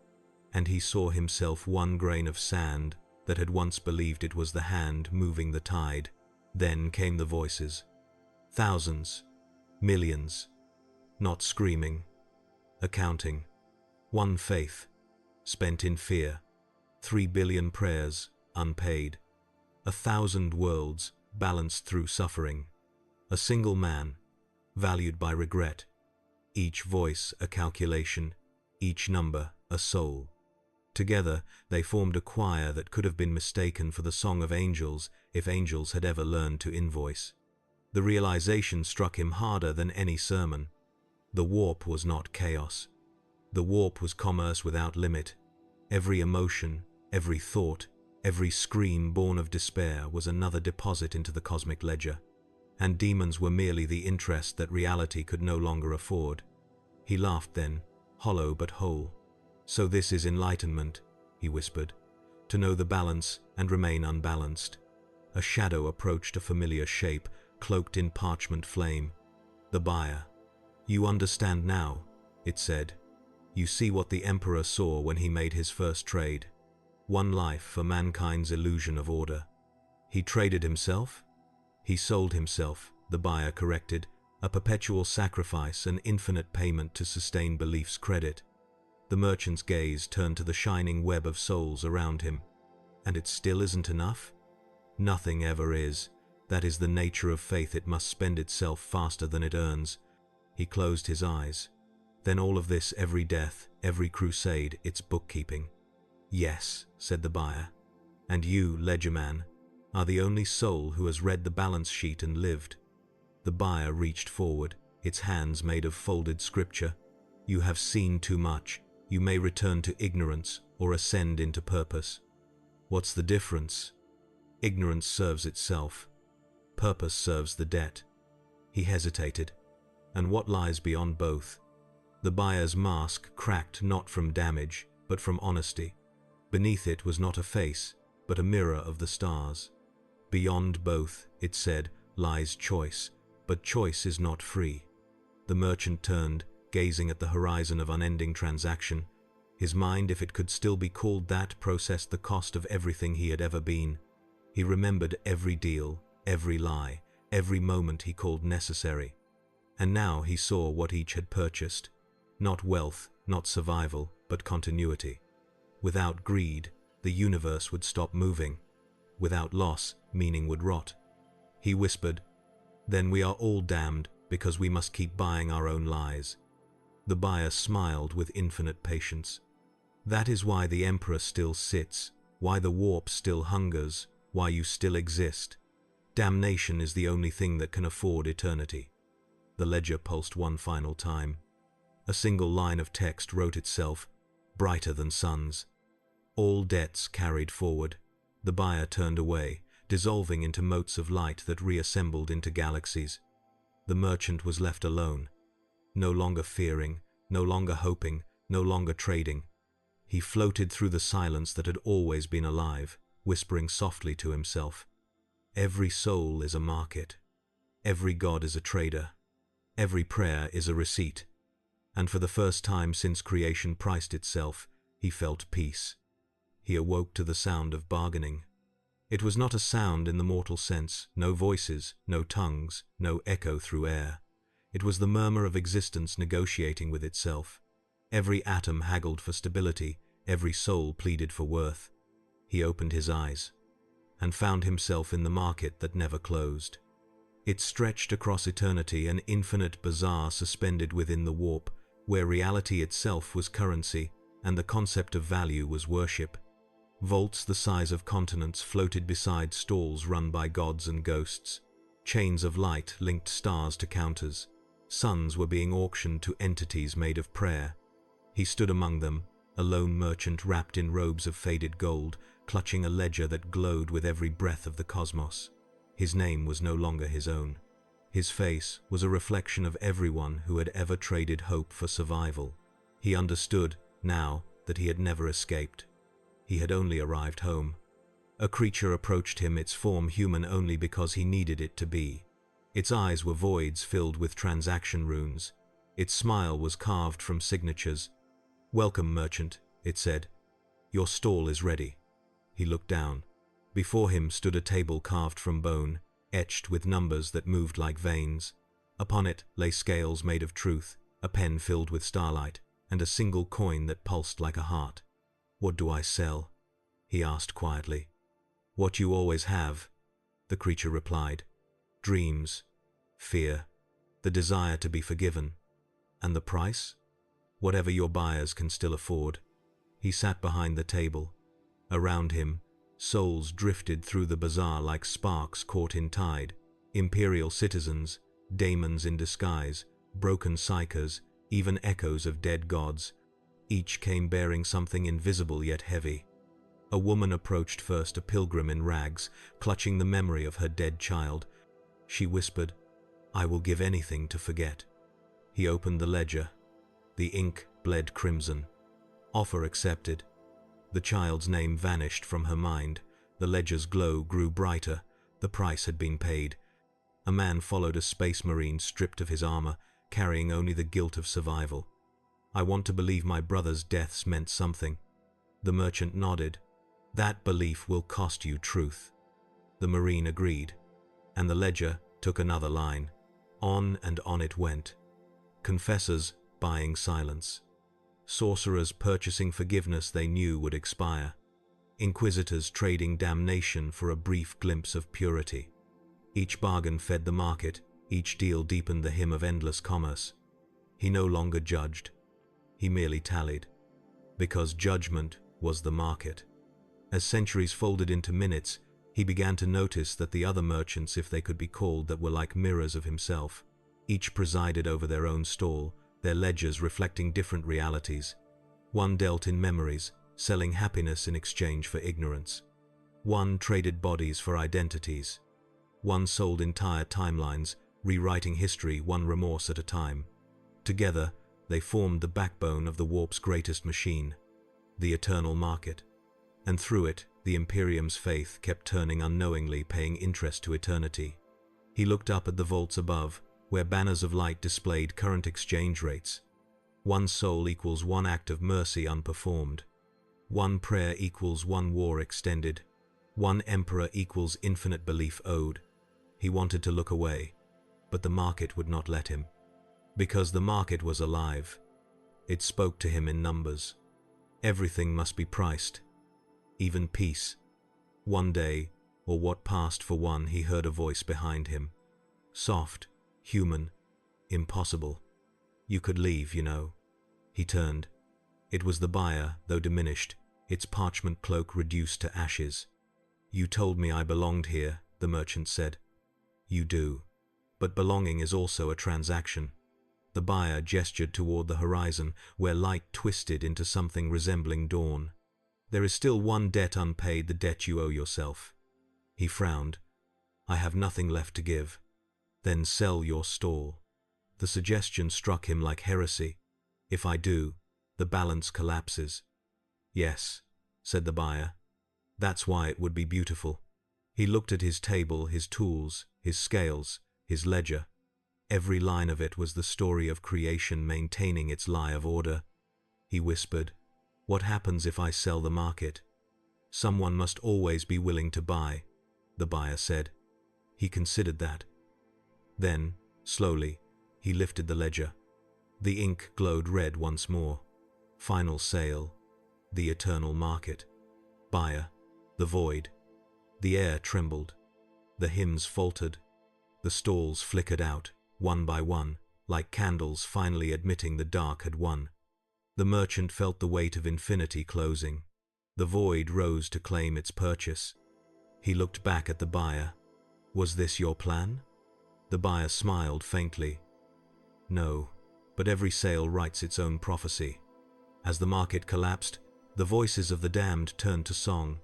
And he saw himself one grain of sand that had once believed it was the hand moving the tide. Then came the voices. Thousands, millions, not screaming, accounting. One faith, spent in fear. 3 billion prayers, unpaid. 1,000 worlds, balanced through suffering. A single man, valued by regret. Each voice a calculation, each number a soul. Together, they formed a choir that could have been mistaken for the song of angels if angels had ever learned to invoice. The realization struck him harder than any sermon. The warp was not chaos. The warp was commerce without limit. Every emotion, every thought, every scream born of despair was another deposit into the cosmic ledger. And demons were merely the interest that reality could no longer afford. He laughed then, hollow but whole. So this is enlightenment, he whispered, to know the balance and remain unbalanced. A shadow approached a familiar shape, cloaked in parchment flame. The buyer. You understand now, it said. You see what the Emperor saw when he made his first trade. One life for mankind's illusion of order. He traded himself? He sold himself, the buyer corrected, a perpetual sacrifice, an infinite payment to sustain belief's credit. The merchant's gaze turned to the shining web of souls around him. And it still isn't enough? Nothing ever is. That is the nature of faith. It must spend itself faster than it earns. He closed his eyes. Then all of this, every death, every crusade, it's bookkeeping. Yes, said the buyer. And you, ledgerman, are the only soul who has read the balance sheet and lived. The buyer reached forward, its hands made of folded scripture. You have seen too much. You may return to ignorance or ascend into purpose. What's the difference? Ignorance serves itself. Purpose serves the debt. He hesitated. And what lies beyond both? The buyer's mask cracked not from damage, but from honesty. Beneath it was not a face, but a mirror of the stars. Beyond both, it said, lies choice, but choice is not free. The merchant turned, gazing at the horizon of unending transaction. His mind, if it could still be called that, processed the cost of everything he had ever been. He remembered every deal, every lie, every moment he called necessary. And now he saw what each had purchased. Not wealth, not survival, but continuity. Without greed, the universe would stop moving. Without loss, meaning would rot. He whispered, "Then we are all damned, because we must keep buying our own lies." The buyer smiled with infinite patience. "That is why the Emperor still sits, why the warp still hungers, why you still exist. Damnation is the only thing that can afford eternity." The ledger pulsed one final time. A single line of text wrote itself, brighter than suns. All debts carried forward. The buyer turned away, dissolving into motes of light that reassembled into galaxies. The merchant was left alone, no longer fearing, no longer hoping, no longer trading. He floated through the silence that had always been alive, whispering softly to himself, "Every soul is a market. Every god is a trader. Every prayer is a receipt." And for the first time since creation priced itself, he felt peace. He awoke to the sound of bargaining. It was not a sound in the mortal sense, no voices, no tongues, no echo through air. It was the murmur of existence negotiating with itself. Every atom haggled for stability, every soul pleaded for worth. He opened his eyes and found himself in the market that never closed. It stretched across eternity, an infinite bazaar suspended within the warp, where reality itself was currency and the concept of value was worship. Vaults the size of continents floated beside stalls run by gods and ghosts. Chains of light linked stars to counters. Suns were being auctioned to entities made of prayer. He stood among them, a lone merchant wrapped in robes of faded gold, clutching a ledger that glowed with every breath of the cosmos. His name was no longer his own. His face was a reflection of everyone who had ever traded hope for survival. He understood, now, that he had never escaped. He had only arrived home. A creature approached him, its form human only because he needed it to be. Its eyes were voids filled with transaction runes. Its smile was carved from signatures. "Welcome, merchant," it said. "Your stall is ready." He looked down. Before him stood a table carved from bone, etched with numbers that moved like veins. Upon it lay scales made of truth, a pen filled with starlight, and a single coin that pulsed like a heart. "What do I sell?" he asked quietly. "What you always have," the creature replied. "Dreams, fear, the desire to be forgiven. And the price? Whatever your buyers can still afford." He sat behind the table. Around him, souls drifted through the bazaar like sparks caught in tide. Imperial citizens, daemons in disguise, broken psychers, even echoes of dead gods. Each came bearing something invisible yet heavy. A woman approached first, a pilgrim in rags, clutching the memory of her dead child. She whispered, "I will give anything to forget." He opened the ledger. The ink bled crimson. Offer accepted. The child's name vanished from her mind. The ledger's glow grew brighter. The price had been paid. A man followed, a space marine stripped of his armor, carrying only the guilt of survival. "I want to believe my brother's deaths meant something." The merchant nodded. "That belief will cost you truth." The marine agreed, and the ledger took another line. On and on it went. Confessors buying silence. Sorcerers purchasing forgiveness they knew would expire. Inquisitors trading damnation for a brief glimpse of purity. Each bargain fed the market, each deal deepened the hymn of endless commerce. He no longer judged. He merely tallied. Because judgment was the market. As centuries folded into minutes, he began to notice that the other merchants, if they could be called, that were like mirrors of himself. Each presided over their own stall, their ledgers reflecting different realities. One dealt in memories, selling happiness in exchange for ignorance. One traded bodies for identities. One sold entire timelines, rewriting history one remorse at a time. Together, they formed the backbone of the warp's greatest machine, the eternal market. And through it, the Imperium's faith kept turning unknowingly, paying interest to eternity. He looked up at the vaults above, where banners of light displayed current exchange rates. One soul equals one act of mercy unperformed. One prayer equals one war extended. One emperor equals infinite belief owed. He wanted to look away, but the market would not let him. Because the market was alive. It spoke to him in numbers. Everything must be priced. Even peace. One day, or what passed for one, he heard a voice behind him. Soft, human, impossible. You could leave, you know. He turned. It was the buyer, though diminished, its parchment cloak reduced to ashes. You told me I belonged here, the merchant said. You do. But belonging is also a transaction. The buyer gestured toward the horizon, where light twisted into something resembling dawn. There is still one debt unpaid, the debt you owe yourself. He frowned. I have nothing left to give. Then sell your stall. The suggestion struck him like heresy. If I do, the balance collapses. Yes, said the buyer. That's why it would be beautiful. He looked at his table, his tools, his scales, his ledger. Every line of it was the story of creation maintaining its lie of order. He whispered, what happens if I sell the market? Someone must always be willing to buy, the buyer said. He considered that. Then, slowly, he lifted the ledger. The ink glowed red once more. Final sale. The eternal market. Buyer. The void. The air trembled. The hymns faltered. The stalls flickered out, one by one, like candles finally admitting the dark had won. The merchant felt the weight of infinity closing. The void rose to claim its purchase. He looked back at the buyer. Was this your plan? The buyer smiled faintly. No, but every sale writes its own prophecy. As the market collapsed, the voices of the damned turned to song,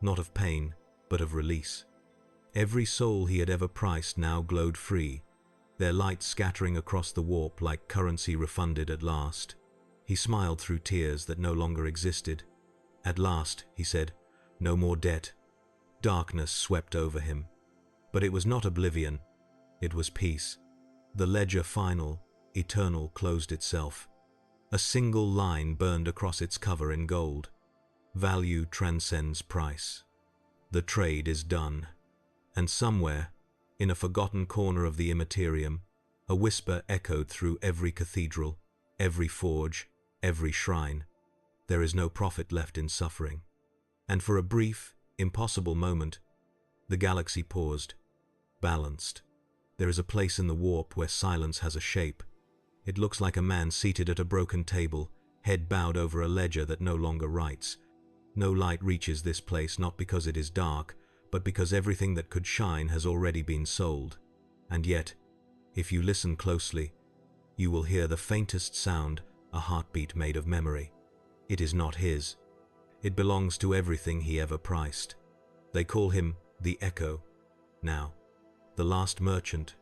not of pain, but of release. Every soul he had ever priced now glowed free, their light scattering across the warp like currency refunded at last. He smiled through tears that no longer existed. At last, he said, no more debt. Darkness swept over him. But it was not oblivion. It was peace. The ledger final, eternal, closed itself. A single line burned across its cover in gold. Value transcends price. The trade is done. And somewhere, in a forgotten corner of the immaterium, a whisper echoed through every cathedral, every forge, every shrine. There is no profit left in suffering. And for a brief, impossible moment, the galaxy paused, balanced. There is a place in the warp where silence has a shape. It looks like a man seated at a broken table, head bowed over a ledger that no longer writes. No light reaches this place, not because it is dark, but because everything that could shine has already been sold. And yet, if you listen closely, you will hear the faintest sound, a heartbeat made of memory. It is not his. It belongs to everything he ever priced. They call him the Echo, now. The last merchant,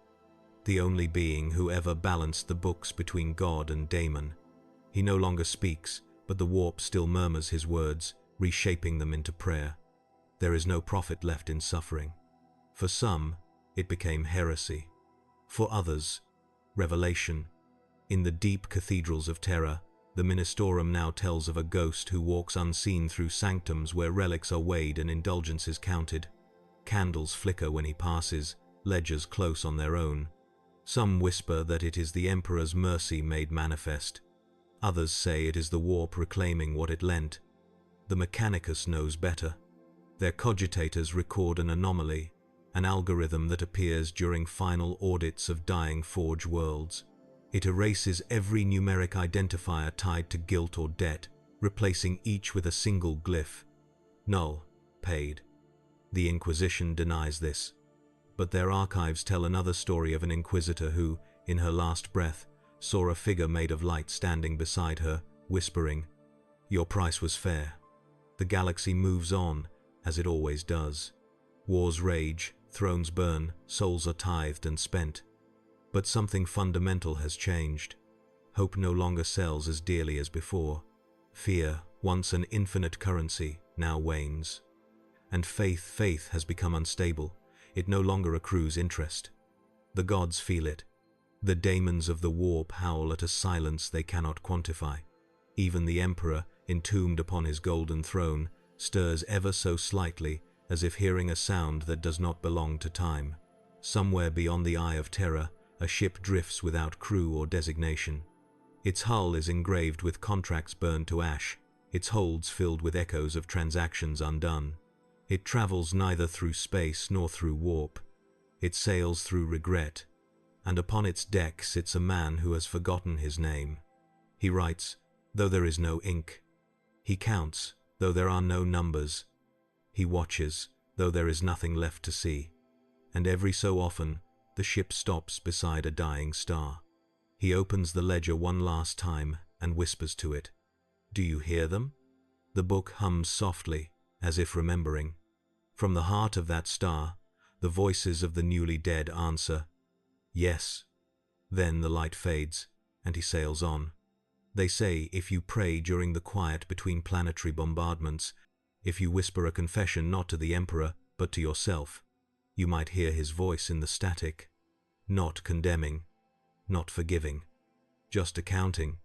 the only being who ever balanced the books between God and Daemon. He no longer speaks, but the warp still murmurs his words, reshaping them into prayer. There is no profit left in suffering. For some, it became heresy. For others, revelation. In the deep cathedrals of terror, the Ministorum now tells of a ghost who walks unseen through sanctums where relics are weighed and indulgences counted. Candles flicker when he passes, ledgers close on their own. Some whisper that it is the Emperor's mercy made manifest. Others say it is the warp reclaiming what it lent. The Mechanicus knows better. Their cogitators record an anomaly, an algorithm that appears during final audits of dying forge worlds. It erases every numeric identifier tied to guilt or debt, replacing each with a single glyph. Null, paid. The Inquisition denies this. But their archives tell another story of an inquisitor who, in her last breath, saw a figure made of light standing beside her, whispering, Your price was fair. The galaxy moves on, as it always does. Wars rage, thrones burn, souls are tithed and spent. But something fundamental has changed. Hope no longer sells as dearly as before. Fear, once an infinite currency, now wanes. And faith has become unstable. It no longer accrues interest. The gods feel it. The daemons of the warp howl at a silence they cannot quantify. Even the emperor, entombed upon his golden throne, stirs ever so slightly, as if hearing a sound that does not belong to time. Somewhere beyond the Eye of Terror, a ship drifts without crew or designation. Its hull is engraved with contracts burned to ash, its holds filled with echoes of transactions undone. It travels neither through space nor through warp. It sails through regret, and upon its deck sits a man who has forgotten his name. He writes, though there is no ink. He counts, though there are no numbers. He watches, though there is nothing left to see. And every so often, the ship stops beside a dying star. He opens the ledger one last time and whispers to it, "Do you hear them?" The book hums softly, as if remembering. From the heart of that star, the voices of the newly dead answer, "Yes." Then the light fades, and he sails on. They say if you pray during the quiet between planetary bombardments, if you whisper a confession not to the Emperor, but to yourself, you might hear his voice in the static, not condemning, not forgiving, just accounting.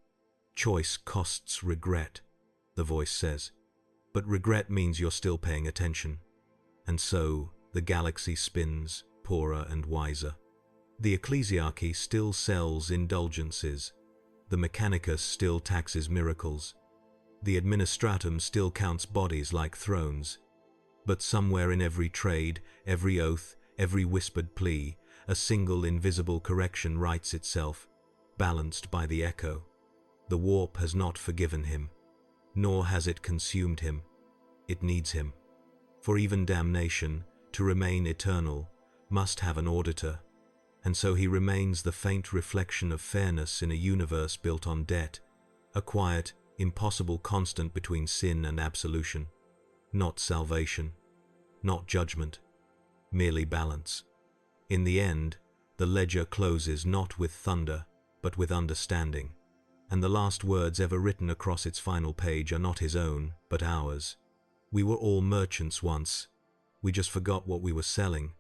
Choice costs regret, the voice says. But regret means you're still paying attention. And so, the galaxy spins, poorer and wiser. The ecclesiarchy still sells indulgences. The mechanicus still taxes miracles. The administratum still counts bodies like thrones. But somewhere in every trade, every oath, every whispered plea, a single invisible correction writes itself, balanced by the echo. The warp has not forgiven him, nor has it consumed him. It needs him. For even damnation, to remain eternal, must have an auditor, and so he remains the faint reflection of fairness in a universe built on debt, a quiet, impossible constant between sin and absolution. Not salvation, not judgment, merely balance. In the end, the ledger closes not with thunder, but with understanding, and the last words ever written across its final page are not his own, but ours. We were all merchants once. We just forgot what we were selling,